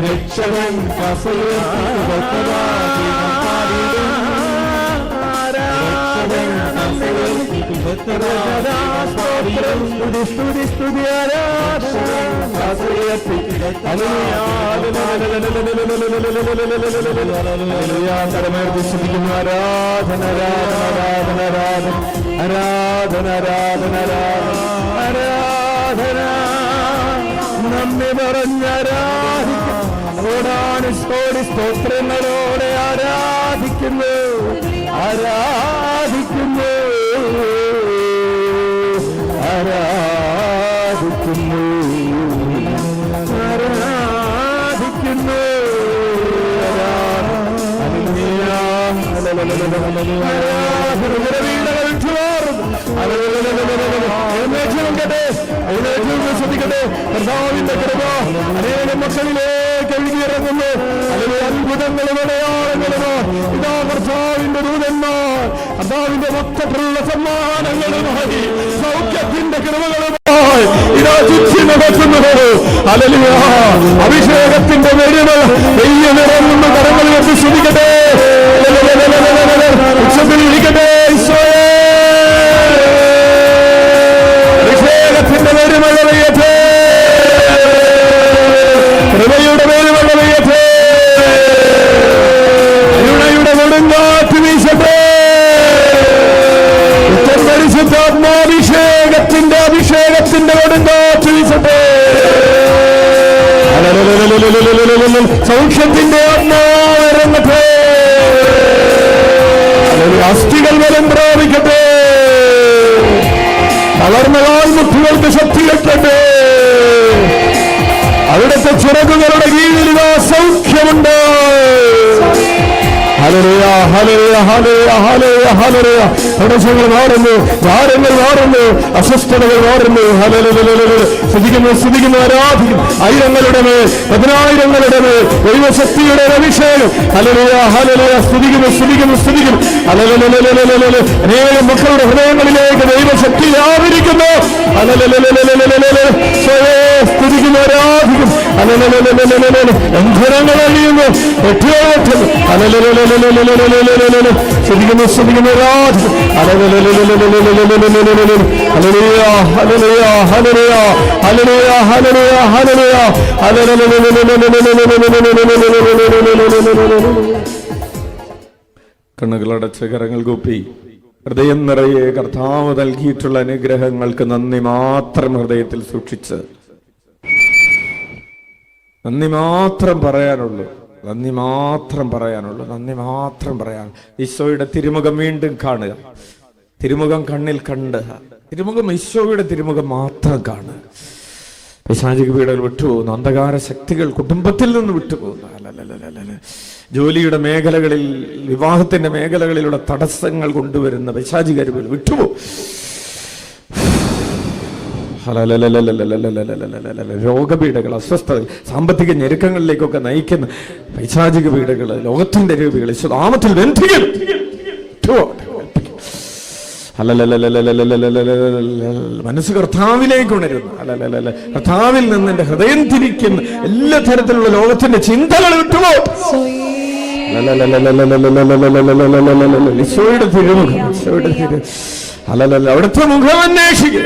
രക്ഷകൻ കസയുയർത്തി കൃതജ്ഞതാ ഗീതം പാടിയിടും. രക്ഷകൻ കസയുയർത്തി കൃതജ്ഞതാ ഗീതം പാടിയിടും. സ്തുതി സ്തുതി ആരാധന കസയുയർത്തി കരമേർത്തി സ്തുതിക്കുന്നു. ആരാധന ആരാധന ആരാധന ആരാധന ആരാധന ആരാധന നമ്മെ പറഞ്ഞാരാധിക്കും. സ്തോത്രങ്ങളോടെ ആരാധിക്കുന്നു ആരാധിക്കുന്നു ആരാധിക്കുന്നു ആരാധിക്കുന്നു. ശ്രദ്ധിക്കട്ടെ. കർത്താവിന്റെ കൃപ അനേകം മക്കളിലേക്ക് ഒഴുകിയിറങ്ങുന്നു. അതിലെ അത്ഭുതങ്ങളും അടയാളങ്ങളുമോ ഇതാ കർത്താവിന്റെ ദൂതന്മാർ കർത്താവിന്റെ മൊത്തത്തിലുള്ള സമ്മാനങ്ങളുമായി സൗഖ്യത്തിന്റെ കൃപകളുമായി ഇതാ ചുറ്റി നടക്കുന്നത്. ഹല്ലേലൂയ. അഭിഷേകത്തിന്റെ വെടിമ പെയ്യുന്നിറങ്ങുന്ന കരങ്ങളിലേക്ക് ശ്രദ്ധിക്കട്ടെ. ഉച്ചത്തിൽ ഇരിക്കട്ടെ. അഭിഷേകത്തിന്റെ വെടിമഴ പെയ്യട്ടെ. കൃപയുടെ വെടിമഴ പെയ്യട്ടെ. കരുണയുടെ കൊടുങ്കാറ്റ് വീശട്ടെ. അഭിഷേകത്തിന്റെ കൊടുങ്കാറ്റ് വീശട്ടെ. സൗഖ്യത്തിന്റെ ആത്മാവിറങ്ങട്ടെ. അസ്ഥികൾ ബലം പ്രാപിക്കട്ടെ. തളർന്ന കാൽമുട്ടുകൾക്ക് ശക്തി കിട്ടട്ടെ. അവിടുത്തെ ചിറകുകളുടെ കീഴിൽ സൗഖ്യമുണ്ട്. Hallelujah hallelujah hallelujah hallelujah hallelujah. തടസ്സങ്ങൾ മാറുന്നു, ഭാരങ്ങൾ മാറുന്നു, അസ്വസ്ഥതകൾ മാറുന്നു. ഹല്ലേലൂയ. സ്തുതിക്കുന്നു ആരാധിക്കും. ആയിരങ്ങളുടെ മേൽ പതിനായിരങ്ങളുടെ മേൽ ദൈവശക്തിയുടെ അഭിഷേകം. Hallelujah hallelujah. സ്തുതിക്കുന്നു ഹല്ലേലൂയ. അനേകം മക്കളുടെ ഹൃദയങ്ങളിലേക്ക് ദൈവശക്തി വ്യാപരിക്കുന്നു. സ്തുതിക്കുന്നു ആരാധിക്കും. ബന്ധനങ്ങൾ അഴിയുന്നു. ശ്രദ്ധിക്കുന്നു ആരാധിക്കും. കണ്ണുകളടച്ച് കരങ്ങൾ കൂപ്പി ഹൃദയം നിറയെ കർത്താവ് നൽകിയിട്ടുള്ള അനുഗ്രഹങ്ങൾക്ക് നന്ദി മാത്രം ഹൃദയത്തിൽ സൂക്ഷിച്ച് നന്ദി മാത്രം പറയാനുള്ളൂ. ഈശോയുടെ തിരുമുഖം വീണ്ടും കാണുക. തിരുമുഖം കണ്ണിൽ കണ്ട് തിരുമുഖം ഈശോയുടെ തിരുമുഖം മാത്രം കാണുക. പൈശാചിക പീഡകൾ വിട്ടുപോകുന്നു. അന്ധകാര ശക്തികൾ കുടുംബത്തിൽ നിന്ന് വിട്ടുപോകുന്നു. ജോലിയുടെ മേഖലകളിൽ, വിവാഹത്തിന്റെ മേഖലകളിലുള്ള തടസ്സങ്ങൾ കൊണ്ടുവരുന്ന പൈശാചിക വിട്ടുപോകും. രോഗപീഠകൾ, അസ്വസ്ഥത, സാമ്പത്തിക ഞെരുക്കങ്ങളിലേക്കൊക്കെ നയിക്കുന്ന പൈശാചിക പീഠകൾ, ലോകത്തിന്റെ രൂപികൾ നാമത്തിൽ ബന്ധിക്കണം. മനസ്സ് കർത്താവിലേക്ക് ഉണരുന്നു. കർത്താവിൽ നിന്ന് എന്റെ ഹൃദയം തിരിക്കുന്ന എല്ലാ തരത്തിലുള്ള ലോകത്തിന്റെ ചിന്തകൾ വിട്ടുപോ. ഈശോയുടെ തിരുമുഖം, ഈശോയുടെ തിരു അവിടുത്തെ മുഖം അന്വേഷിക്കുക.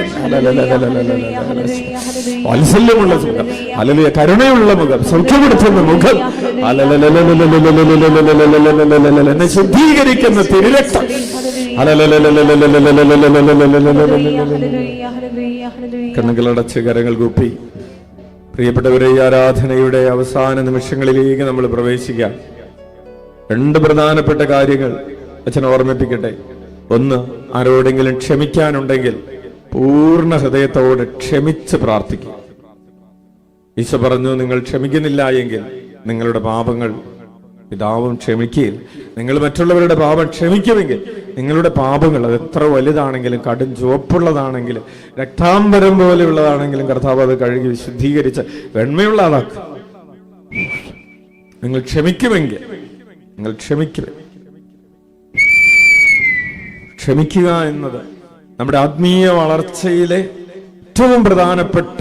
വാത്സല്യമുള്ള മുഖം, അല്ലെ കരുണയുള്ള മുഖം, സൗഖ്യപ്പെടുത്തുന്ന മുഖം, എന്നെ ശുദ്ധീകരിക്കുന്ന തിരുരക്തം. കണ്ണുകളടച്ച് കരങ്ങൾ കൂപ്പി പ്രിയപ്പെട്ടവരെ, ഈ ആരാധനയുടെ അവസാന നിമിഷങ്ങളിലേക്ക് നമ്മൾ പ്രവേശിക്കാം. രണ്ട് പ്രധാനപ്പെട്ട കാര്യങ്ങൾ അച്ഛൻ ഓർമ്മിപ്പിക്കട്ടെ. ഒന്ന്, ആരോടെങ്കിലും ക്ഷമിക്കാനുണ്ടെങ്കിൽ പൂർണ്ണ ഹൃദയത്തോടെ ക്ഷമിച്ച് പ്രാർത്ഥിക്കുക. ഈശോ പറഞ്ഞു, നിങ്ങൾ ക്ഷമിക്കുന്നില്ല എങ്കിൽ നിങ്ങളുടെ പാപങ്ങൾ പിതാവും ക്ഷമിക്കുകയില്ല. നിങ്ങൾ മറ്റുള്ളവരുടെ പാപം ക്ഷമിക്കുമെങ്കിൽ നിങ്ങളുടെ പാപങ്ങൾ അത് എത്ര വലുതാണെങ്കിലും, കടും ചുവപ്പുള്ളതാണെങ്കിലും, രക്താംബരം പോലെയുള്ളതാണെങ്കിലും കർത്താവ് അത് കഴുകി വിശുദ്ധീകരിച്ച് വെണ്മയുള്ളതാക്കും. നിങ്ങൾ ക്ഷമിക്കുമെങ്കിൽ, നിങ്ങൾ ക്ഷമിക്കുക എന്നത് നമ്മുടെ ആത്മീയ വളർച്ചയിലെ ഏറ്റവും പ്രധാനപ്പെട്ട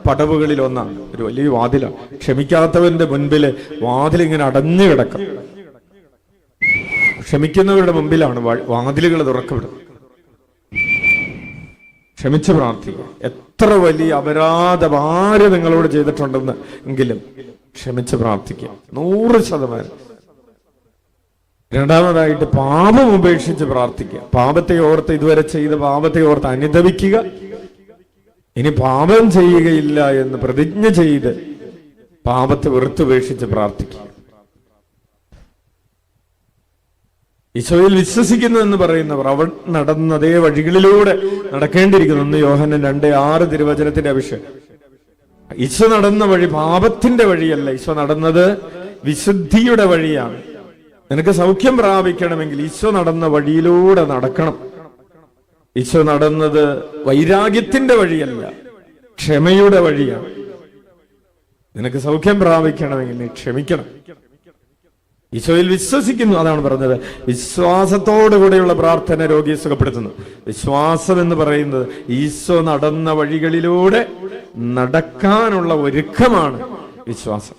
പടവുകളിൽ ഒന്നാണ്. ഒരു വലിയ വാതിലാണ്. ക്ഷമിക്കാത്തവന്റെ മുൻപില് വാതിലിങ്ങനെ അടഞ്ഞു കിടക്കും. ക്ഷമിക്കുന്നവരുടെ മുമ്പിലാണ് വാതിലുകൾ തുറക്കപ്പെടുന്നത്. ക്ഷമിച്ച് പ്രാർത്ഥിക്കുക. എത്ര വലിയ അപരാധം ആര് നിങ്ങളോട് ചെയ്തിട്ടുണ്ടെന്ന് എങ്കിലും ക്ഷമിച്ച് പ്രാർത്ഥിക്കുക 100%. രണ്ടാമതായിട്ട് പാപം ഉപേക്ഷിച്ച് പ്രാർത്ഥിക്കുക. പാപത്തെ ഓർത്ത്, ഇതുവരെ ചെയ്ത പാപത്തെ ഓർത്ത് അനുതപിക്കുക. ഇനി പാപം ചെയ്യുകയില്ല എന്ന് പ്രതിജ്ഞ ചെയ്ത് പാപത്തെ വെറുത്തുപേക്ഷിച്ച് പ്രാർത്ഥിക്കുക. ഈശോയിൽ വിശ്വസിക്കുന്നു എന്ന് പറയുന്നവർ അവർ നടന്ന അതേ വഴികളിലൂടെ നടക്കേണ്ടിയിരിക്കുന്നു. 1 യോഹന്നാൻ 2:6 തിരുവചനത്തിന്റെ അഭിഷേകം. ഈശോ നടന്ന വഴി പാപത്തിന്റെ വഴിയല്ല. ഈശോ നടന്നത് വിശുദ്ധിയുടെ വഴിയാണ്. നിനക്ക് സൗഖ്യം പ്രാപിക്കണമെങ്കിൽ ഈശോ നടന്ന വഴിയിലൂടെ നടക്കണം. ഈശോ നടന്നത് വൈരാഗ്യത്തിന്റെ വഴിയല്ല, ക്ഷമയുടെ വഴിയാണ്. നിനക്ക് സൗഖ്യം പ്രാപിക്കണമെങ്കിൽ നീ ക്ഷമിക്കണം. ഈശോയിൽ വിശ്വസിക്കുന്നു, അതാണ് പറഞ്ഞത്. വിശ്വാസത്തോടു കൂടെയുള്ള പ്രാർത്ഥന രോഗിയെ സുഖപ്പെടുത്തുന്നു. വിശ്വാസം എന്ന് പറയുന്നത് ഈശോ നടന്ന വഴികളിലൂടെ നടക്കാനുള്ള ഒരുക്കമാണ് വിശ്വാസം.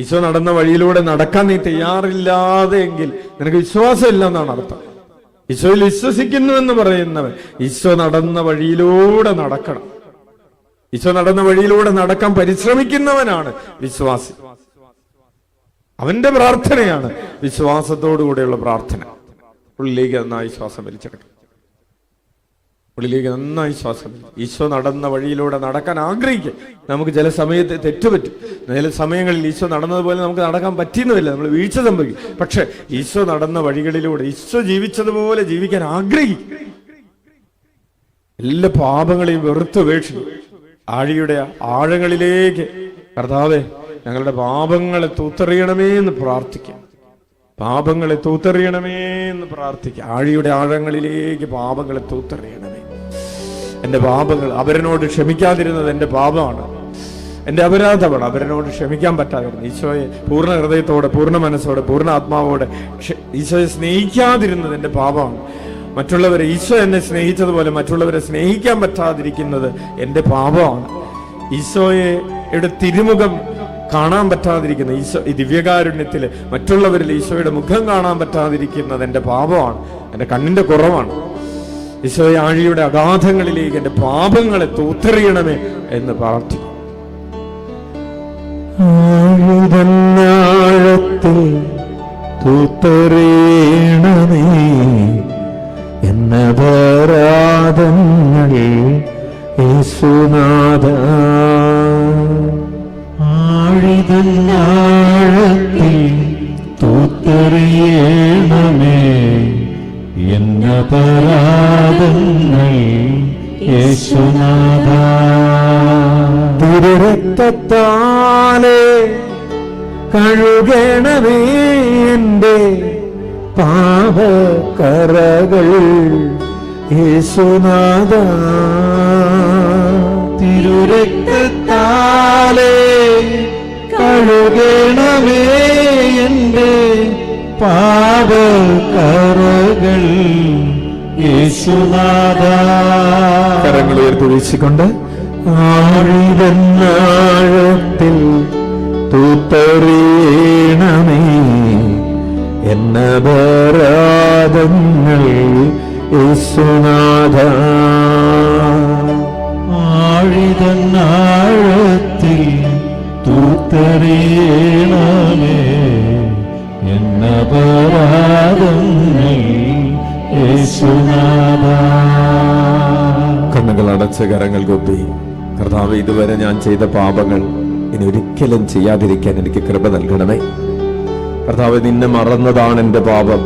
ഈശോ നടന്ന വഴിയിലൂടെ നടക്കാൻ നീ തയ്യാറില്ലാതെ എങ്കിൽ നിനക്ക് വിശ്വാസം ഇല്ല എന്നാണ് അർത്ഥം. ഈശോയിൽ വിശ്വസിക്കുന്നു എന്ന് പറയുന്നവൻ ഈശോ നടന്ന വഴിയിലൂടെ നടക്കണം. ഈശോ നടന്ന വഴിയിലൂടെ നടക്കാൻ പരിശ്രമിക്കുന്നവനാണ് വിശ്വാസി. അവന്റെ പ്രാർത്ഥനയാണ് വിശ്വാസത്തോടുകൂടെയുള്ള പ്രാർത്ഥന. ഉള്ളിലേക്ക് നന്നായി ശ്വാസം വലിച്ചെടുക്കണം. ഉള്ളിലേക്ക് നന്നായി ശ്വാസം. ഈശോ നടന്ന വഴിയിലൂടെ നടക്കാൻ ആഗ്രഹിക്കുക. നമുക്ക് ചില സമയത്ത് തെറ്റുപറ്റും. ചില സമയങ്ങളിൽ ഈശോ നടന്നതുപോലെ നമുക്ക് നടക്കാൻ പറ്റിയെന്നില്ല, നമ്മൾ വീഴ്ച സംഭവിക്കും. പക്ഷെ ഈശോ നടന്ന വഴികളിലൂടെ, ഈശോ ജീവിച്ചതുപോലെ ജീവിക്കാൻ ആഗ്രഹിക്കും. എല്ലാ പാപങ്ങളെയും വെറുത്തുപേക്ഷിക്കും. ആഴിയുടെ ആഴങ്ങളിലേക്ക് കർത്താവേ ഞങ്ങളുടെ പാപങ്ങളെ തൂത്തെറിയണമേ എന്ന് പ്രാർത്ഥിക്കാം. പാപങ്ങളെ തൂത്തെറിയണമേ എന്ന് പ്രാർത്ഥിക്കുക. ആഴിയുടെ ആഴങ്ങളിലേക്ക് പാപങ്ങളെ തൂത്തെറിയണമേ. എന്റെ പാപങ്ങൾ, അവരനോട് ക്ഷമിക്കാതിരുന്നത് എന്റെ പാപമാണ്, എന്റെ അപരാധമാണ്. അവരനോട് ക്ഷമിക്കാൻ പറ്റാതിരുന്നു. ഈശോയെ പൂർണ്ണ ഹൃദയത്തോടെ, പൂർണ്ണ മനസ്സോടെ, പൂർണ്ണ ആത്മാവോടെ ഈശോയെ സ്നേഹിക്കാതിരുന്നത് എന്റെ പാപമാണ്. മറ്റുള്ളവരെ, ഈശോ എന്നെ സ്നേഹിച്ചതുപോലെ മറ്റുള്ളവരെ സ്നേഹിക്കാൻ പറ്റാതിരിക്കുന്നത് എന്റെ പാപമാണ്. ഈശോയുടെ തിരുമുഖം കാണാൻ പറ്റാതിരിക്കുന്ന, ഈശോ ഈ ദിവ്യകാരുണ്യത്തില് മറ്റുള്ളവരിൽ ഈശോയുടെ മുഖം കാണാൻ പറ്റാതിരിക്കുന്നത് എന്റെ പാപമാണ്, എന്റെ കണ്ണിന്റെ കുറവാണ്. ഈശോയെ ആഴിയുടെ അഗാധങ്ങളിലേക്ക് എന്റെ പാപങ്ങളെ തൂത്തെറിയണമേ എന്ന് പ്രാർത്ഥിക്കും. ആഴത്തിൽ തൂത്തെറിയണമേ എന്നപരാധങ്ങൾ യേശുനാഥ. ആഴിതന്നാഴത്തിൽ തൂത്തെറിയണമേ എന്നപരാധങ്ങൾ യേശുനാഥ. തിരുരക്തത്താലെ കഴുകണമേ എന്റെ പാപക്കറകൾ യേശുനാഥ. തിരുരക്തത്താലേ കഴുകണമേ എൻ്റെ പാപക്കറകൾ യേശുനാഥ. കരങ്ങൾ ഉയർത്തി വീശിക്കൊണ്ട് ആഴിതന്നാഴത്തിൽ തൂത്തെറിയണമേ എന്നപരാധങ്ങൾ യേശുനാഥ. ആഴിതന്നാഴത്തിൽ തൂത്തെറിയണമേ എന്നപരാധങ്ങൾ യേശുനാഥ. കണ്ണുകൾ അടച്ച് കരങ്ങൾ കൊപ്പി, കർത്താവ്, ഇതുവരെ ഞാൻ ചെയ്ത പാപങ്ങൾ ഇനി ഒരിക്കലും ചെയ്യാതിരിക്കാൻ എനിക്ക് കൃപ നൽകണമേ. കർത്താവ്, നിന്നെ മറന്നതാണ് എൻ്റെ പാപം.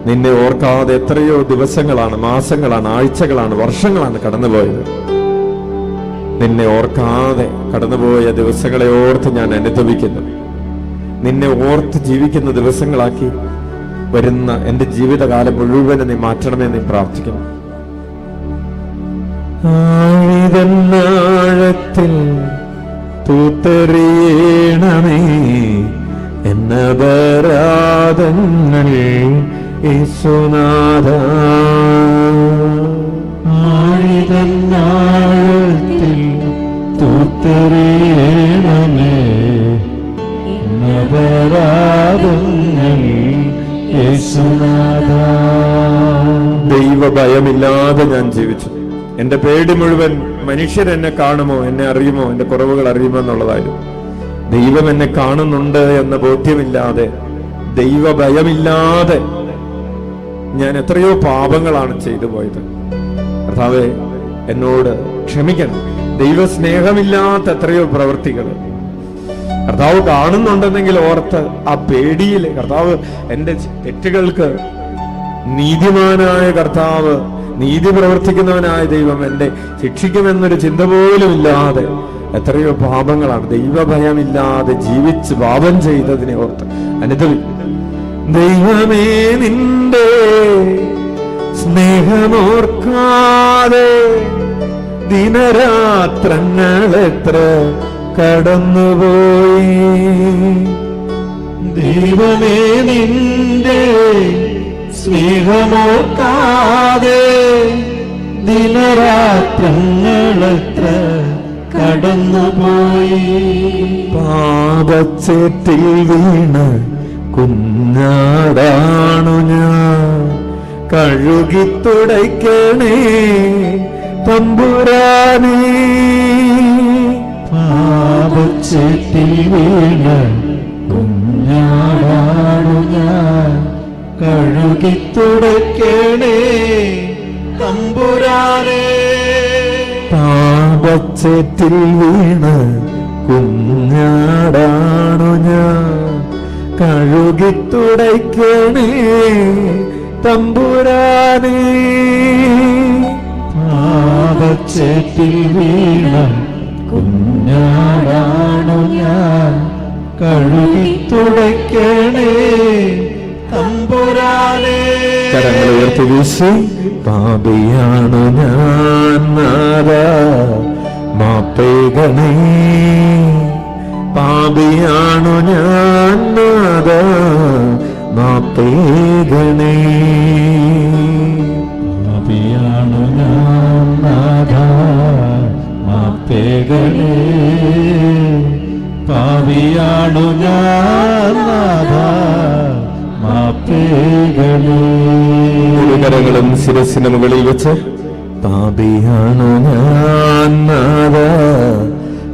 നിന്നെ ഓർക്കാതെ എത്രയോ ദിവസങ്ങളാണ്, മാസങ്ങളാണ്, ആഴ്ചകളാണ്, വർഷങ്ങളാണ് കടന്നുപോയത്. നിന്നെ ഓർക്കാതെ കടന്നുപോയ ദിവസങ്ങളെ ഓർത്ത് ഞാൻ അനുഭവിക്കുന്നു. നിന്നെ ഓർത്ത് ജീവിക്കുന്ന ദിവസങ്ങളാക്കി വരുന്ന എൻ്റെ ജീവിതകാലം മുഴുവനും നീ മാറ്റണമെന്ന് നീ പ്രാർത്ഥിക്കുന്നു. ആഴിതന്നാഴത്തിൽ തൂത്തെറിയണമേ എന്നപരാധങ്ങൾ യേശുനാഥ. ആഴിതന്നാഴത്തിൽ തൂത്തെറിയണമേ എന്നപരാധങ്ങൾ യേശുനാഥ. ദൈവഭയമില്ലാതെ ഞാൻ ജീവിച്ചു. എന്റെ പേടി മുഴുവൻ മനുഷ്യരെന്നെ കാണുമോ, എന്നെ അറിയുമോ, എന്റെ കുറവുകൾ അറിയുമോ എന്നുള്ളതായിരുന്നു. ദൈവം എന്നെ കാണുന്നുണ്ട് എന്ന ബോധ്യമില്ലാതെ, ദൈവഭയമില്ലാതെ ഞാൻ എത്രയോ പാപങ്ങളാണ് ചെയ്തു പോയത്. കർത്താവേ, എന്നോട് ക്ഷമിക്കണം. ദൈവസ്നേഹമില്ലാത്ത എത്രയോ പ്രവൃത്തികൾ കർത്താവ് കാണുന്നുണ്ടെന്നെങ്കിൽ ഓർത്ത് ആ പേടിയിൽ കർത്താവ് എന്റെ തെറ്റുകൾക്ക് നീതിമാനായ കർത്താവ്, നീതി പ്രവർത്തിക്കുന്നവനായ ദൈവം എന്നെ ശിക്ഷിക്കുമെന്നൊരു ചിന്ത പോലും ഇല്ലാതെ എത്രയോ പാപങ്ങളാണ് ദൈവഭയമില്ലാതെ ജീവിച്ച് പാപം ചെയ്തതിനെ ഓർത്ത് അനുഭവിക്കും. ദൈവമേ, നിന്റെ സ്നേഹമോർക്കാതെ ദിനരാത്രങ്ങൾ എത്ര കടന്നുപോയി. ദൈവമേ, നിന്റെ സ്നേഹമോർക്കാതെ ദിനരാത്രങ്ങളെത്ര കടന്നുപോയി. പാപച്ചേറ്റിൽ വീണ് കുഞ്ഞാടാണു ഞാൻ, കഴുകിത്തുടയ്ക്കണേ തമ്പുരാനേ. പാപച്ചേറ്റിൽ വീണ് കുഞ്ഞാടാണു ഞാൻ, കഴുകിത്തുടയ്ക്കണേ തമ്പുരാനേ. പാപച്ചേറ്റിൽ വീണ് കുഞ്ഞാടാണു ഞാൻ, കഴുകിത്തുടയ്ക്കണേ തമ്പുരാനേ. പാപച്ചേറ്റിൽ വീണ കുഞ്ഞാടാണു ഞാൻ, കഴുകിത്തുടയ്ക്കണേ തമ്പുരാനേ. കരങ്ങൾ ഉയർത്തി വീശി, പാപിയാണു ഞാൻ നാഥാ, മാപ്പേകണേ. പാപിയാണു ഞാൻ നാഥാ, മാപ്പേകണേ. പാപിയാണു ഞാൻ നാഥാ, മാപ്പേകണേ. പാപിയാണു ഞാൻ നാഥാ, മാപ്പേകണേ. കരങ്ങളും ശിരസിന് മുകളിൽ വെച്ച്, പാപിയാണു ഞാൻ നാഥാ,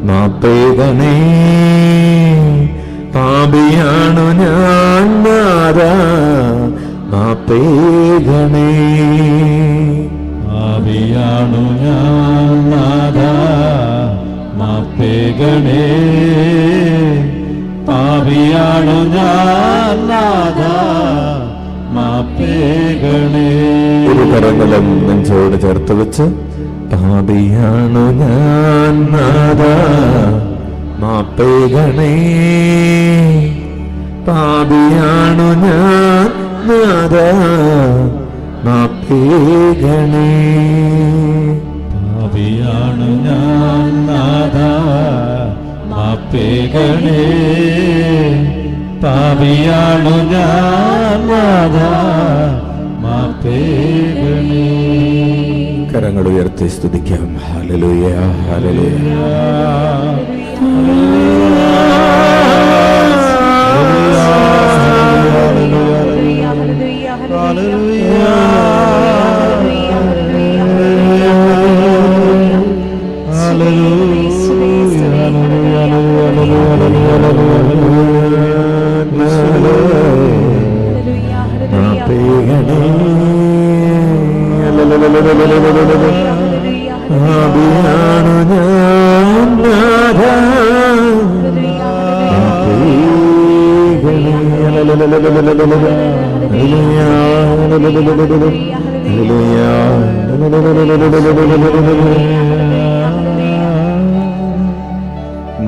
മാപ്പേകണേ. പാപിയാണു ഞാൻ നാഥാ, മാപ്പേകണേ. പാപിയാണു ഞാൻ നാഥാ, മാപ്പേകണേ. പാപിയാണു ഞാൻ നാഥാ, മാപ്പേകണേ. ഒരു കരങ്ങളും നെഞ്ചോട് ചേർത്ത് വെച്ച്, പാപിയാണു ഞാൻ നാഥാ, മാപ്പേകണേ. പാപിയാണു ഞാൻ നാഥാ, മാപ്പേകണേ. പാപിയാണു ഞാൻ നാഥ മാപ്പേകണേ, പാപിയാണു ഞാൻ നാഥ മാപ്പേകണേ. കരങ്ങൾ ഉയർത്തി സ്തുതിക്കാം. Hallelujah, hallelujah.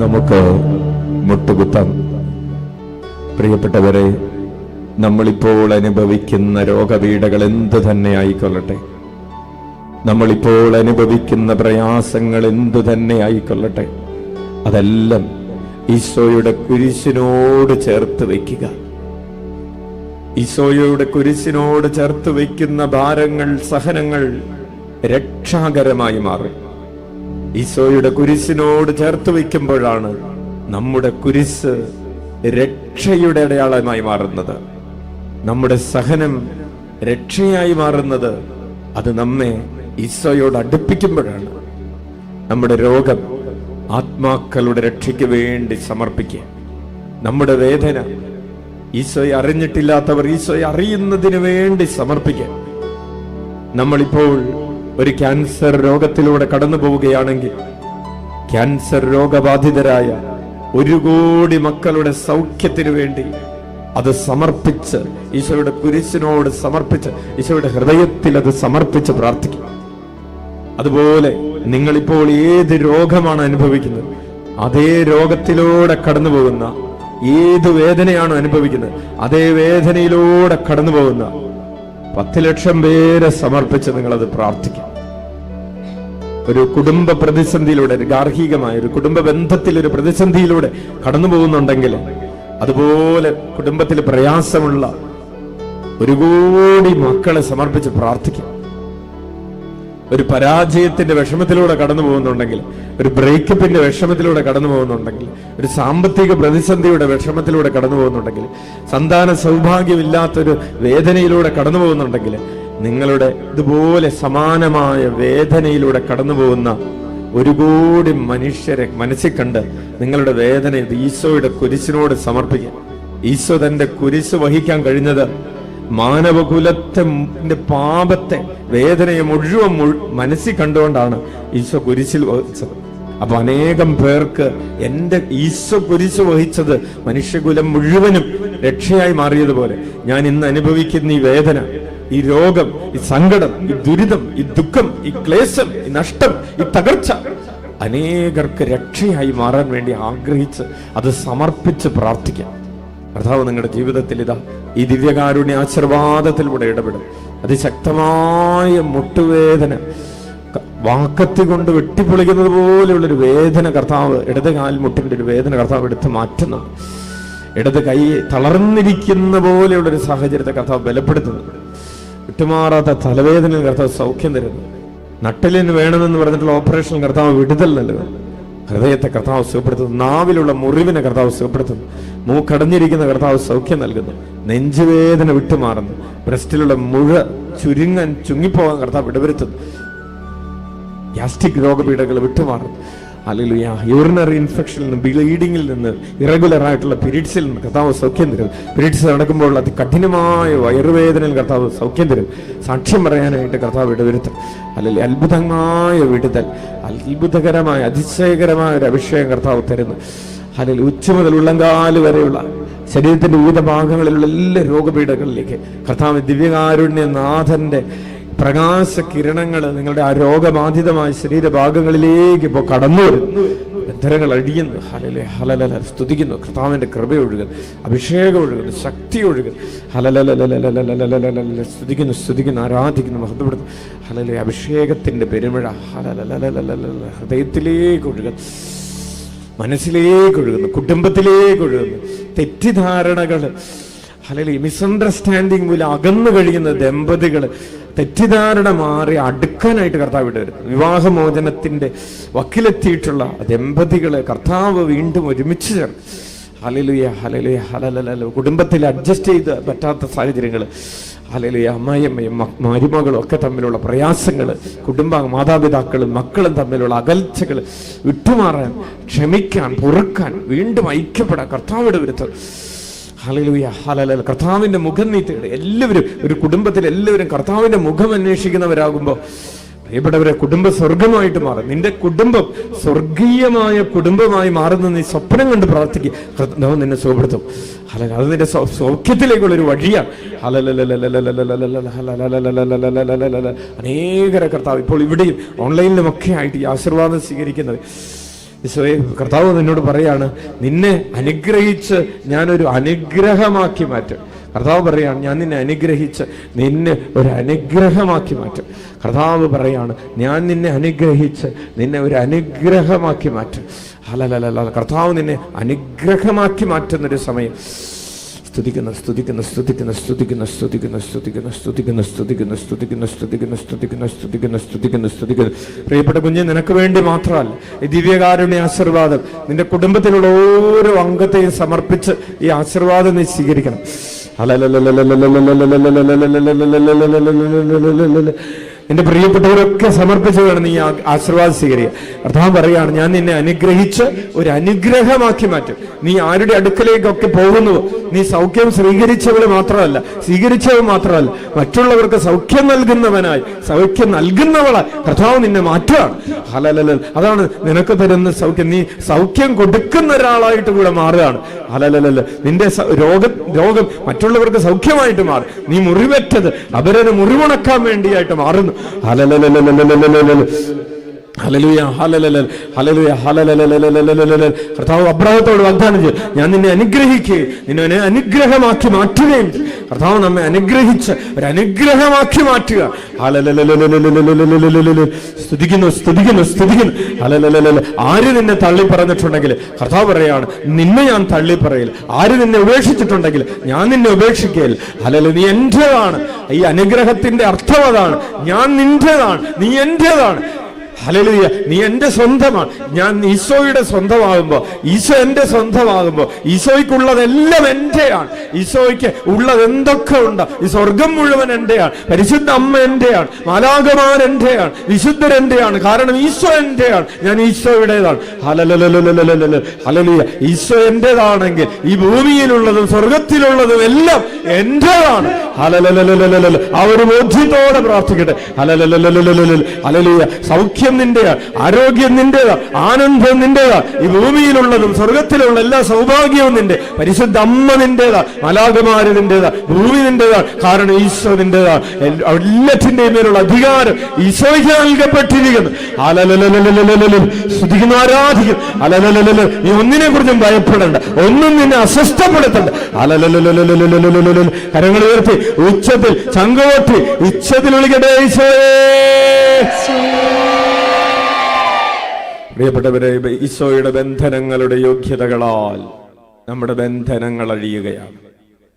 നമുക്ക് മുട്ടുകുത്താം. പ്രിയപ്പെട്ടവരെ, നമ്മളിപ്പോൾ അനുഭവിക്കുന്ന രോഗപീഠകൾ എന്തു തന്നെ ആയിക്കൊള്ളട്ടെ, നമ്മളിപ്പോൾ അനുഭവിക്കുന്ന പ്രയാസങ്ങൾ എന്തു തന്നെ ആയിക്കൊള്ളട്ടെ, അതെല്ലാം ഈശോയുടെ കുരിശിനോട് ചേർത്ത് വയ്ക്കുക. ഈശോയുടെ കുരിശിനോട് ചേർത്ത് വയ്ക്കുന്ന ഭാരങ്ങൾ, സഹനങ്ങൾ രക്ഷാകരമായി മാറും. ഈശോയുടെ കുരിശിനോട് ചേർത്ത് വയ്ക്കുമ്പോഴാണ് നമ്മുടെ കുരിശ് രക്ഷയുടെ അടയാളമായി മാറുന്നത്. നമ്മുടെ സഹനം രക്ഷയായി മാറുന്നത് അത് നമ്മെ ഈശോയോട് അടുപ്പിക്കുമ്പോഴാണ്. നമ്മുടെ രോഗം ആത്മാക്കളുടെ രക്ഷയ്ക്ക് വേണ്ടി സമർപ്പിക്കുക. നമ്മുടെ വേദന ഈശോയെ അറിഞ്ഞിട്ടില്ലാത്തവർ ഈശോയെ അറിയുന്നതിന് വേണ്ടി സമർപ്പിക്കുക. നമ്മളിപ്പോൾ ഒരു ക്യാൻസർ രോഗത്തിലൂടെ കടന്നു പോവുകയാണെങ്കിൽ ക്യാൻസർ രോഗബാധിതരായ 1 കോടി മക്കളുടെ സൗഖ്യത്തിനു വേണ്ടി അത് സമർപ്പിച്ച്, ഈശോയുടെ കുരിശിനോട് സമർപ്പിച്ച്, ഈശോയുടെ ഹൃദയത്തിൽ അത് സമർപ്പിച്ച് പ്രാർത്ഥിക്കും. അതുപോലെ നിങ്ങളിപ്പോൾ ഏത് രോഗമാണ് അനുഭവിക്കുന്നത്, അതേ രോഗത്തിലൂടെ കടന്നു പോകുന്ന, ഏത് വേദനയാണോ അനുഭവിക്കുന്നത് അതേ വേദനയിലൂടെ കടന്നു പോകുന്ന 10 ലക്ഷം പേരെ സമർപ്പിച്ച് നിങ്ങളത് പ്രാർത്ഥിക്കും. ഒരു കുടുംബ പ്രതിസന്ധിയിലൂടെ, ഒരു ഗാർഹികമായ ഒരു കുടുംബ ബന്ധത്തിൽ ഒരു പ്രതിസന്ധിയിലൂടെ കടന്നു പോകുന്നുണ്ടെങ്കിൽ, അതുപോലെ കുടുംബത്തിൽ പ്രയാസമുള്ള 1 കോടി മക്കളെ സമർപ്പിച്ച് പ്രാർത്ഥിക്കും. ഒരു പരാജയത്തിന്റെ വിഷമത്തിലൂടെ കടന്നു പോകുന്നുണ്ടെങ്കിൽ, ഒരു ബ്രേക്കപ്പിന്റെ വിഷമത്തിലൂടെ കടന്നു പോകുന്നുണ്ടെങ്കിൽ, ഒരു സാമ്പത്തിക പ്രതിസന്ധിയുടെ വിഷമത്തിലൂടെ കടന്നു പോകുന്നുണ്ടെങ്കിൽ, സന്താന സൗഭാഗ്യമില്ലാത്തൊരു വേദനയിലൂടെ കടന്നു പോകുന്നുണ്ടെങ്കിൽ, നിങ്ങളുടെ ഇതുപോലെ സമാനമായ വേദനയിലൂടെ കടന്നു പോകുന്ന 1 കോടി മനുഷ്യരെ മനസ്സിൽ കണ്ട് നിങ്ങളുടെ വേദന ഈശോയുടെ കുരിശിനോട് സമർപ്പിക്കുക. ഈശോ തന്റെ കുരിശ് വഹിക്കാൻ കഴിഞ്ഞത് മാനവകുലത്തിന്റെ പാപത്തെ, വേദനയെ മുഴുവൻ മനസ്സിൽ കണ്ടുകൊണ്ടാണ് ഈശോ കുരിശിൽ വഹിച്ചത്. അപ്പൊ അനേകം പേർക്ക് എന്റെ ഈശോ കുരിശ് വഹിച്ചത് മനുഷ്യകുലം മുഴുവനും രക്ഷയായി മാറിയതുപോലെ ഞാൻ ഇന്ന് അനുഭവിക്കുന്ന ഈ വേദന, ഈ രോഗം, ഈ സങ്കടം, ഈ ദുരിതം, ഈ ദുഃഖം, ഈ ക്ലേശം, ഈ നഷ്ടം, ഈ തകർച്ച അനേകർക്ക് രക്ഷയായി മാറാൻ വേണ്ടി ആഗ്രഹിച്ച് അത് സമർപ്പിച്ച് പ്രാർത്ഥിക്കാം. കർത്താവ് നിങ്ങളുടെ ജീവിതത്തിൽ ഇതാ ഈ ദിവ്യകാരുണ്യ ആശീർവാദത്തിലൂടെ ഇടപെടും. അതിശക്തമായ മുട്ടുവേദന, വാക്കത്തി കൊണ്ട് വെട്ടിപ്പൊളിക്കുന്നത് പോലെയുള്ളൊരു വേദന കർത്താവ്, ഇടത് കാൽമുട്ടിന്റെ ഒരു വേദന കർത്താവ് എടുത്ത് മാറ്റുന്നു. ഇടത് കൈ തളർന്നിരിക്കുന്ന പോലെയുള്ളൊരു സാഹചര്യത്തെ കർത്താവ് ബലപ്പെടുത്തുന്നു. വിട്ടുമാറാത്ത തലവേദന കർത്താവ് സൗഖ്യം തരുന്നു. നട്ടലിന് വേണമെന്ന് പറഞ്ഞിട്ടുള്ള ഓപ്പറേഷൻ കർത്താവ് വിടുതൽ നൽകുന്നു. ഹൃദയത്തെ കർത്താവ് സുഖപ്പെടുത്തുന്നു. നാവിലുള്ള മുറിവിനെ കർത്താവ് സുഖപ്പെടുത്തുന്നു. മൂക്കടഞ്ഞിരിക്കുന്ന കർത്താവ് സൗഖ്യം നൽകുന്നു. നെഞ്ചുവേദന വിട്ടുമാറുന്നു. ബ്രസ്റ്റിലുള്ള മുഴ ചുങ്ങിപ്പോകാൻ കർത്താവ് ഇടവരുത്തുന്നു. ഗ്യാസ്ട്രിക് രോഗപീഠകൾ വിട്ടുമാറുന്നു. ഹല്ലേലൂയ. യൂറിനറി ഇൻഫെക്ഷനിൽ നിന്ന്, ബ്ലീഡിങ്ങിൽ നിന്ന്, ഇറഗുലർ ആയിട്ടുള്ള പീരീഡ്സിൽ നിന്ന് കർത്താവ് സൗഖ്യം തരും. പീരീഡ്സ് നടക്കുമ്പോൾ അതികഠിനമായ വയറുവേദനയിൽ കർത്താവ് സൗഖ്യം തരും. സാക്ഷ്യം പറയാനായിട്ട് കർത്താവ് ഇടവരുത്തും. അല്ലെങ്കിൽ അത്ഭുതമായ വിടുതൽ, അത്ഭുതകരമായ അതിശയകരമായ ഒരു അഭിഷേകം കർത്താവ് തരുന്നു. അല്ലെങ്കിൽ ഉച്ച മുതൽ ഉള്ളങ്കാല് വരെയുള്ള ശരീരത്തിന്റെ വിവിധ ഭാഗങ്ങളിലുള്ള എല്ലാ രോഗപീഠകളിലേക്ക് കർത്താവ് ദിവ്യകാരുണ്യ നാഥന്റെ പ്രകാശ കിരണങ്ങൾ നിങ്ങളുടെ ആ രോഗബാധിതമായ ശരീരഭാഗങ്ങളിലേക്ക് ഇപ്പോൾ കടന്നു വരുന്നു. ബന്ധനങ്ങൾ അഴിയുന്നു. ഹലലല സ്തുതിക്കുന്നു. കർത്താവിന്റെ കൃപ ഒഴുകുന്നു, അഭിഷേകം ഒഴുകുന്നു, ശക്തി ഒഴുകുന്നു. ഹലലല സ്തുതിക്കുന്നു, ആരാധിക്കുന്നു, മഹത്വപ്പെടുന്നു. ഹലലെ അഭിഷേകത്തിന്റെ പെരുമഴ ഹൃദയത്തിലേക്ക് ഒഴുകുന്നു, മനസ്സിലേക്ക് ഒഴുകുന്നു, കുടുംബത്തിലേക്ക് ഒഴുകുന്നു. തെറ്റിദ്ധാരണകൾ, അല്ലെങ്കിൽ മിസ്അണ്ടർസ്റ്റാൻഡിങ് മൂലം അകന്നു കഴിയുന്ന ദമ്പതികൾ തെറ്റിദ്ധാരണ മാറി അടുക്കാനായിട്ട് കർത്താവ് വരുന്നു. വിവാഹമോചനത്തിന്റെ വക്കിലെത്തിയിട്ടുള്ള ദമ്പതികളെ കർത്താവ് വീണ്ടും ഒരുമിച്ച് ചേർക്കും. Hallelujah hallelujah hallelujah. കുടുംബത്തിൽ അഡ്ജസ്റ്റ് ചെയ്ത് പറ്റാത്ത സാഹചര്യങ്ങൾ, ഹല്ലേലൂയ, അമ്മായിയമ്മയും മരുമകളും ഒക്കെ തമ്മിലുള്ള പ്രയാസങ്ങൾ, മാതാപിതാക്കളും മക്കളും തമ്മിലുള്ള അകൽച്ചകൾ വിട്ടുമാറാൻ, ക്ഷമിക്കാൻ, പൊറുക്കാൻ, വീണ്ടും ഐക്യപ്പെടാൻ കർത്താവിടെ വരുത്തും. Hallelujah hallelujah. കർത്താവിന്റെ മുഖം നീ തേടുക. എല്ലാവരും ഒരു കുടുംബത്തിൽ എല്ലാവരും കർത്താവിന്റെ മുഖം അന്വേഷിക്കുന്നവരാകുമ്പോൾ പ്രിയപ്പെട്ടവരെ, കുടുംബ സ്വർഗമായിട്ട് മാറും. നിന്റെ കുടുംബം സ്വർഗീയമായ കുടുംബമായി മാറുന്ന നീ സ്വപ്നം കണ്ട് പ്രാർത്ഥിക്കുക. കർത്താവ് നിന്നെ സുഖപ്പെടുത്തും. അത് നിന്റെ സൗഖ്യത്തിലേക്കുള്ളൊരു വഴിയാണ്. അനേകര കർത്താവ് ഇപ്പോൾ ഇവിടെയും ഓൺലൈനിലുമൊക്കെ ആയിട്ട് ഈ ആശീർവാദം സ്വീകരിക്കുന്നത് കർത്താവ് നിന്നോട് പറയാണ്, നിന്നെ അനുഗ്രഹിച്ച് ഞാനൊരു അനുഗ്രഹമാക്കി മാറ്റും. കർത്താവ് പറയാണ്, ഞാൻ നിന്നെ അനുഗ്രഹിച്ച് നിന്നെ ഒരു അനുഗ്രഹമാക്കി മാറ്റും. കർത്താവ് പറയാണ്, ഞാൻ നിന്നെ അനുഗ്രഹിച്ച് നിന്നെ ഒരു അനുഗ്രഹമാക്കി മാറ്റും. ഹല്ലേലൂയ. കർത്താവ് നിന്നെ അനുഗ്രഹമാക്കി മാറ്റുന്നൊരു സമയം. സ്തുതിക്കുന്നു സ്തുതിക്കുന്നു സ്തുതിക്കുന്നു സ്തുതിക്കുന്നു സ്തുതിക്കുന്നു സ്തുതിക്കുന്നു സ്തുതിക്കുന്നു സ്തുതിക്കുന്നു സ്തുതിക്കുന്നു സ്തുതിക്കുന്നു സ്തുതിക്കുന്നു സ്തുതിക്കുന്നു സ്തുതിക്കുന്നു സ്തുതിക്കുന്നു. പ്രിയപ്പെട്ട കുഞ്ഞ്, നിനക്ക് വേണ്ടി മാത്രമല്ല ഈ ദിവ്യകാരുണ്യ ആശീർവാദം നിന്റെ കുടുംബത്തിലുള്ള ഓരോ അംഗത്തെയും സമർപ്പിച്ച് ഈ ആശീർവാദം നീ സ്വീകരിക്കണം. എന്റെ പ്രിയപ്പെട്ടവരൊക്കെ സമർപ്പിച്ചു വേണം നീ ആശീർവാദം സ്വീകരിക്കുക. കർത്താവ് പറയാണ്, ഞാൻ നിന്നെ അനുഗ്രഹിച്ച് ഒരു അനുഗ്രഹമാക്കി മാറ്റും. നീ ആരുടെ അടുക്കലേക്കൊക്കെ പോകുന്നുവോ, നീ സൗഖ്യം സ്വീകരിച്ചവൾ മാത്രമല്ല മറ്റുള്ളവർക്ക് സൗഖ്യം നൽകുന്നവനായി, സൗഖ്യം നൽകുന്നവളായി കർത്താവ് നിന്നെ മാറ്റുകയാണ്. ഹല്ലേലൂയ. അതാണ് നിനക്ക് തരുന്ന സൗഖ്യം. നീ സൗഖ്യം കൊടുക്കുന്ന ഒരാളായിട്ട് കൂടെ മാറുകയാണ്. ഹല്ലേലൂയ. നിന്റെ രോഗം മറ്റുള്ളവർക്ക് സൗഖ്യമായിട്ട് മാറും. നീ മുറിവറ്റത് അവരെ മുറിവുണക്കാൻ വേണ്ടിയായിട്ട് മാറുന്നു. Hallelujah hallelujah hallelujah hallelujah. കർത്താവ് അബ്രാഹത്തോട് വാഗ്ദാനം ചെയ്തു, ഞാൻ നിന്നെ അനുഗ്രഹിക്കുകയും നിന്നെ അനുഗ്രഹമാക്കി മാറ്റുകയും. കർത്താവ് നമ്മെ അനുഗ്രഹിച്ച് ഒരു അനുഗ്രഹമാക്കി മാറ്റുക. ഹല്ലേലൂയ. സ്തുതിക്കുന്നു സ്തുതിക്കുന്നു സ്തുതിക്കുന്നു. ഹല്ലേലൂയ. ആര് നിന്നെ തള്ളി പറഞ്ഞിട്ടുണ്ടെങ്കിൽ കർത്താവ് പറയാണ്, നിന്നെ ഞാൻ തള്ളി പറയില്ല. ആര് നിന്നെ ഉപേക്ഷിച്ചിട്ടുണ്ടെങ്കിൽ ഞാൻ നിന്നെ ഉപേക്ഷിക്കുകയില്ല. ഹല്ലേലൂയ. നീ എന്റേതാണ്. ഈ അനുഗ്രഹത്തിന്റെ അർത്ഥം അതാണ്. ഞാൻ നിന്റേതാണ്, നീ എന്റേതാണ്. ഹല്ലേലൂയ. നീ എന്റെ സ്വന്തമാണ്. ഞാൻ ഈശോയുടെ സ്വന്തമാകുമ്പോ, ഈശോ എന്റെ സ്വന്തമാകുമ്പോ ഈശോയ്ക്കുള്ളതെല്ലാം എന്റെയാണ്. ഈശോയ്ക്ക് ഉള്ളത് എന്തൊക്കെ ഉണ്ട്, ഈ സ്വർഗം മുഴുവൻ എന്റെയാണ്. പരിശുദ്ധ അമ്മ എന്റെയാണ്, മാലാഖമാർ എന്റെയാണ്, വിശുദ്ധരെന്റെയാണ്. കാരണം ഈശോ എന്റെയാണ്, ഞാൻ ഈശോയുടേതാണ്. ഹല്ലേലൂയ. ഈശോ എന്റേതാണെങ്കിൽ ഈ ഭൂമിയിലുള്ളതും സ്വർഗത്തിലുള്ളതും എല്ലാം എന്റേതാണ്. ഹല്ലേലൂയ. ആ ഒരു ബോധ്യത്തോടെ പ്രാർത്ഥിക്കട്ടെ. ഹല്ലേലൂയ. സൗഖ്യം നിന്റെയാണ്, ആരോഗ്യം നിന്റേതാണ്, ആനന്ദം നിന്റേതാണ്. ഈ ഭൂമിയിലുള്ളതും സ്വർഗത്തിലുള്ള എല്ലാ സൗഭാഗ്യവും നിന്റെ. പരിശുദ്ധ അമ്മ നിന്റേതാണ്, മാലാഖമാര് നിന്റേതാണ്, ഭൂമി നിന്റേതാണ്. കാരണം ഈശോ നിന്റേതാണ്. എല്ലാറ്റിന്റെയും മേലുള്ള അധികാരം ഈശോയ്ക്ക് നൽകപ്പെട്ടിരിക്കുന്നു. സ്തുതിക്കുന്നു, ആരാധിക്കും. നീ ഒന്നിനെ കുറിച്ചും ഭയപ്പെടേണ്ട, ഒന്നും നിന്നെ അസ്വസ്ഥപ്പെടുത്തണ്ട. കരങ്ങൾ ഉയർത്തി ഉച്ചത്തിൽ ചങ്കോട്ടി ഉച്ചത്തിൽ വിളിക്കട്ടെ, ഈശോയേ. പ്രിയപ്പെട്ടവരെ, ഈശോയുടെ ബന്ധനങ്ങളുടെ യോഗ്യതകളാൽ നമ്മുടെ ബന്ധനങ്ങൾ അഴിയുകയാണ്.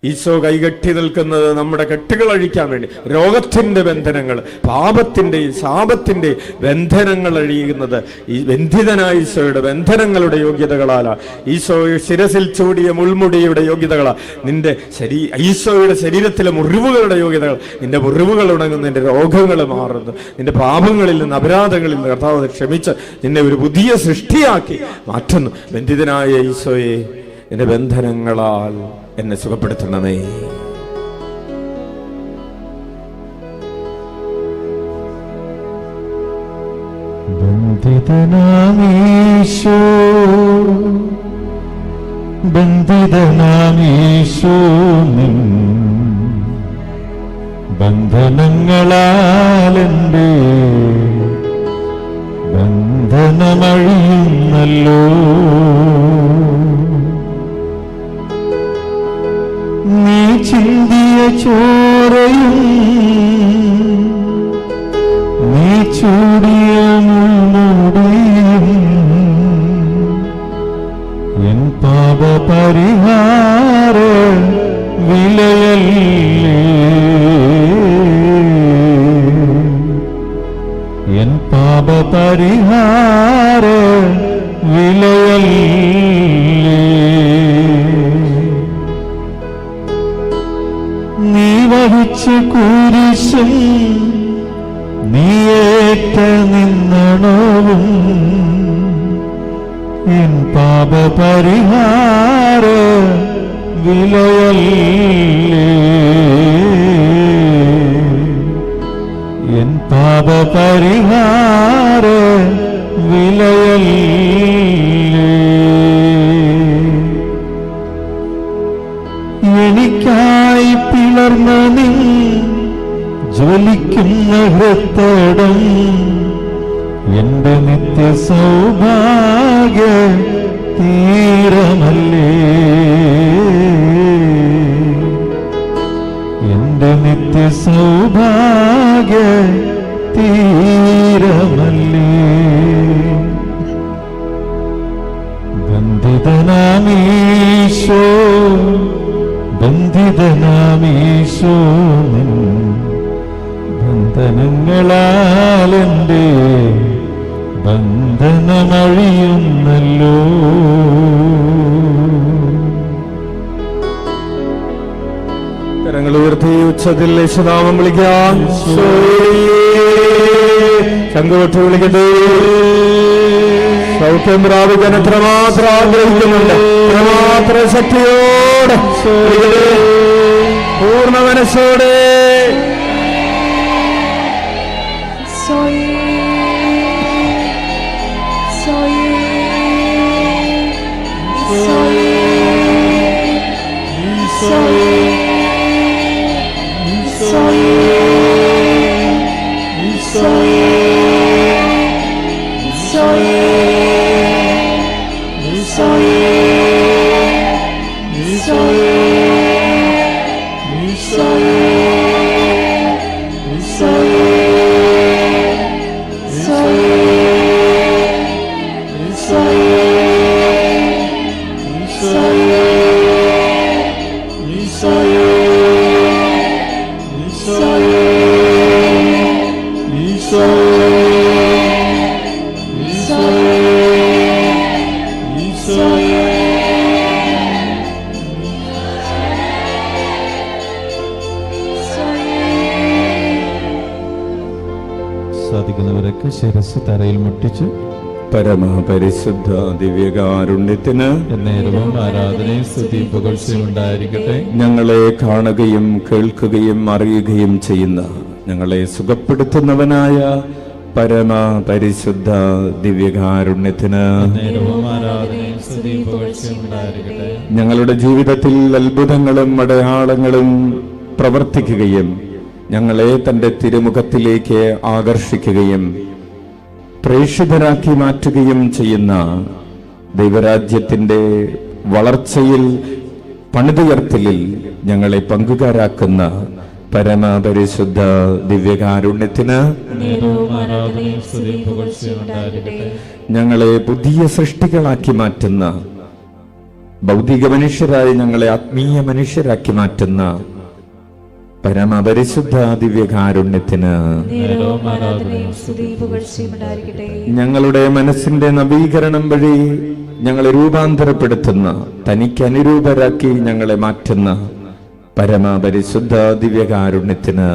ഈശോ കൈകെട്ടി നിൽക്കുന്നത് നമ്മുടെ കെട്ടുകൾ അഴിക്കാൻ വേണ്ടി. രോഗത്തിന്റെ ബന്ധനങ്ങൾ, പാപത്തിന്റെയും ശാപത്തിന്റെയും ബന്ധനങ്ങൾ അഴിയുന്നത് ഈ ബന്ധിതനായ ഈശോയുടെ ബന്ധനങ്ങളുടെ യോഗ്യതകളാലാണ്. ഈശോ ശിരസിൽ ചൂടിയ മുൾമുടിയുടെ യോഗ്യതകളാണ് നിന്റെ ഈശോയുടെ ശരീരത്തിലെ മുറിവുകളുടെ യോഗ്യതകൾ. നിന്റെ മുറിവുകൾ ഉണങ്ങുന്നു, നിന്റെ രോഗങ്ങൾ മാറുന്നു, നിന്റെ പാപങ്ങളിൽ നിന്ന് അപരാധങ്ങളിൽ നിന്ന് കർത്താവ് ക്ഷമിച്ച് നിന്നെ ഒരു പുതിയ സൃഷ്ടിയാക്കി മാറ്റുന്നു. ബന്ധിതനായ ഈശോയെ, നിന്റെ ബന്ധനങ്ങളാൽ എന്നെ സുഖപ്പെടുത്തണമേ. ബന്ധിതനാമീശോ, ബന്ധിതനാമീശോ, ബന്ധനങ്ങളാൽ എൻ്റെ ബന്ധനമഴിയുന്നല്ലോ. നീ ചിന്തിയ ചോരയും നീ ചൂടിയ മുൾമുടിയും എൻ പാപപരിഹാര വിലയല്ലേ, എൻ പാപപരിഹാര വിലയല്ലേ. നീ വഹിച്ച കുരിശും നീയേറ്റ നിന്നണവും എൻ പാപപരിഹാര വിലയല്ലേ, എൻ പാപപരിഹാര വിലയല്ലേ. എനിക്കായി പിളർന്ന നിൻ ജ്വലിക്കുന്ന ഹൃത്തടം എന്റെ നിത്യ സൗഭാഗ്യ തീരമല്ലേ, എന്റെ നിത്യ സൗഭാഗ്യ തീരമല്ലേ. ബന്ധിതനാമീശോ ബന്ധിതനാമീശോ നിൻ ബന്ധനങ്ങളാൽ എൻ്റെ ബന്ധനമഴിയുന്നല്ലോ. കരങ്ങൾ ഉയർത്തി ഉച്ചത്തിൽ യേശുനാമം വിളിക്കാം. ശംഖുകൊട്ട് വിളിക്കട്ടെ. സൗഖ്യം പ്രാപിക്കാൻ എത്രമാത്രം ആഗ്രഹിക്കുന്നുണ്ട്, എത്രമാത്ര ശക്തിയോടെ, പൂർണ്ണ മനസ്സോടെ. സാധിക്കുന്നവരൊക്കെ ശിരസ് തറയിൽ മുട്ടിച്ച് പരമപരിശുദ്ധ ദിവ്യകാരുണ്യത്തിന് എന്നേരവും ആരാധനയും സ്തുതി പുകഴ്ചയും ഉണ്ടായിരിക്കട്ടെ. ഞങ്ങളെ കാണുകയും കേൾക്കുകയും അറിയുകയും ചെയ്യുന്ന, ഞങ്ങളെ സുഖപ്പെടുത്തുന്നവനായ പരമപരിശുദ്ധ ദിവ്യകാരുണ്യത്തിന് എന്നേരവും ആരാധനയും സ്തുതി പുകഴ്ചയും ഉണ്ടായിരിക്കട്ടെ. ഞങ്ങളുടെ ജീവിതത്തിൽ അത്ഭുതങ്ങളും അടയാളങ്ങളും പ്രവർത്തിക്കുകയും ഞങ്ങളെ തന്റെ തിരുമുഖത്തിലേക്ക് ആകർഷിക്കുകയും പ്രേക്ഷിതരാക്കി മാറ്റുകയും ചെയ്യുന്ന, ദൈവരാജ്യത്തിന്റെ വളർച്ചയിൽ പണിതുയർത്തലിൽ ഞങ്ങളെ പങ്കുകാരാക്കുന്ന പരമപരിശുദ്ധ ദിവ്യകാരുണ്യത്തിന് ഞങ്ങളെ പുതിയ സൃഷ്ടികളാക്കി മാറ്റുന്ന, ഭൗതിക മനുഷ്യരായി ഞങ്ങളെ ആത്മീയ മനുഷ്യരാക്കി മാറ്റുന്ന പരമപരിശുദ്ധ ദിവ്യകാരുണ്യത്തിന് ഞങ്ങളുടെ മനസ്സിന്റെ നവീകരണം വഴി ഞങ്ങളെ രൂപാന്തരപ്പെടുത്തുന്ന, തനിക്ക് അനുരൂപരാക്കി ഞങ്ങളെ മാറ്റുന്ന പരമപരിശുദ്ധ ദിവ്യകാരുണ്യത്തിന്